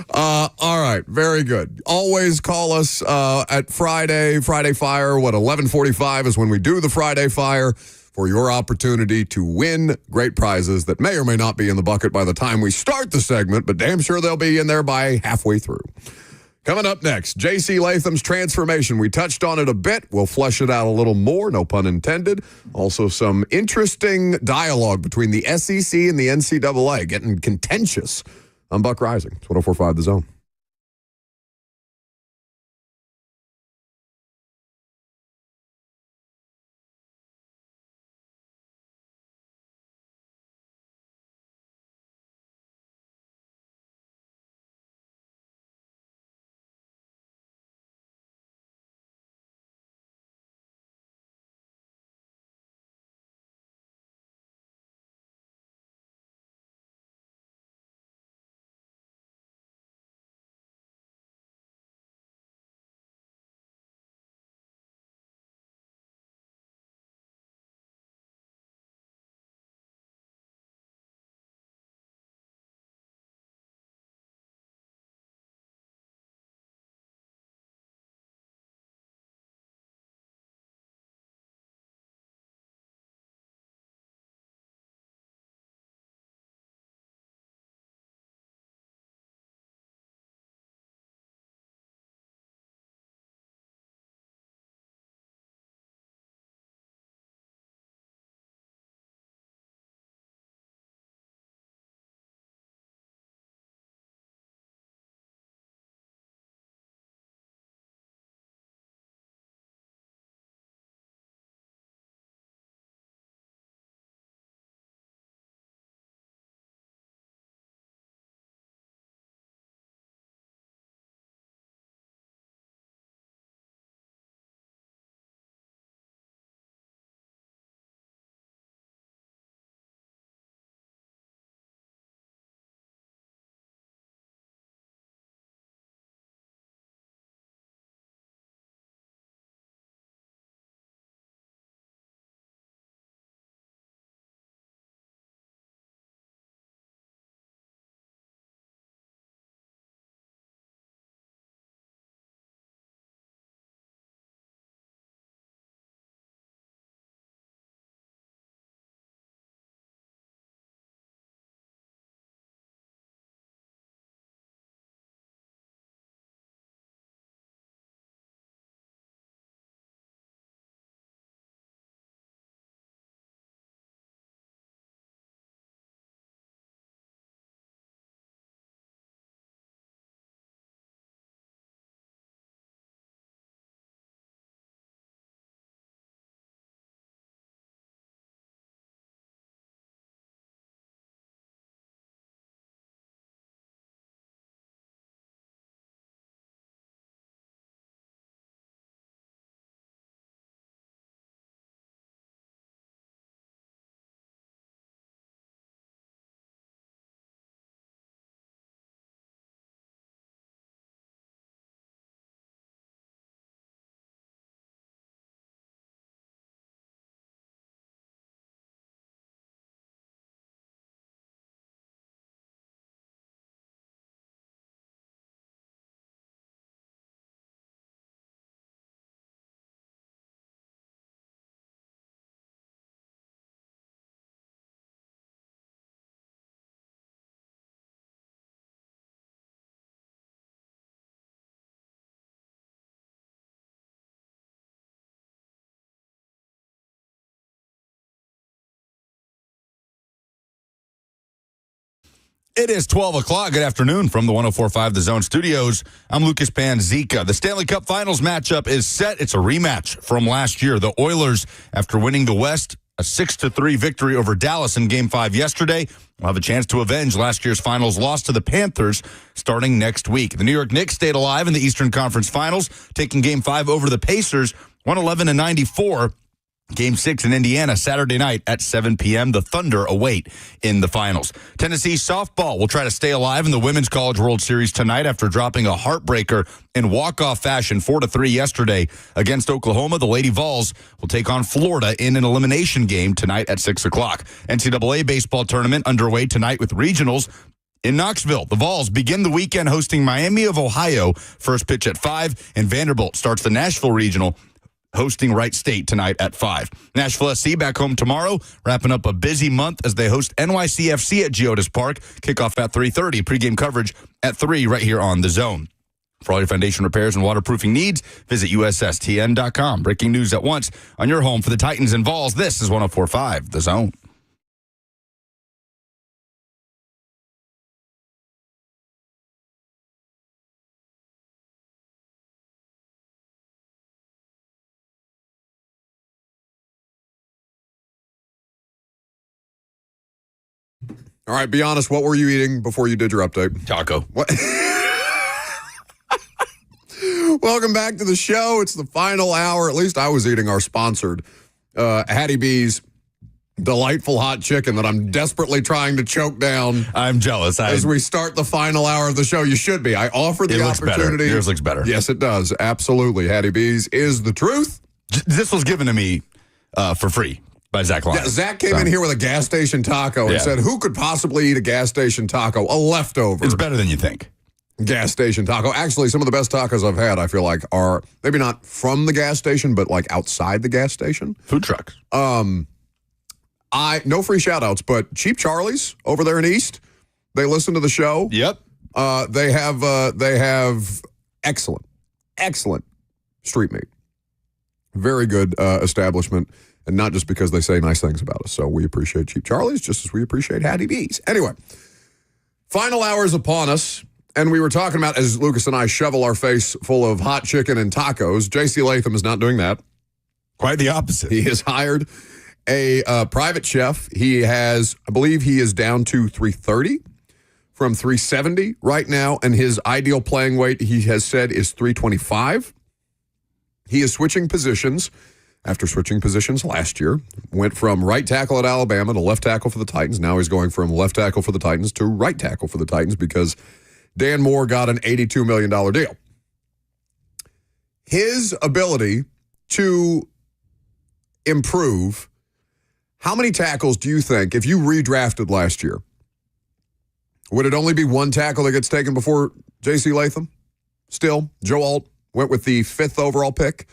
All right. Very good. Always call us at Friday Fire. 11:45 is when we do the Friday Fire for your opportunity to win great prizes that may or may not be in the bucket by the time we start the segment, but damn sure they'll be in there by halfway through. Coming up next, J.C. Latham's transformation. We touched on it a bit. We'll flesh it out a little more, no pun intended. Also, some interesting dialogue between the SEC and the NCAA, getting contentious. I'm Buck Rising. It's 104.5 The Zone. It is 12 o'clock. Good afternoon from the 104.5 The Zone Studios. I'm Lucas Panzica. The Stanley Cup Finals matchup is set. It's a rematch from last year. The Oilers, after winning the West, a 6-3 victory over Dallas in Game 5 yesterday, will have a chance to avenge last year's Finals loss to the Panthers starting next week. The New York Knicks stayed alive in the Eastern Conference Finals, taking Game 5 over the Pacers, 111-94. Game 6 in Indiana Saturday night at 7 p.m. The Thunder await in the finals. Tennessee softball will try to stay alive in the Women's College World Series tonight after dropping a heartbreaker in walk-off fashion 4-3 yesterday against Oklahoma. The Lady Vols will take on Florida in an elimination game tonight at 6 o'clock. NCAA baseball tournament underway tonight with regionals in Knoxville. The Vols begin the weekend hosting Miami of Ohio. First pitch at 5, and Vanderbilt starts the Nashville regional hosting Wright State tonight at 5. Nashville SC back home tomorrow, wrapping up a busy month as they host NYCFC at Geodis Park. Kickoff at 3:30. Pregame coverage at 3 right here on The Zone. For all your foundation repairs and waterproofing needs, visit USSTN.com. Breaking news at once on your home for the Titans and Vols. This is 104.5 The Zone. All right, be honest. What were you eating before you did your update? Taco. What? Welcome back to the show. It's the final hour. At least I was eating our sponsored Hattie B's delightful hot chicken that I'm desperately trying to choke down. I'm jealous. As we start the final hour of the show, you should be. I offered the opportunity. Better. Yours looks better. Yes, it does. Absolutely. Hattie B's is the truth. This was given to me for free by Zach Lyons. Yeah, Zach came in here with a gas station taco and said, who could possibly eat a gas station taco? A leftover. It's better than you think. Gas station taco. Actually, some of the best tacos I've had, I feel like, are maybe not from the gas station, but like outside the gas station. Food trucks. No free shout outs, but Cheap Charlie's over there in East. They listen to the show. Yep. They have excellent street meat. Very good establishment. And not just because they say nice things about us. So we appreciate Cheap Charlie's just as we appreciate Hattie B's. Anyway, final hour is upon us. And we were talking about, as Lucas and I shovel our face full of hot chicken and tacos, J.C. Latham is not doing that. Quite the opposite. He has hired a private chef. He has, I believe he is down to 330 from 370 right now. And his ideal playing weight, he has said, is 325. He is switching positions. After switching positions last year, went from right tackle at Alabama to left tackle for the Titans. Now he's going from left tackle for the Titans to right tackle for the Titans because Dan Moore got an $82 million deal. His ability to improve, how many tackles do you think, if you redrafted last year, would it only be one tackle that gets taken before J.C. Latham? Still, Joe Alt went with the 5th overall pick.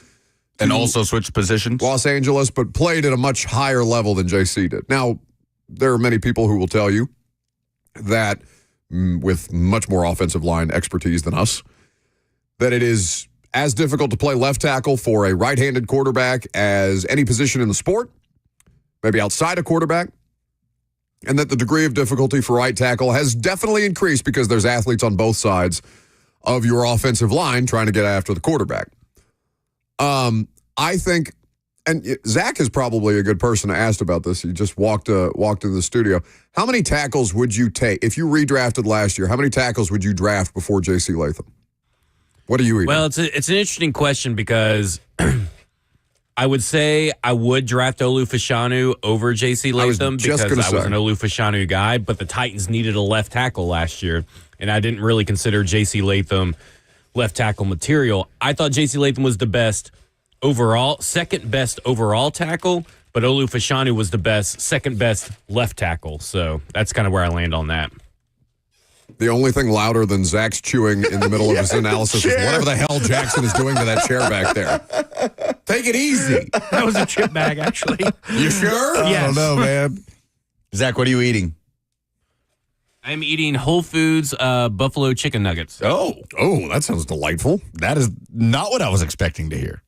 And also switched positions? Los Angeles, but played at a much higher level than JC did. Now, there are many people who will tell you that, with much more offensive line expertise than us, that it is as difficult to play left tackle for a right-handed quarterback as any position in the sport, maybe outside a quarterback, and that the degree of difficulty for right tackle has definitely increased because there's athletes on both sides of your offensive line trying to get after the quarterback. I think, and Zach is probably a good person to ask about this. He just walked into the studio. How many tackles would you take if you redrafted last year? How many tackles would you draft before J.C. Latham? What are you eating? Well, it's an interesting question because I would say I would draft Olu Fashanu over J.C. Latham because I was an Olu Fashanu guy, but the Titans needed a left tackle last year, and I didn't really consider J.C. Latham left tackle material. I thought J.C. Latham was the best overall, second best overall tackle, but Olu Fashanu was the second best left tackle. So that's kind of where I land on that. The only thing louder than Zach's chewing in the middle of his analysis is whatever the hell Jackson is doing to that chair back there. Take it easy. That was a chip bag, actually. You sure? Yes. I don't know, man. Zach, what are you eating? I'm eating Whole Foods buffalo chicken nuggets. Oh, that sounds delightful. That is not what I was expecting to hear.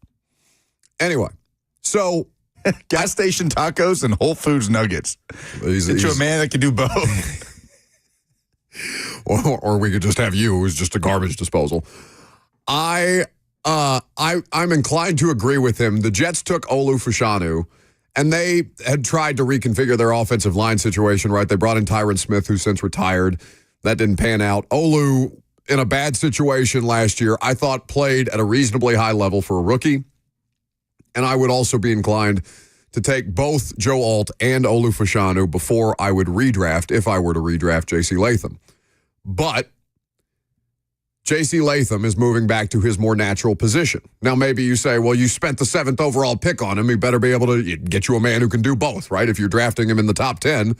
Anyway, so gas station tacos and Whole Foods nuggets. Get you a man that can do both. or we could just have you, who's just a garbage disposal. I'm inclined to agree with him. The Jets took Olu Fashanu, and they had tried to reconfigure their offensive line situation, right? They brought in Tyron Smith, who's since retired. That didn't pan out. Olu, in a bad situation last year, I thought played at a reasonably high level for a rookie. And I would also be inclined to take both Joe Alt and Olu Fashanu before I would redraft, if I were to redraft J.C. Latham. But J.C. Latham is moving back to his more natural position. Now, maybe you say, well, you spent the 7th overall pick on him. He better be able to get you a man who can do both, right? If you're drafting him in the top 10,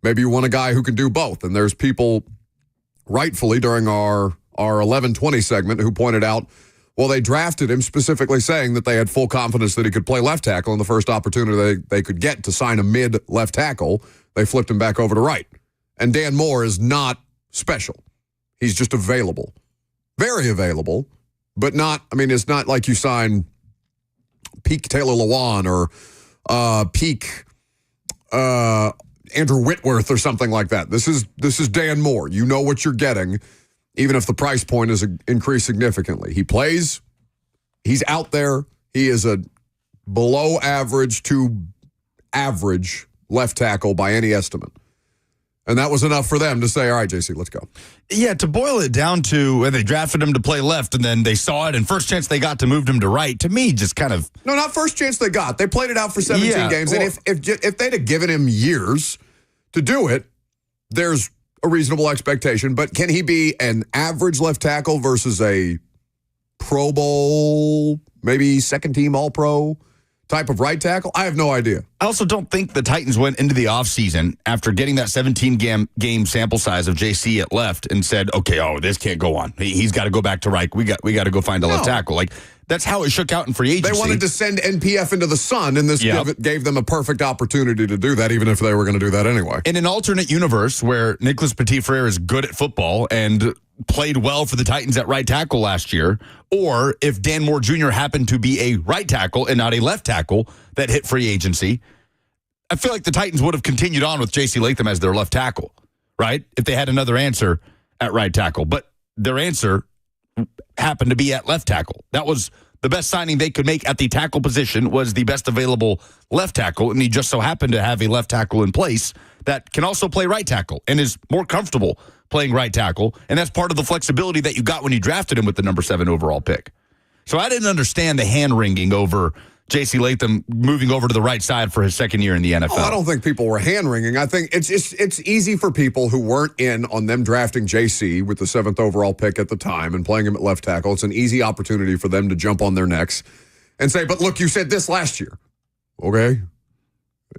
maybe you want a guy who can do both. And there's people rightfully during our 11:20 segment who pointed out, well, they drafted him specifically saying that they had full confidence that he could play left tackle, and the first opportunity they could get to sign a mid left tackle, they flipped him back over to right. And Dan Moore is not special. He's just available. Very available, but not, I mean, it's not like you sign peak Taylor Lewan or peak Andrew Whitworth or something like that. This is Dan Moore. You know what you're getting, even if the price point is increased significantly. He plays. He's out there. He is a below average to average left tackle by any estimate. And that was enough for them to say, all right, JC, let's go. Yeah, to boil it down to when they drafted him to play left and then they saw it and first chance they got to move him to right, to me, just kind of... No, not first chance they got. They played it out for 17 games. Well, and if they'd have given him years to do it, there's a reasonable expectation. But can he be an average left tackle versus a Pro Bowl, maybe second team All-Pro type of right tackle? I have no idea. I also don't think the Titans went into the offseason after getting that 17-game sample size of JC at left and said, okay, this can't go on. He's got to go back to right. We got to go find a left tackle. Like, that's how it shook out in free agency. They wanted to send NPF into the sun, and this gave them a perfect opportunity to do that, even if they were going to do that anyway. In an alternate universe where Nicholas Petit-Frere is good at football and played well for the Titans at right tackle last year, or if Dan Moore Jr. happened to be a right tackle and not a left tackle that hit free agency, I feel like the Titans would have continued on with J.C. Latham as their left tackle, right? If they had another answer at right tackle. But their answer happened to be at left tackle. That was the best signing they could make at the tackle position, was the best available left tackle, and he just so happened to have a left tackle in place that can also play right tackle and is more comfortable playing right tackle, and that's part of the flexibility that you got when you drafted him with the number 7 overall pick. So I didn't understand the hand-wringing over J.C. Latham moving over to the right side for his second year in the NFL. Oh, I don't think people were hand-wringing. I think it's easy for people who weren't in on them drafting J.C. with the 7th overall pick at the time and playing him at left tackle. It's an easy opportunity for them to jump on their necks and say, but look, you said this last year. Okay.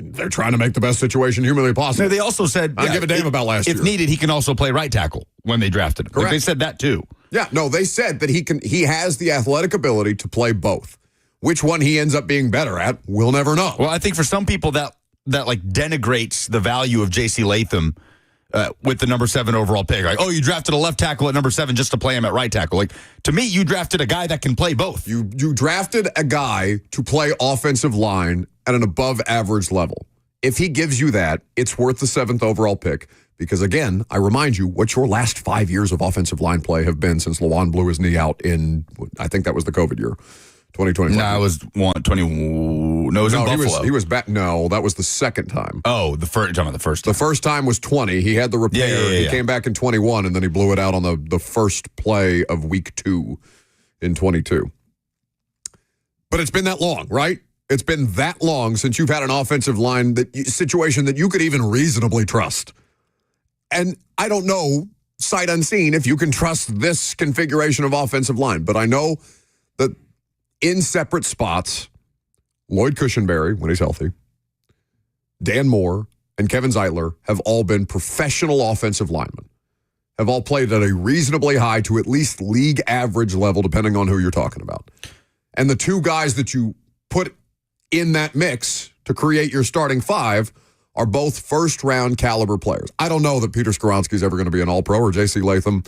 They're trying to make the best situation humanly possible. No, they also said, I don't give a damn about last year. If needed, he can also play right tackle when they drafted him. Correct. Like, they said that too. Yeah, no, they said that he has the athletic ability to play both. Which one he ends up being better at, we'll never know. Well, I think for some people that like denigrates the value of J.C. Latham with the number 7 overall pick. Like, you drafted a left tackle at number 7 just to play him at right tackle. Like, to me, you drafted a guy that can play both. You drafted a guy to play offensive line at an above average level. If he gives you that, it's worth the 7th overall pick. Because, again, I remind you what your last 5 years of offensive line play have been since Lawan blew his knee out in, I think that was the COVID year. 2020. No, it was 20. No, it was in Buffalo. He was back. No, that was the second time. Oh, you're talking about the first time. The first time was 20. He had the repair. He came back in 21, and then he blew it out on the first play of week 2 in 22. But it's been that long, right? It's been that long since you've had an offensive line situation that you could even reasonably trust. And I don't know, sight unseen, if you can trust this configuration of offensive line. But I know that in separate spots, Lloyd Cushenberry, when he's healthy, Dan Moore, and Kevin Zeitler have all been professional offensive linemen, have all played at a reasonably high to at least league average level, depending on who you're talking about. And the two guys that you put in that mix to create your starting 5 are both first-round caliber players. I don't know that Peter Skoronski's ever going to be an All-Pro or J.C. Latham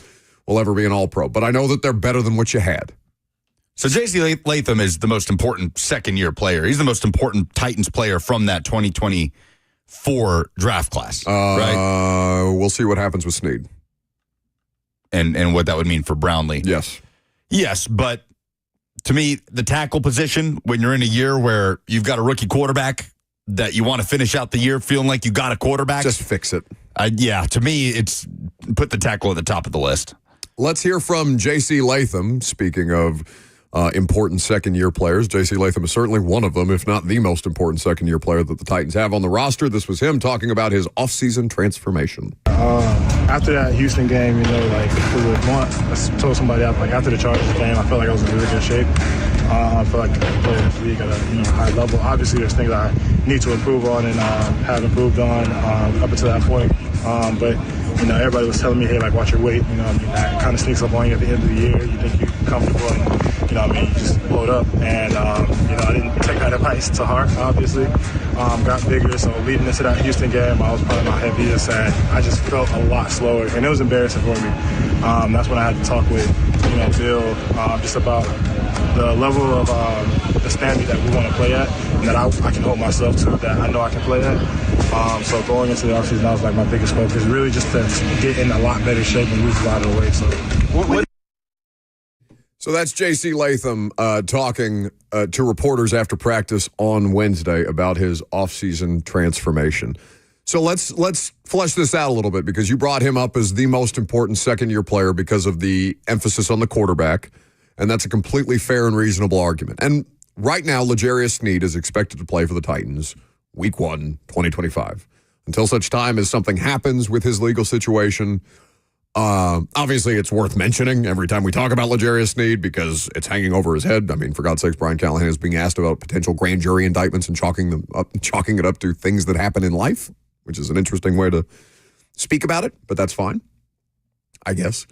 will ever be an All-Pro, but I know that they're better than what you had. So J.C. Latham is the most important second-year player. He's the most important Titans player from that 2024 draft class, right? We'll see what happens with Snead. and what that would mean for Brownlee. Yes, but to me, the tackle position, when you're in a year where you've got a rookie quarterback that you want to finish out the year feeling like you got a quarterback. Just fix it. To me, it's put the tackle at the top of the list. Let's hear from J.C. Latham. Speaking of important second-year players, J.C. Latham is certainly one of them, if not the most important second-year player that the Titans have on the roster. This was him talking about his offseason transformation. After that Houston game, I told somebody after the Chargers game, I felt like I was in really good shape. I feel like I can play in this league at a high level. Obviously, there's things I need to improve on and have improved on up until that point. But everybody was telling me, hey, watch your weight. That kind of sneaks up on you at the end of the year. You think you're comfortable, and you just blow it up. And I didn't take that advice to heart. Obviously, got bigger. So leading into that Houston game, I was probably my heaviest, and I just felt a lot slower, and it was embarrassing for me. That's when I had to talk with Bill just about the level of the standard that we want to play at, and that I can hold myself to, that I know I can play at. So going into the offseason, that was my biggest focus, really just to get in a lot better shape and lose a lot of the weight. So that's J.C. Latham talking to reporters after practice on Wednesday about his offseason transformation. So let's flesh this out a little bit, because you brought him up as the most important second-year player because of the emphasis on the quarterback, and that's a completely fair and reasonable argument. And right now, L'Jarius Sneed is expected to play for the Titans Week 1, 2025. Until such time as something happens with his legal situation, obviously it's worth mentioning every time we talk about L'Jarius Sneed because it's hanging over his head. I mean, for God's sakes, Brian Callahan is being asked about potential grand jury indictments and chalking it up to things that happen in life, which is an interesting way to speak about it, but that's fine, I guess.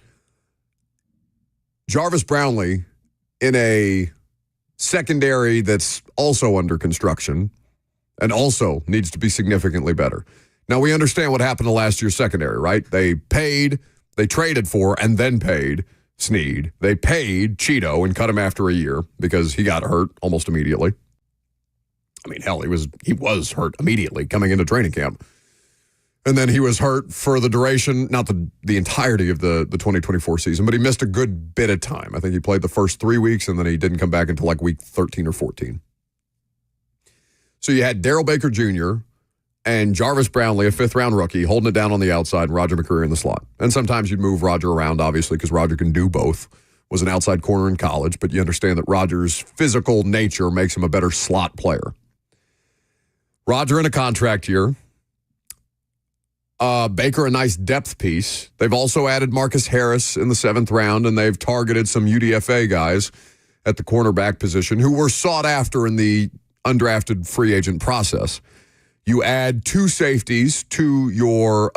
Jarvis Brownlee in a secondary that's also under construction and also needs to be significantly better. Now, we understand what happened to last year's secondary, right? They traded for and then paid Sneed. They paid Cheeto and cut him after a year because he got hurt almost immediately. I mean, hell, he was hurt immediately coming into training camp. And then he was hurt for the duration, not the entirety of the 2024 season, but he missed a good bit of time. I think he played the first 3 weeks, and then he didn't come back until week 13 or 14. So you had Darrell Baker Jr. and Jarvis Brownlee, a fifth-round rookie, holding it down on the outside, and Roger McCreary in the slot. And sometimes you'd move Roger around, obviously, because Roger can do both. Was an outside corner in college, but you understand that Roger's physical nature makes him a better slot player. Roger in a contract year. Baker, a nice depth piece. They've also added Marcus Harris in the 7th round, and they've targeted some UDFA guys at the cornerback position who were sought after in the undrafted free agent process. You add 2 safeties to your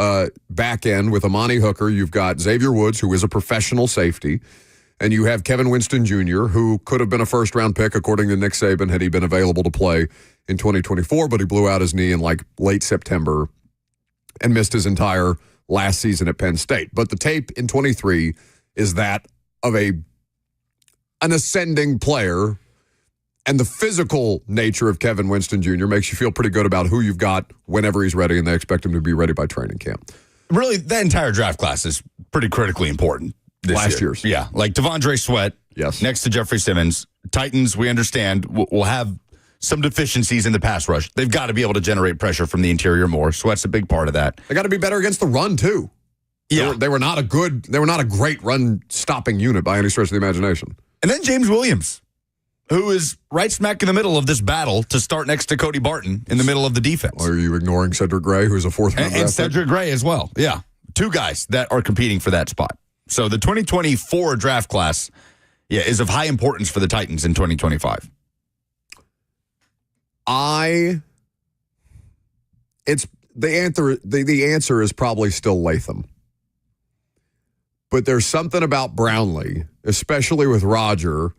back end with Amani Hooker. You've got Xavier Woods, who is a professional safety, and you have Kevin Winston Jr., who could have been a first-round pick, according to Nick Saban, had he been available to play in 2024, but he blew out his knee in late September and missed his entire last season at Penn State. But the tape in 23 is that of an ascending player, and the physical nature of Kevin Winston Jr. makes you feel pretty good about who you've got whenever he's ready, and they expect him to be ready by training camp. Really, that entire draft class is pretty critically important this Last year. year's. Yeah, like Devondre Sweat, yes, next to Jeffrey Simmons. Titans, we understand, will have some deficiencies in the pass rush. They've got to be able to generate pressure from the interior more. Sweat's a big part of that. They got to be better against the run, too. Yeah. They were not a great run-stopping unit by any stretch of the imagination. And then James Williams, who is right smack in the middle of this battle to start next to Cody Barton in the middle of the defense. Are you ignoring Cedric Gray, who's a 4th-round and Cedric Gray as well. Yeah. 2 guys that are competing for that spot. So the 2024 draft class, is of high importance for the Titans in 2025. The answer is probably still Latham. But there's something about Brownlee, especially with Roger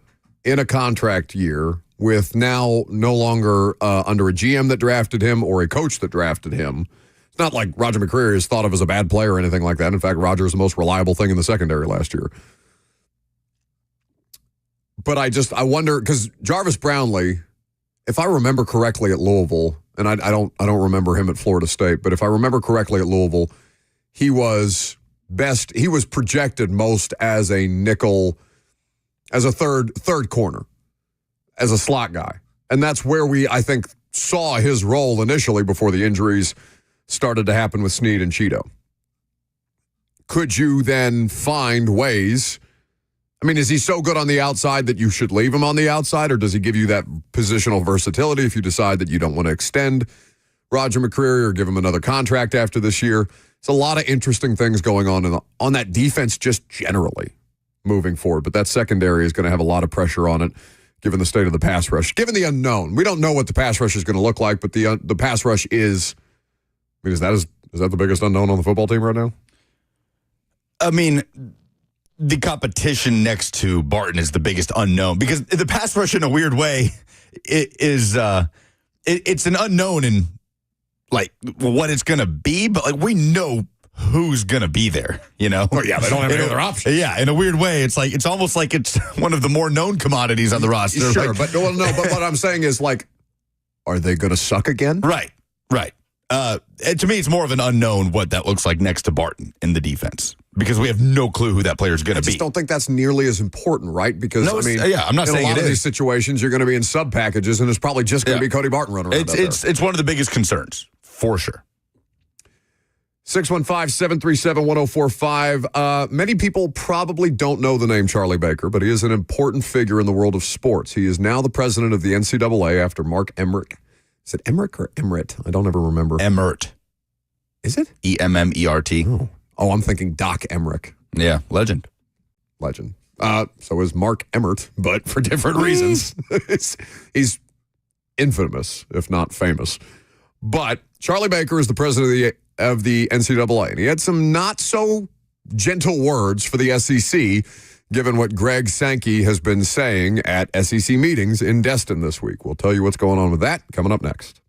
in a contract year, with now no longer under a GM that drafted him or a coach that drafted him. It's not like Roger McCreary is thought of as a bad player or anything like that. In fact, Roger is the most reliable thing in the secondary last year. But I wonder, because Jarvis Brownlee, if I remember correctly at Louisville, and I don't remember him at Florida State, but if I remember correctly at Louisville, he was best. He was projected most as a nickel, as a third corner, as a slot guy. And that's where we, I think, saw his role initially before the injuries started to happen with Snead and Cheeto. Could you then find ways? I mean, is he so good on the outside that you should leave him on the outside, or does he give you that positional versatility if you decide that you don't want to extend Roger McCreary or give him another contract after this year? It's a lot of interesting things going on that defense just generally moving forward. But that secondary is going to have a lot of pressure on it, given the state of the pass rush, given the unknown. We don't know what the pass rush is going to look like, but the pass rush is. I mean, is that the biggest unknown on the football team right now? I mean, the competition next to Barton is the biggest unknown because the pass rush, in a weird way, it's an unknown in like what it's going to be, but like we know who's going to be there, you know? Well, yeah, they don't have any other options. Yeah, in a weird way, it's almost like it's one of the more known commodities on the roster. Sure, but what I'm saying is, like, are they going to suck again? Right. To me, it's more of an unknown what that looks like next to Barton in the defense because we have no clue who that player is going to be. I just don't think that's nearly as important, right? Because, I'm not saying in a lot it of is. these situations, you're going to be in sub packages, and it's probably just going to be Cody Barton running around. It's one of the biggest concerns, for sure. 615-737-1045. Many people probably don't know the name Charlie Baker, but he is an important figure in the world of sports. He is now the president of the NCAA after Mark Emmert. Is it Emmerich or Emmert? I don't ever remember. Emmert. Is it? Emmert. Oh, I'm thinking Doc Emmerich. Yeah, legend. So is Mark Emmert, but for different reasons. He's infamous, if not famous. But Charlie Baker is the president of the NCAA, and he had some not so gentle words for the SEC, given what Greg Sankey has been saying at SEC meetings in Destin this week. We'll tell you what's going on with that coming up next.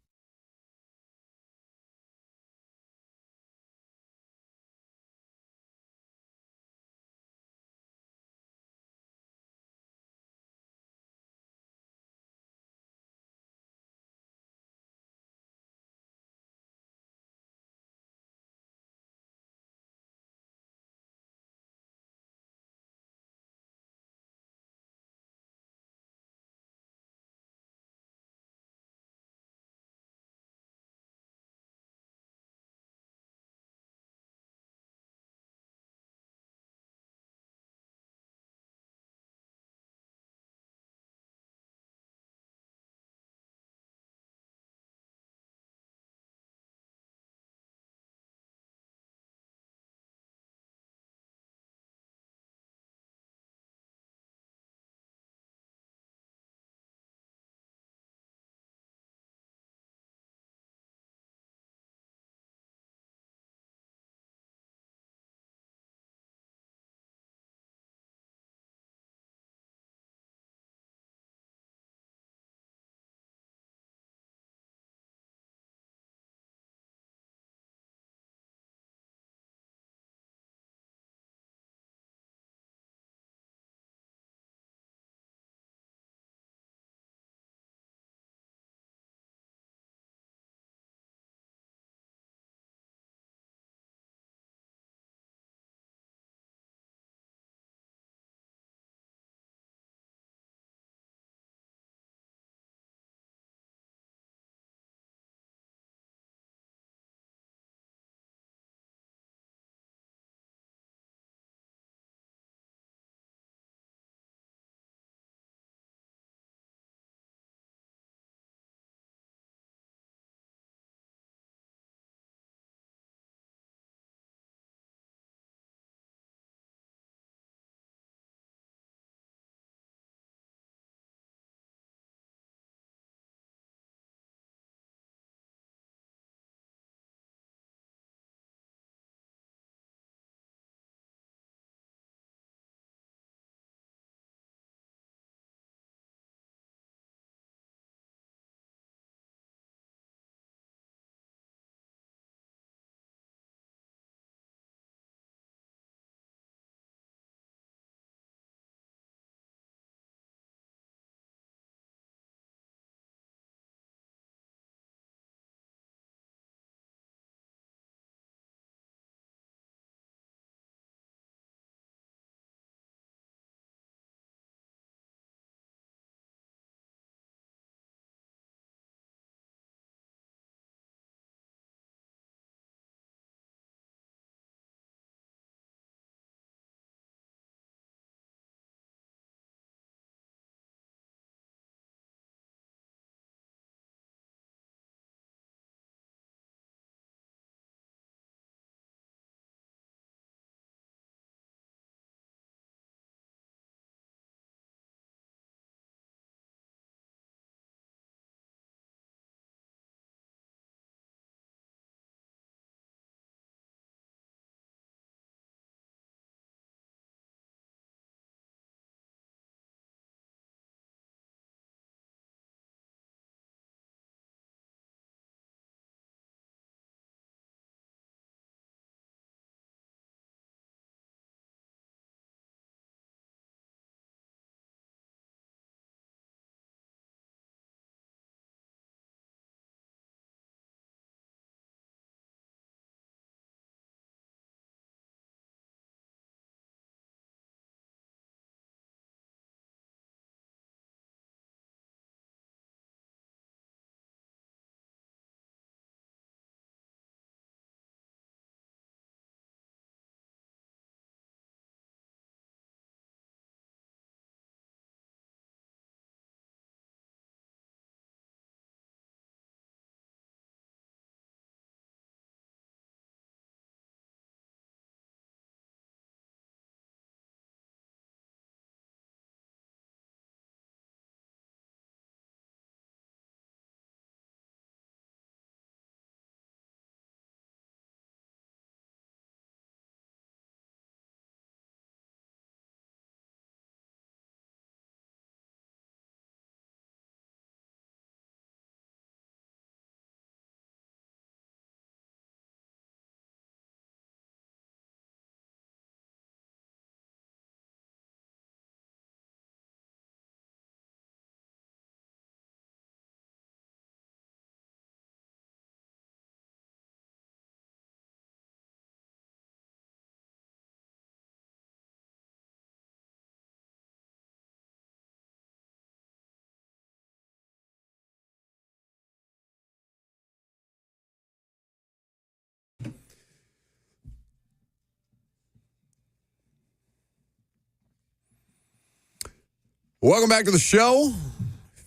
Welcome back to the show.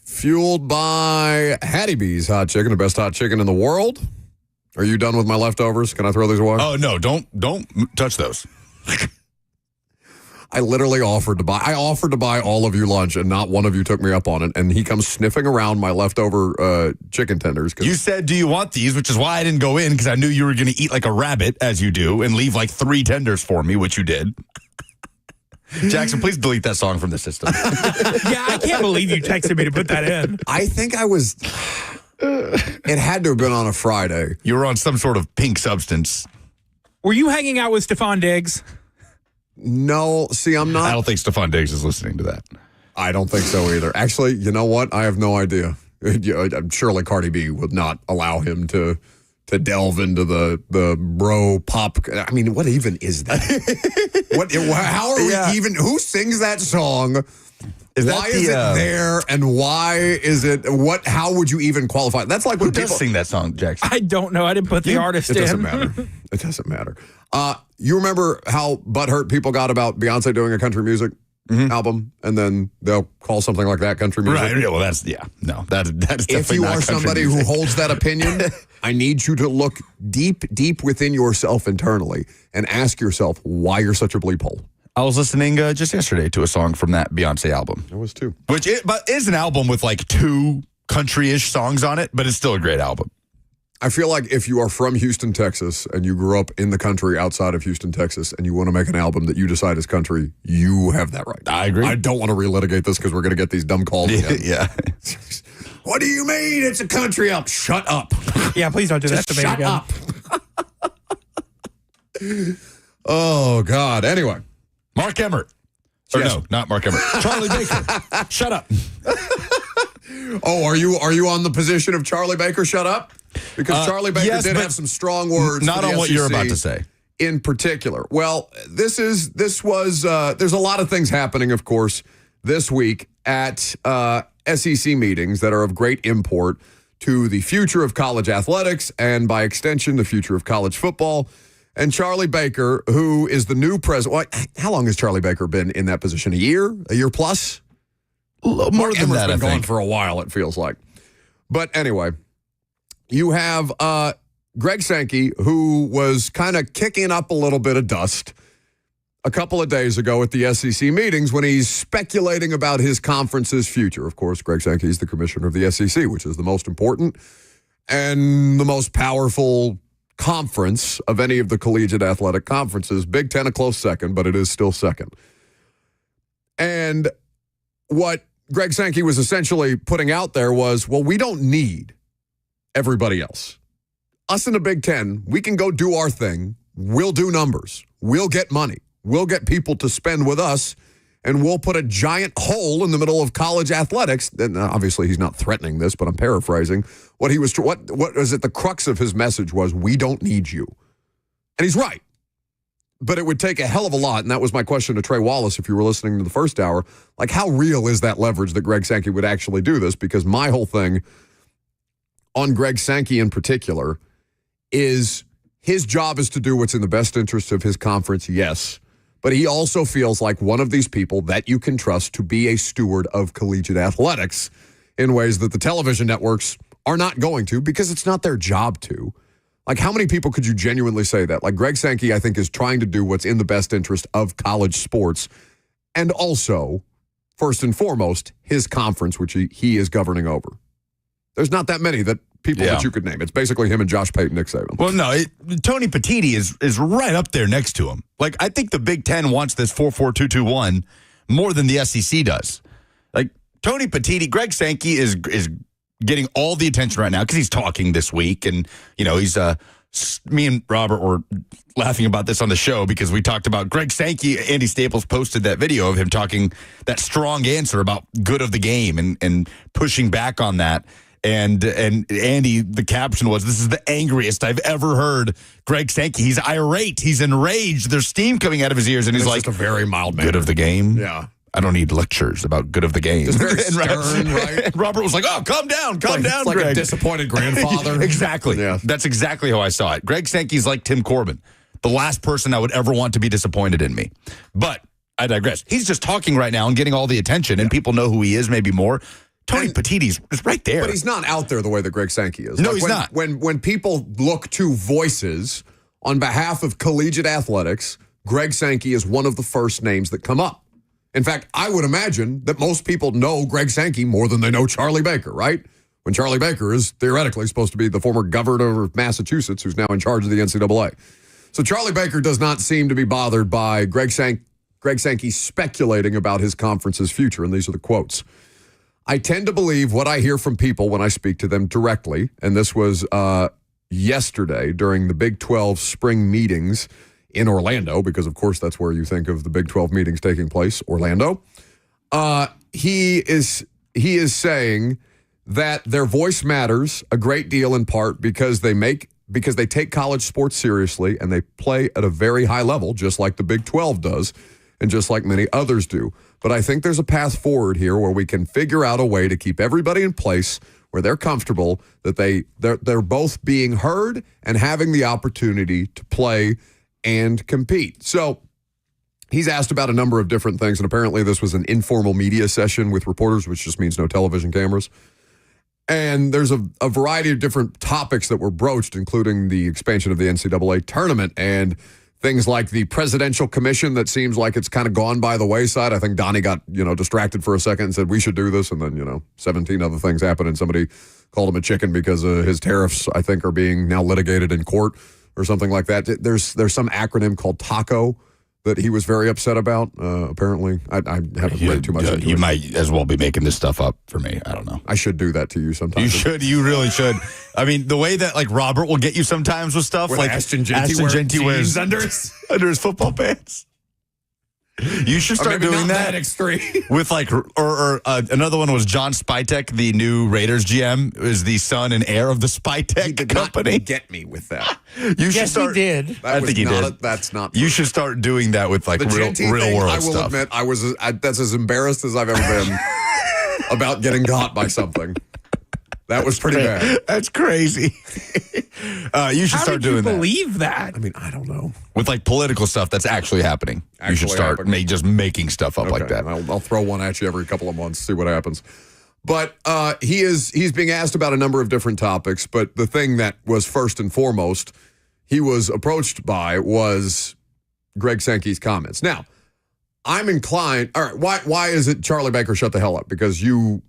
Fueled by Hattie B's Hot Chicken, the best hot chicken in the world. Are you done with my leftovers? Can I throw these away? Oh, no, don't touch those. I literally offered to buy all of you lunch, and not one of you took me up on it. And he comes sniffing around my leftover chicken tenders. You said, do you want these? Which is why I didn't go in, because I knew you were going to eat like a rabbit, as you do, and leave like 3 tenders for me, which you did. Jackson, please delete that song from the system. Yeah, I can't believe you texted me to put that in. I think I was... It had to have been on a Friday. You were on some sort of pink substance. Were you hanging out with Stephon Diggs? No, see, I'm not. I don't think Stephon Diggs is listening to that. I don't think so either. Actually, you know what? I have no idea. Surely Cardi B would not allow him to delve into the bro pop. I mean, what even is that? How are we even? Who sings that song? Why is it there, and why is it? How would you even qualify? That's like when people sing that song, Jackson. I don't know. I didn't put the artist in. It doesn't matter. It doesn't matter. You remember how butthurt people got about Beyonce doing a country music album, and then they'll call something like that country music? Right. Well, that's definitely if you are somebody who holds that opinion, I need you to look deep within yourself internally and ask yourself why you're such a bleep hole. I was listening just yesterday to a song from that Beyonce album. I was too. Which is an album with like 2 country-ish songs on it, but it's still a great album. I feel like if you are from Houston, Texas, and you grew up in the country outside of Houston, Texas, and you want to make an album that you decide is country, you have that right. I agree. I don't want to relitigate this because we're going to get these dumb calls again. Yeah. What do you mean it's a country album? Shut up. Yeah, please don't do that to me again. Shut up. Oh, God. Anyway. Mark Emmert. Or no, not Mark Emmert. Charlie Baker. Shut up. Oh, are you on the position of Charlie Baker? Shut up? Because Charlie Baker did have some strong words. Not on what you're about to say. In particular. Well, there's a lot of things happening, of course, this week at SEC meetings that are of great import to the future of college athletics and, by extension, the future of college football. And Charlie Baker, who is the new president. How long has Charlie Baker been in that position? A year plus? A little more than that, I think. Been gone for a while, it feels like. But anyway, you have Greg Sankey, who was kind of kicking up a little bit of dust a couple of days ago at the SEC meetings when he's speculating about his conference's future. Of course, Greg Sankey is the commissioner of the SEC, which is the most important and the most powerful conference of any of the collegiate athletic conferences. Big Ten a close second, but it is still second. And what Greg Sankey was essentially putting out there was, well, we don't need everybody else. Us in the Big Ten, we can go do our thing. We'll do numbers. We'll get money. We'll get people to spend with us, and we'll put a giant hole in the middle of college athletics. And obviously, he's not threatening this, but I'm paraphrasing. What was it? The crux of his message was, we don't need you. And he's right. But it would take a hell of a lot, and that was my question to Trey Wallace if you were listening to the first hour. Like, how real is that leverage that Greg Sankey would actually do this? Because my whole thing on Greg Sankey in particular is his job is to do what's in the best interest of his conference, yes. But he also feels like one of these people that you can trust to be a steward of collegiate athletics in ways that the television networks are not going to, because it's not their job to. Like, how many people could you genuinely say that? Like, Greg Sankey, I think, is trying to do what's in the best interest of college sports and also, first and foremost, his conference, which he is governing over. There's not that many people that you could name. It's basically him and Josh Payton, Nick Saban. Well, no, Tony Petitti is right up there next to him. Like, I think the Big Ten wants this 4-4-2-2-1 more than the SEC does. Like, Tony Petitti, Greg Sankey is getting all the attention right now because he's talking this week, and he's me and Robert were laughing about this on the show because we talked about Greg Sankey. Andy Staples posted that video of him talking that strong answer about good of the game and pushing back on that. And Andy, the caption was, "This is the angriest I've ever heard Greg Sankey. He's irate. He's enraged. There's steam coming out of his ears." And he's like, just a very mild man. Good of the game? Yeah. I don't need lectures about good of the game. Just very stern, right? And Robert was like, "Oh, calm down, Greg." It's like a disappointed grandfather. Exactly. Yeah. That's exactly how I saw it. Greg Sankey's like Tim Corbin, the last person I would ever want to be disappointed in me. But I digress. He's just talking right now and getting all the attention, and people know who he is, maybe more. Tony Petitti's is right there. But he's not out there the way that Greg Sankey is. No, he's not. When people look to voices on behalf of collegiate athletics, Greg Sankey is one of the first names that come up. In fact, I would imagine that most people know Greg Sankey more than they know Charlie Baker, right? When Charlie Baker is theoretically supposed to be the former governor of Massachusetts, who's now in charge of the NCAA. So Charlie Baker does not seem to be bothered by Greg Sankey speculating about his conference's future, and these are the quotes. I tend to believe what I hear from people when I speak to them directly, and this was yesterday during the Big 12 spring meetings in Orlando, because, of course, that's where you think of the Big 12 meetings taking place, Orlando. He is saying that their voice matters a great deal in part because they take college sports seriously and they play at a very high level, just like the Big 12 does and just like many others do. But I think there's a path forward here where we can figure out a way to keep everybody in place where they're comfortable, that they're both being heard and having the opportunity to play and compete. So he's asked about a number of different things, and apparently this was an informal media session with reporters, which just means no television cameras. And there's a variety of different topics that were broached, including the expansion of the NCAA tournament and things like the presidential commission that seems like it's kind of gone by the wayside. I think Donnie got, distracted for a second and said, we should do this. And then, 17 other things happened and somebody called him a chicken because his tariffs, I think, are being now litigated in court or something like that. There's some acronym called TACO that he was very upset about, apparently. I haven't read too much into it. You might as well be making this stuff up for me. I don't know. I should do that to you sometimes. You should. You really should. I mean, the way that, Robert will get you sometimes with stuff. Where Ashton Genty wears under his football pants. You should start doing that extreme. With or another one was John Spytek, the new Raiders GM, is the son and heir of the Spytek company. Not get me with that. You should start. He did. I think he did. That's not. You should start doing that with the real world I will stuff. admit, that's as embarrassed as I've ever been about getting caught by something. That was pretty bad. That's crazy. You should start doing that. How did you believe that? I mean, I don't know. With political stuff that's actually happening. You should start just making stuff up like that. I'll throw one at you every couple of months, see what happens. But he's being asked about a number of different topics, but the thing that was first and foremost he was approached by was Greg Sankey's comments. Now, I'm inclined, all right, why is it Charlie Baker shut the hell up? Because you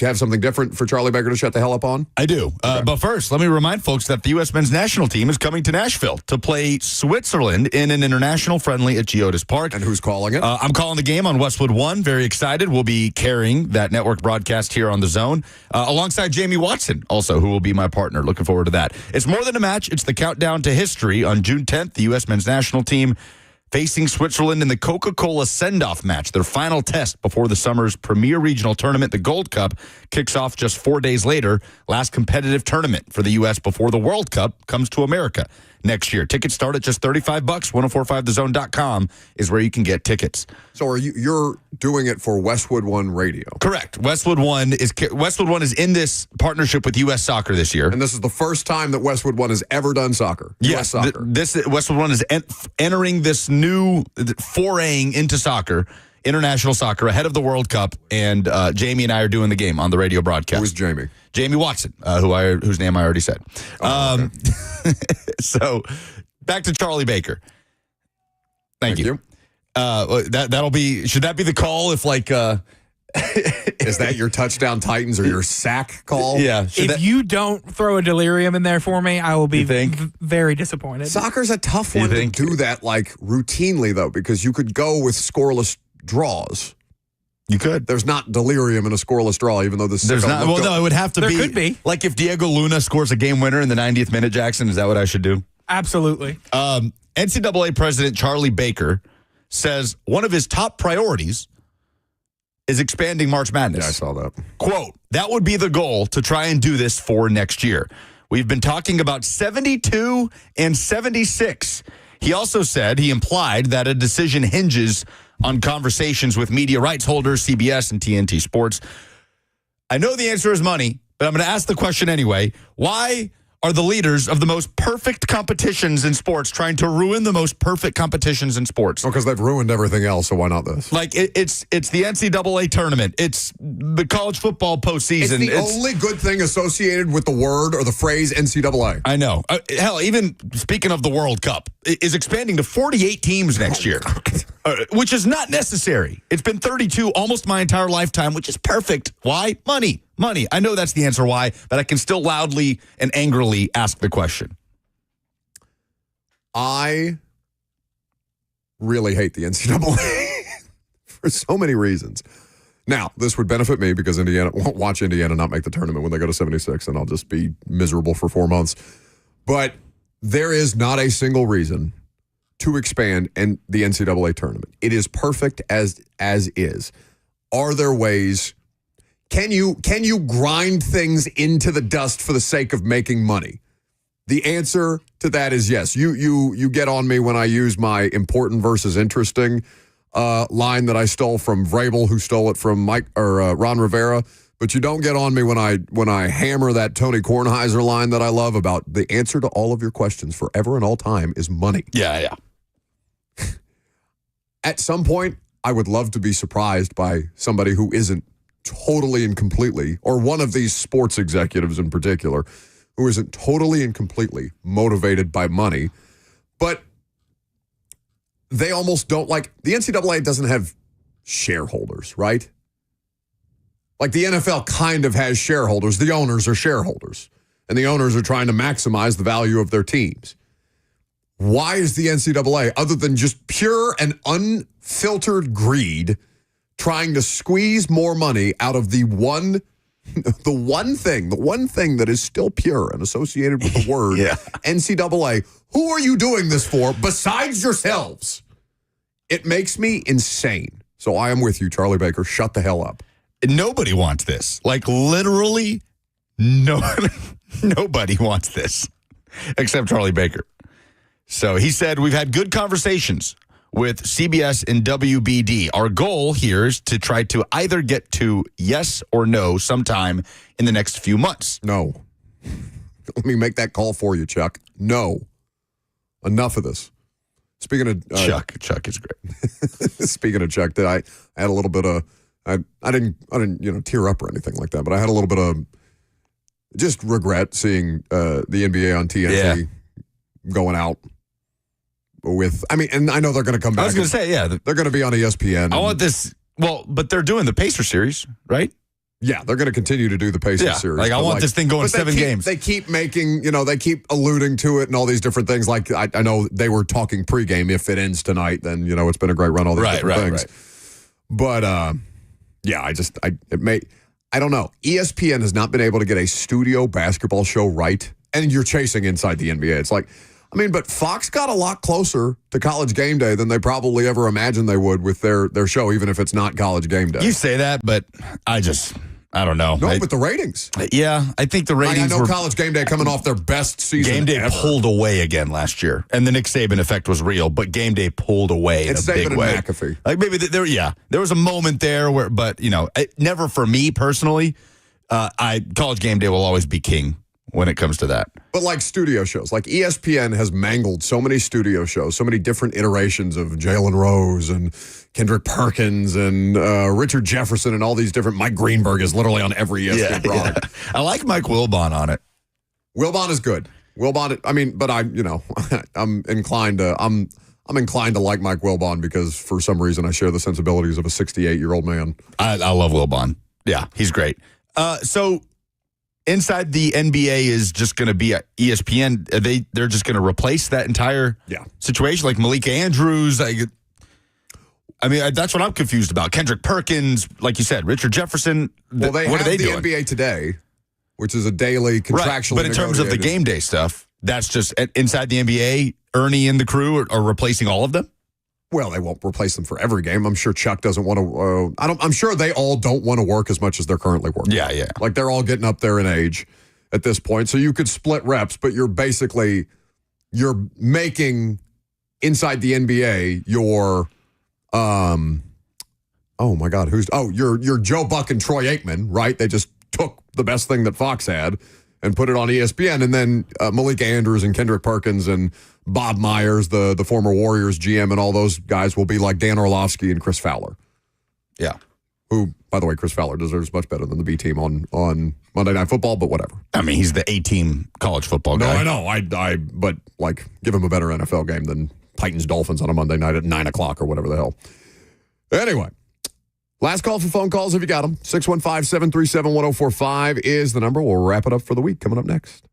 have something different for Charlie Baker to shut the hell up on? I do. Okay. But first, let me remind folks that the U.S. men's national team is coming to Nashville to play Switzerland in an international friendly at Geodis Park. And who's calling it? I'm calling the game on Westwood One. Very excited. We'll be carrying that network broadcast here on The Zone, alongside Jamie Watson, also, who will be my partner. Looking forward to that. It's more than a match. It's the countdown to history. On June 10th, the U.S. men's national team facing Switzerland in the Coca-Cola send-off match, their final test before the summer's premier regional tournament, the Gold Cup, kicks off just 4 days later. Last competitive tournament for the U.S. before the World Cup comes to America next year. Tickets start at just $35. 1045thezone.com is where you can get tickets. So you're doing it for Westwood One Radio? Correct. Westwood One is in this partnership with U.S. Soccer this year. And this is the first time that Westwood One has ever done soccer. Yes. Soccer. Westwood One is entering this new foraying into soccer, international soccer, ahead of the World Cup, and Jamie and I are doing the game on the radio broadcast. Who's Jamie? Jamie Watson, whose name I already said. Okay. So, back to Charlie Baker. Thank you. That'll be. Should that be the call? If is that your touchdown Titans or your sack call? Yeah. If you don't throw a delirium in there for me, I will be very disappointed. Soccer's a tough one to do that routinely though, because you could go with scoreless draws. You could. There's not delirium in a scoreless draw, even though there's not. Well, no, it would have to be. There could be. Like if Diego Luna scores a game winner in the 90th minute, Jackson, is that what I should do? Absolutely. NCAA President Charlie Baker says one of his top priorities is expanding March Madness. Yeah, I saw that. Quote, that would be the goal to try and do this for next year. We've been talking about 72 and 76. He also said, he implied that a decision hinges on conversations with media rights holders, CBS and TNT Sports. I know the answer is money, but I'm going to ask the question anyway. Why are the leaders of the most perfect competitions in sports, trying to ruin the most perfect competitions in sports. Well, because they've ruined everything else, so why not this? Like, it's the NCAA tournament. It's the college football postseason. It's the only good thing associated with the word or the phrase NCAA. I know. Hell, even speaking of the World Cup, is expanding to 48 teams next year, which is not necessary. It's been 32 almost my entire lifetime, which is perfect. Why? Money. I know that's the answer why, but I can still loudly and angrily ask the question. I really hate the NCAA for so many reasons. Now, this would benefit me because Indiana won't watch Indiana not make the tournament when they go to 76, and I'll just be miserable for 4 months. But there is not a single reason to expand the NCAA tournament. It is perfect as is. Are there ways? Can you grind things into the dust for the sake of making money? The answer to that is yes. You get on me when I use my important versus interesting line that I stole from Vrabel, who stole it from Ron Rivera. But you don't get on me when I hammer that Tony Kornheiser line that I love about the answer to all of your questions forever and all time is money. Yeah. At some point, I would love to be surprised by somebody who isn't totally and completely, or one of these sports executives in particular, who isn't totally and completely motivated by money. But they almost don't, like, the NCAA doesn't have shareholders, right? Like the NFL kind of has shareholders. The owners are shareholders, and the owners are trying to maximize the value of their teams. Why is the NCAA, other than just pure and unfiltered greed, trying to squeeze more money out of the one thing that is still pure and associated with the word NCAA? Who are you doing this for besides yourselves? It makes me insane. So I am with you, Charlie Baker. Shut the hell up. Nobody wants this. Like, literally, nobody wants this except Charlie Baker. So he said, we've had good conversations with CBS and WBD. Our goal here is to try to either get to yes or no sometime in the next few months. No. Let me make that call for you, Chuck. No. Enough of this. Speaking of Chuck is great. Speaking of Chuck, I had a little bit of I didn't tear up or anything like that, but I had a little bit of just regret seeing the NBA on TNT going out with, and I know they're going to come back. I was going to say, they're going to be on ESPN. I want this. Well, but they're doing the Pacer series, right? Yeah, they're going to continue to do the Pacers series. Like, I want this thing going 7 games. They keep making, they keep alluding to it and all these different things. Like, I know they were talking pregame. If it ends tonight, then, it's been a great run, all these different things. Right. But, I don't know. ESPN has not been able to get a studio basketball show right. And you're chasing inside the NBA. It's like, but Fox got a lot closer to College Game Day than they probably ever imagined they would with their show, even if it's not College Game Day. You say that, but I don't know. No, but the ratings. Yeah, I think the ratings I know College Game Day coming off their best season Game Day ever. pulled away again last year, and the Nick Saban effect was real, but Game Day pulled away in a big way. It's Saban and McAfee. Like, maybe there was a moment there where, but, never for me personally. College Game Day will always be king when it comes to that. But like studio shows, like ESPN has mangled so many studio shows, so many different iterations of Jalen Rose and Kendrick Perkins and Richard Jefferson and all these different. Mike Greenberg is literally on every ESPN product. Yeah. I like Mike Wilbon on it. Wilbon is good. Wilbon, but I'm inclined to like Mike Wilbon because for some reason I share the sensibilities of a 68-year-old man. I love Wilbon. Yeah, he's great. So inside the NBA is just going to be at ESPN. They're just going to replace that entire situation, like Malik Andrews. That's what I'm confused about. Kendrick Perkins, like you said, Richard Jefferson. Well, what are they doing? NBA Today, which is a daily contractual. Right. But in terms of the game day stuff, that's just inside the NBA. Ernie and the crew are replacing all of them. Well, they won't replace them for every game. I'm sure Chuck doesn't want to. I'm sure they all don't want to work as much as they're currently working. Yeah. Like they're all getting up there in age at this point. So you could split reps, but you're making inside the NBA your oh my God, you're Joe Buck and Troy Aikman, right? They just took the best thing that Fox had and put it on ESPN. And then Malik Andrews and Kendrick Perkins and Bob Myers, the former Warriors GM, and all those guys will be like Dan Orlovsky and Chris Fowler. Yeah. Who, by the way, Chris Fowler deserves much better than the B team on Monday Night Football, but whatever. I mean, he's the A-team college football guy. No, I know. But like, give him a better NFL game than Titans-Dolphins on a Monday night at 9 o'clock or whatever the hell. Anyway, last call for phone calls if you got them. 615-737-1045 is the number. We'll wrap it up for the week. Coming up next.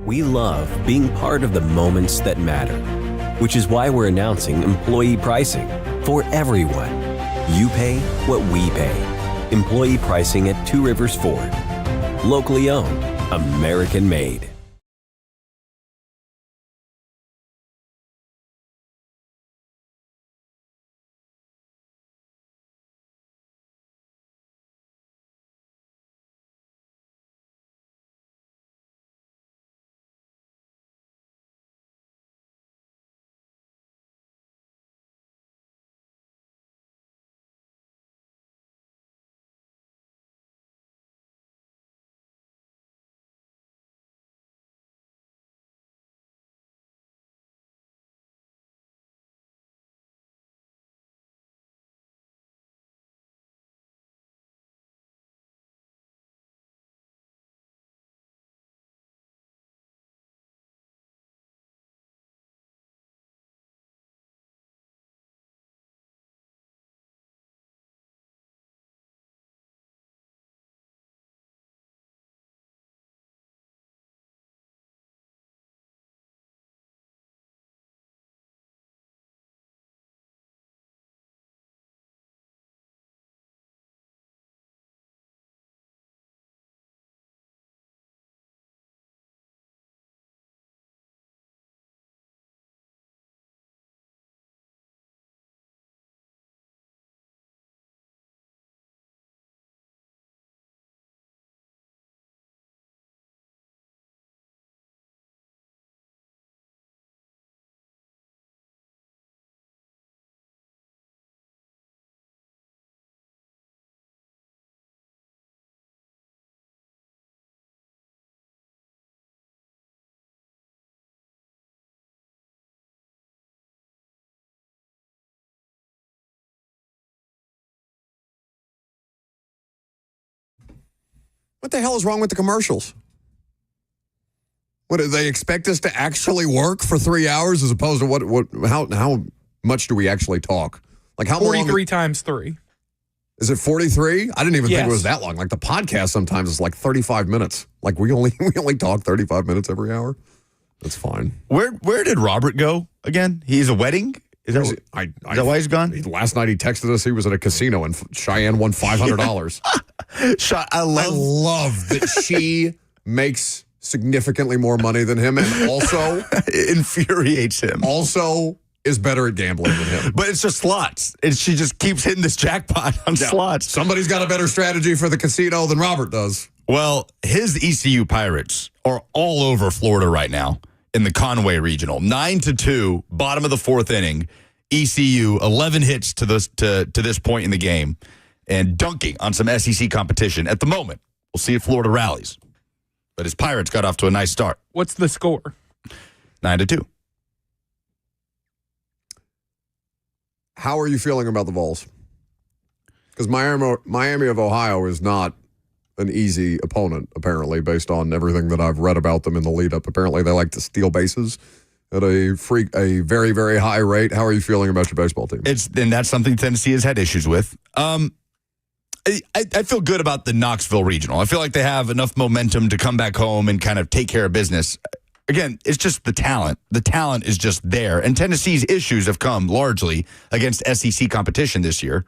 We love being part of the moments that matter, which is why we're announcing employee pricing for everyone. You pay what we pay. Employee pricing at Two Rivers Ford. Locally owned, American made. What the hell is wrong with the commercials? What do they expect us to actually work for 3 hours as opposed to how much do we actually talk? Like how 43 times 3. Is it 43? I didn't even think it was that long. Like the podcast sometimes is like 35 minutes. Like we only talk 35 minutes every hour. That's fine. Where did Robert go again? He's a wedding? Is that why he's gone? Last night he texted us he was at a casino and Cheyenne won $500. I love that she makes significantly more money than him and also it infuriates him. Also is better at gambling than him. But it's just slots. She just keeps hitting this jackpot on slots. Somebody's got a better strategy for the casino than Robert does. Well, his ECU Pirates are all over Florida right now in the Conway Regional. 9-2, bottom of the fourth inning. ECU, 11 hits to this point in the game and dunking on some SEC competition. At the moment, we'll see if Florida rallies. But his Pirates got off to a nice start. What's the score? 9-2. How are you feeling about the Vols? Because Miami of Ohio is not an easy opponent, apparently, based on everything that I've read about them in the lead-up. Apparently, they like to steal bases at a very, very high rate. How are you feeling about your baseball team? And that's something Tennessee has had issues with. I feel good about the Knoxville Regional. I feel like they have enough momentum to come back home and kind of take care of business. Again, it's just the talent. The talent is just there. And Tennessee's issues have come largely against SEC competition this year.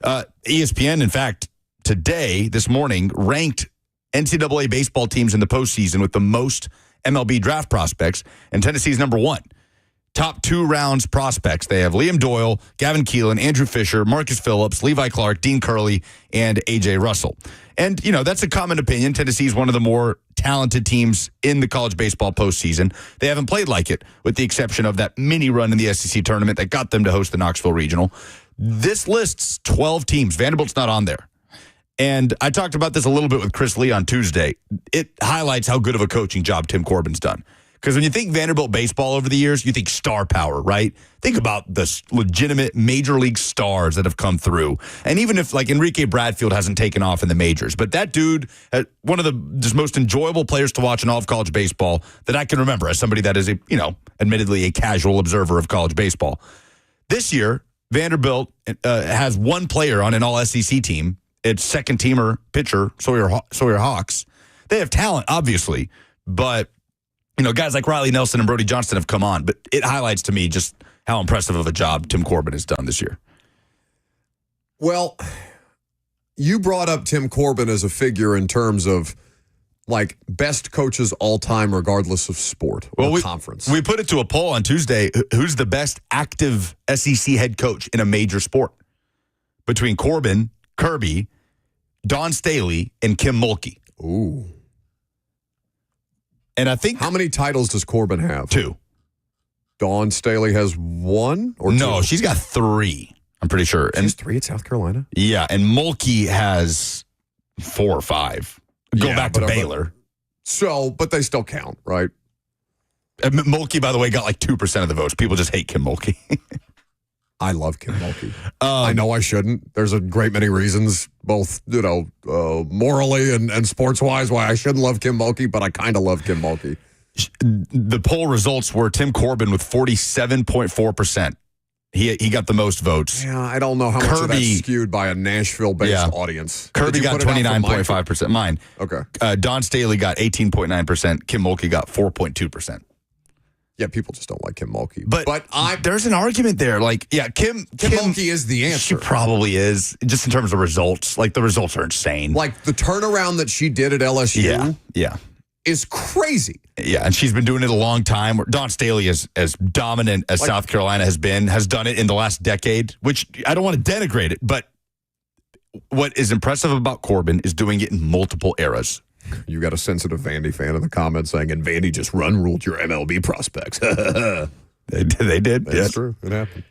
ESPN, in fact, this morning, ranked NCAA baseball teams in the postseason with the most MLB draft prospects, and Tennessee's number one. Top 2 rounds prospects. They have Liam Doyle, Gavin Keelan, Andrew Fisher, Marcus Phillips, Levi Clark, Dean Curley, and A.J. Russell. And, that's a common opinion. Tennessee's one of the more talented teams in the college baseball postseason. They haven't played like it, with the exception of that mini run in the SEC tournament that got them to host the Knoxville Regional. This lists 12 teams. Vanderbilt's not on there. And I talked about this a little bit with Chris Lee on Tuesday. It highlights how good of a coaching job Tim Corbin's done. Because when you think Vanderbilt baseball over the years, you think star power, right? Think about the legitimate major league stars that have come through. And even if, like, Enrique Bradfield hasn't taken off in the majors, but that dude, one of the just most enjoyable players to watch in all of college baseball that I can remember as somebody that is, admittedly a casual observer of college baseball. This year, Vanderbilt has one player on an all-SEC team. It's second-teamer pitcher Sawyer Hawks. They have talent, obviously, but guys like Riley Nelson and Brody Johnston have come on. But it highlights to me just how impressive of a job Tim Corbin has done this year. Well, you brought up Tim Corbin as a figure in terms of like best coaches all time, regardless of sport or conference. We put it to a poll on Tuesday. Who's the best active SEC head coach in a major sport? Between Corbin, Kirby, Don Staley, and Kim Mulkey. Ooh. And I think... How many titles does Corbin have? 2. Dawn Staley has 1 or 2? No, she's got 3, I'm pretty sure. She has 3 at South Carolina? Yeah, and Mulkey has 4 or 5. Go back to Baylor. But they still count, right? And Mulkey, by the way, got like 2% of the votes. People just hate Kim Mulkey. I love Kim Mulkey. I know I shouldn't. There's a great many reasons, both morally and sports-wise, why I shouldn't love Kim Mulkey, but I kind of love Kim Mulkey. The poll results were Tim Corbin with 47.4%. He got the most votes. Yeah, I don't know how much of that's skewed by a Nashville-based audience. Kirby got 29.5%. Mine. Okay. Don Staley got 18.9%. Kim Mulkey got 4.2%. Yeah, people just don't like Kim Mulkey. But there's an argument there. Like, Kim Mulkey is the answer. She probably is, just in terms of results. Like, the results are insane. Like, the turnaround that she did at LSU is crazy. Yeah, and she's been doing it a long time. Dawn Staley, as dominant as South Carolina has done it in the last decade, which I don't want to denigrate it, but what is impressive about Corbin is doing it in multiple eras. You got a sensitive Vandy fan in the comments saying, and Vandy just ruled your MLB prospects. They did. That's true. It happened.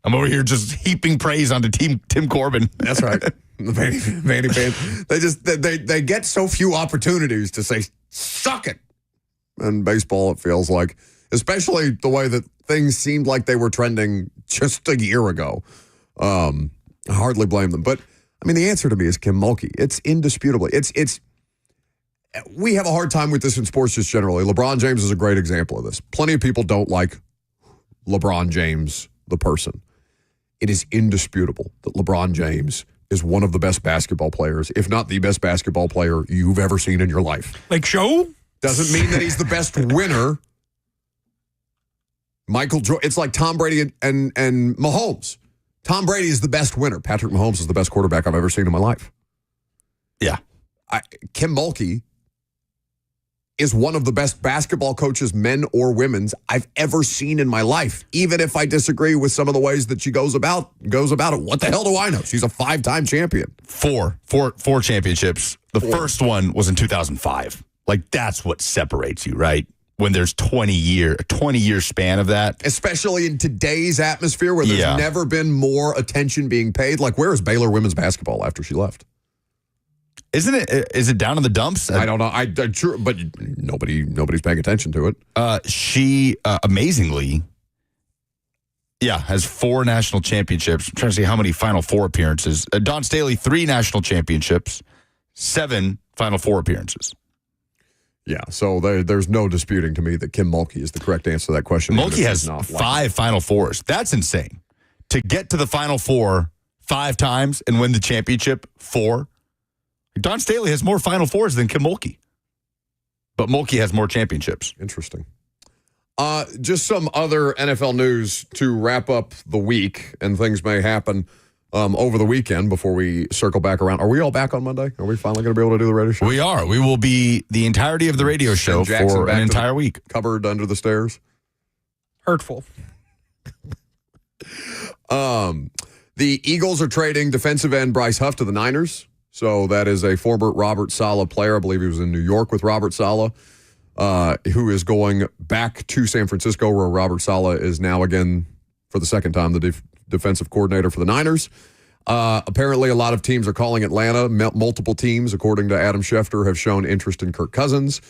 I'm over here just heaping praise onto Tim Corbin. That's right. The Vandy fans, they get so few opportunities to say, suck it. In baseball, it feels like, especially the way that things seemed like they were trending just a year ago. I hardly blame them. But, I mean, the answer to me is Kim Mulkey. It's indisputably. We have a hard time with this in sports just generally. LeBron James is a great example of this. Plenty of people don't like LeBron James, the person. It is indisputable that LeBron James is one of the best basketball players, if not the best basketball player you've ever seen in your life. Like show? Doesn't mean that he's the best winner. Michael Jordan, it's like Tom Brady and Mahomes. Tom Brady is the best winner. Patrick Mahomes is the best quarterback I've ever seen in my life. Yeah. Kim Mulkey is one of the best basketball coaches, men or women's, I've ever seen in my life. Even if I disagree with some of the ways that she goes about it. What the hell do I know? She's a 5-time champion. Four championships. The first one was in 2005. Like, that's what separates you, right? When there's a 20-year span of that. Especially in today's atmosphere where there's never been more attention being paid. Like, where is Baylor women's basketball after she left? Isn't it? Is it down in the dumps? I don't know. But nobody's paying attention to it. She amazingly, has 4 national championships. I'm trying to see how many Final Four appearances. Dawn Staley, 3 national championships, 7 Final Four appearances. Yeah, so there's no disputing to me that Kim Mulkey is the correct answer to that question. Mulkey has 5 Final Fours. That's insane. To get to the Final Four 5 times and win the championship 4. Dawn Staley has more Final Fours than Kim Mulkey. but Mulkey has more championships. Interesting. Just some other NFL news to wrap up the week, and things may happen over the weekend before we circle back around. Are we all back on Monday? Are we finally going to be able to do the radio show? We are. We will be the entirety of the radio show for an entire week. Cupboard under the stairs. Hurtful. The Eagles are trading defensive end Bryce Huff to the Niners. So that is a former Robert Saleh player. I believe he was in New York with Robert Saleh, who is going back to San Francisco, where Robert Saleh is now again, for the second time, the defensive coordinator for the Niners. Apparently, a lot of teams are calling Atlanta. Multiple teams, according to Adam Schefter, have shown interest in Kirk Cousins.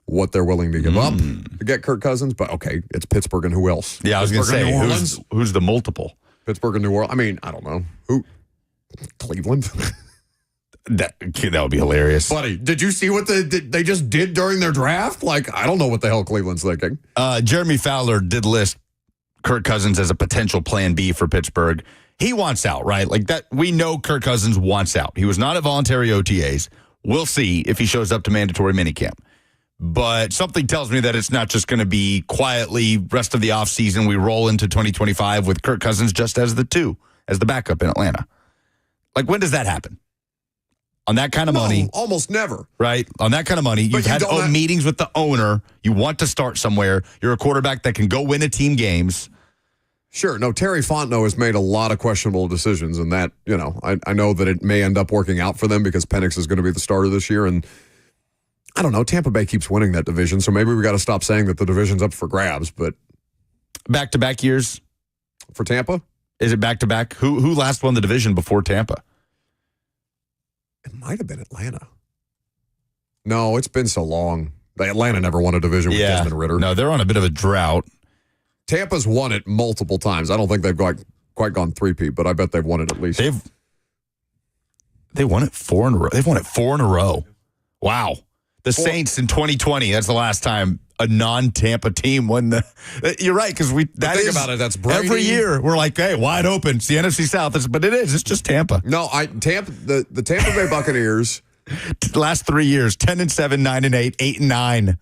What they're willing to give up to get Kirk Cousins. But, okay, it's Pittsburgh and who else? Yeah, I was going to say, who's the multiple? Pittsburgh and New Orleans. I mean, I don't know. Who? Cleveland? That would be hilarious. Buddy, did you see what they just did during their draft? Like, I don't know what the hell Cleveland's thinking. Jeremy Fowler did list Kirk Cousins as a potential plan B for Pittsburgh. He wants out, right? Like that. We know Kirk Cousins wants out. He was not at voluntary OTAs. We'll see if he shows up to mandatory minicamp. But something tells me that it's not just going to be quietly rest of the offseason. We roll into 2025 with Kirk Cousins just as the backup in Atlanta. Like, when does that happen? On that kind of money. Almost never. Right? On that kind of money. You've had meetings with the owner. You want to start somewhere. You're a quarterback that can go win a team games. Sure. No, Terry Fontenot has made a lot of questionable decisions, and that, I know that it may end up working out for them because Penix is going to be the starter this year, and I don't know. Tampa Bay keeps winning that division, so maybe we got to stop saying that the division's up for grabs. But back-to-back years for Tampa? Is it back-to-back? Who last won the division before Tampa? It might have been Atlanta. No, it's been so long. Atlanta never won a division with Desmond Ritter. No, they're on a bit of a drought. Tampa's won it multiple times. I don't think they've quite gone three-peat, but I bet they've won it at least. They won it 4 in a row. They've won it 4 in a row. Wow. The Saints in 2020, that's the last time a non-Tampa team won the... You're right, because think about it, that's Brady. Every year, we're like, hey, wide open. It's the NFC South. But it is. It's just Tampa. No, the Tampa Bay Buccaneers... last 3 years, 10-7, 9-8,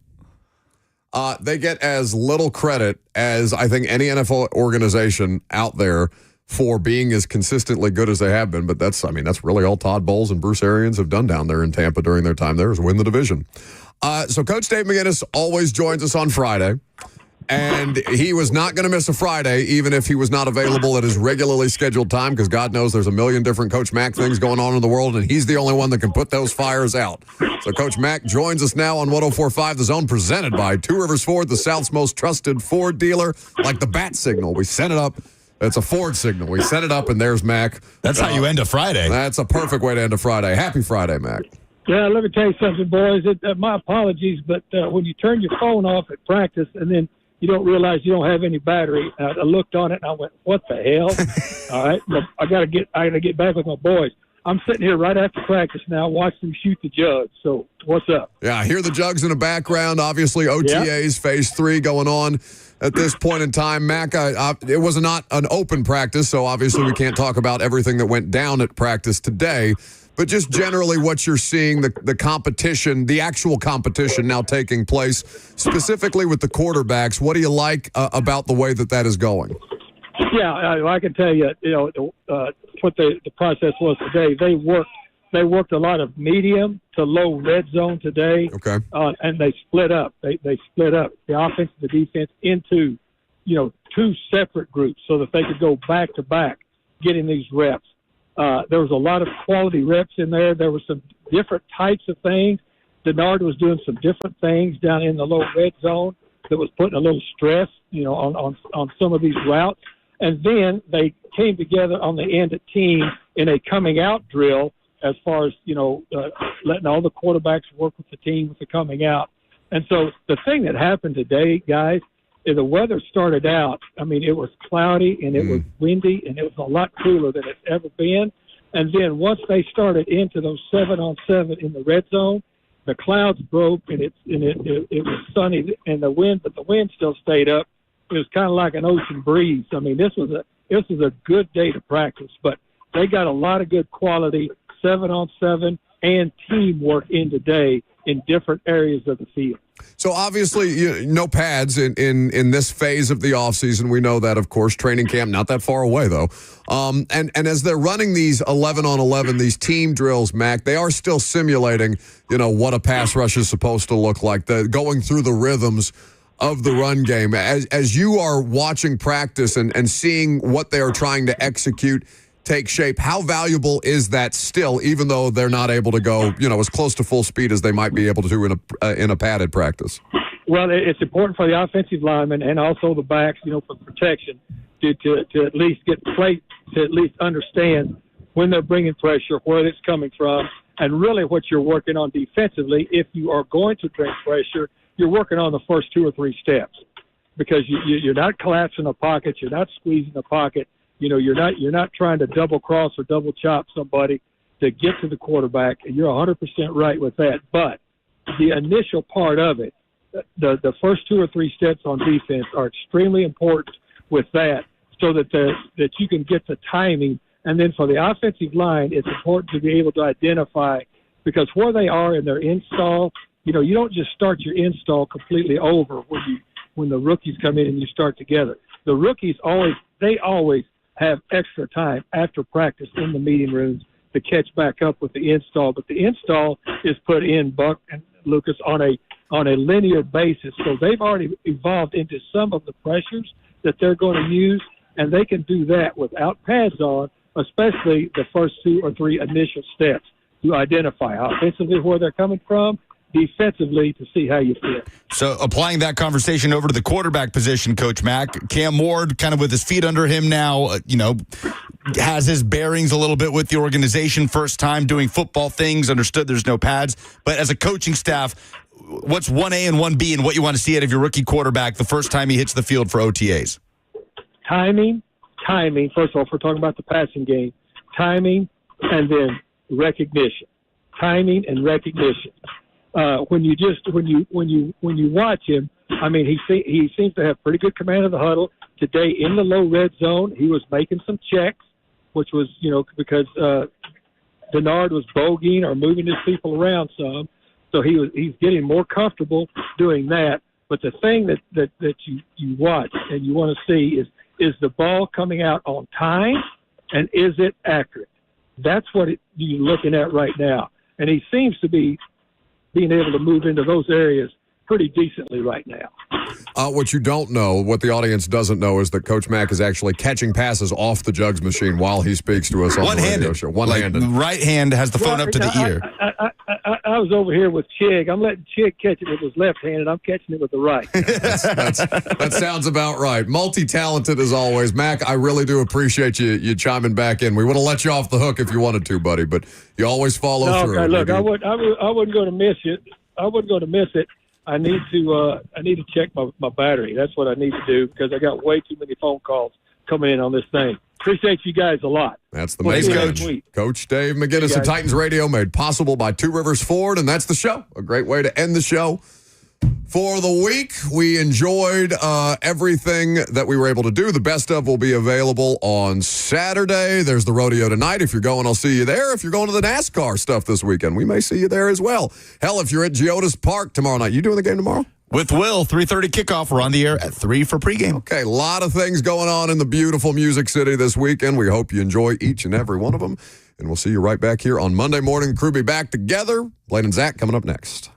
8-9. They get as little credit as I think any NFL organization out there for being as consistently good as they have been. But that's really all Todd Bowles and Bruce Arians have done down there in Tampa during their time there is win the division. So Coach Dave McGinnis always joins us on Friday. And he was not going to miss a Friday, even if he was not available at his regularly scheduled time, because God knows there's a million different Coach Mack things going on in the world, and he's the only one that can put those fires out. So Coach Mack joins us now on 104.5 The Zone, presented by Two Rivers Ford, the South's most trusted Ford dealer. Like the bat signal, we sent it up. It's a Ford signal. We set it up, and there's Mack. That's how you end a Friday. That's a perfect way to end a Friday. Happy Friday, Mack. Yeah, let me tell you something, boys. My apologies, but when you turn your phone off at practice and then you don't realize you don't have any battery, I looked on it and I went, "What the hell?" All right, I gotta get back with my boys. I'm sitting here right after practice now, watching them shoot the jugs. So what's up? Yeah, I hear the jugs in the background. Obviously, OTAs Phase 3 going on at this point in time. Mack, it was not an open practice, so obviously we can't talk about everything that went down at practice today. But just generally what you're seeing, the competition, the actual competition now taking place, specifically with the quarterbacks. What do you like about the way that is going? Yeah, I can tell you, what the process was today. They worked a lot of medium to low red zone today. Okay. And they split up. They split up the offense and the defense into, two separate groups so that they could go back to back getting these reps. There was a lot of quality reps in there. There were some different types of things. Denard was doing some different things down in the low red zone that was putting a little stress, on some of these routes. And then they came together on the end of team in a coming out drill as far as, letting all the quarterbacks work with the team with the coming out. And so the thing that happened today, guys, is the weather started out. I mean, it was cloudy and it was windy and it was a lot cooler than it's ever been. And then once they started into those 7-on-7 in the red zone, the clouds broke and it was sunny and the wind still stayed up. It was kind of like an ocean breeze. I mean, this was a good day to practice, but they got a lot of good quality 7-on-7 and teamwork in today in different areas of the field. So obviously, no pads in this phase of the offseason. We know that, of course. Training camp not that far away, though. And as they're running these 11-on-11, these team drills, Mac, they are still simulating, what a pass rush is supposed to look like, going through the rhythms of the run game. As you are watching practice and seeing what they are trying to execute take shape, how valuable is that still, even though they're not able to go, as close to full speed as they might be able to do in a padded practice? Well, it's important for the offensive linemen and also the backs, for protection, to at least get plate, to at least understand when they're bringing pressure, where it's coming from, and really what you're working on defensively. If you are going to bring pressure, you're working on the first 2 or 3 steps, because you're not collapsing a pocket, you're not squeezing a pocket. You're not trying to double cross or double chop somebody to get to the quarterback. And you're 100% right with that. But the initial part of it, the first 2 or 3 steps on defense are extremely important with that, so that you can get the timing. And then for the offensive line, it's important to be able to identify, because where they are in their install, you don't just start your install completely over when the rookies come in and you start together. The rookies always have extra time after practice in the meeting rooms to catch back up with the install. But the install is put in, Buck and Lucas, on a linear basis. So they've already evolved into some of the pressures that they're going to use, and they can do that without pads on, especially the first 2 or 3 initial steps to identify offensively where they're coming from, defensively to see how you fit. So applying that conversation over to the quarterback position, Coach Mack, Cam Ward kind of with his feet under him now, has his bearings a little bit with the organization, first time doing football things, understood there's no pads. But as a coaching staff, what's 1A and 1B and what you want to see out of your rookie quarterback the first time he hits the field for OTAs? Timing. First of all, if we're talking about the passing game, timing and then recognition. Timing and recognition. When you watch him, he seems to have pretty good command of the huddle. Today in the low red zone, he was making some checks, which was, because Denard was bogeying or moving his people around some. So he's getting more comfortable doing that. But the thing that you watch and you want to see is the ball coming out on time, and is it accurate? That's what you're looking at right now. And he seems to be being able to move into those areas pretty decently right now. What you don't know, what the audience doesn't know, is that Coach Mack is actually catching passes off the jugs machine while he speaks to us on the radio show. One-handed. Right hand has the phone up to the ear. I was over here with Chig. I'm letting Chig catch it with his left hand, and I'm catching it with the right. That sounds about right. Multi-talented as always. Mack, I really do appreciate you chiming back in. We would have let you off the hook if you wanted to, buddy, but you always follow through. Okay, look, I wasn't going to miss it. I wasn't going to miss it. I need to check my battery. That's what I need to do, because I got way too many phone calls coming in on this thing. Appreciate you guys a lot. That's the main coach. Coach Dave McGinnis of Titans Radio, made possible by Two Rivers Ford, and that's the show. A great way to end the show. For the week, we enjoyed everything that we were able to do. The best of will be available on Saturday. There's the rodeo tonight. If you're going, I'll see you there. If you're going to the NASCAR stuff this weekend, we may see you there as well. Hell, if you're at Geodis Park tomorrow night, you doing the game tomorrow? With Will, 3:30 kickoff. We're on the air at 3 for pregame. Okay, a lot of things going on in the beautiful Music City this weekend. We hope you enjoy each and every one of them. And we'll see you right back here on Monday morning. Crew be back together. Blaine and Zach coming up next.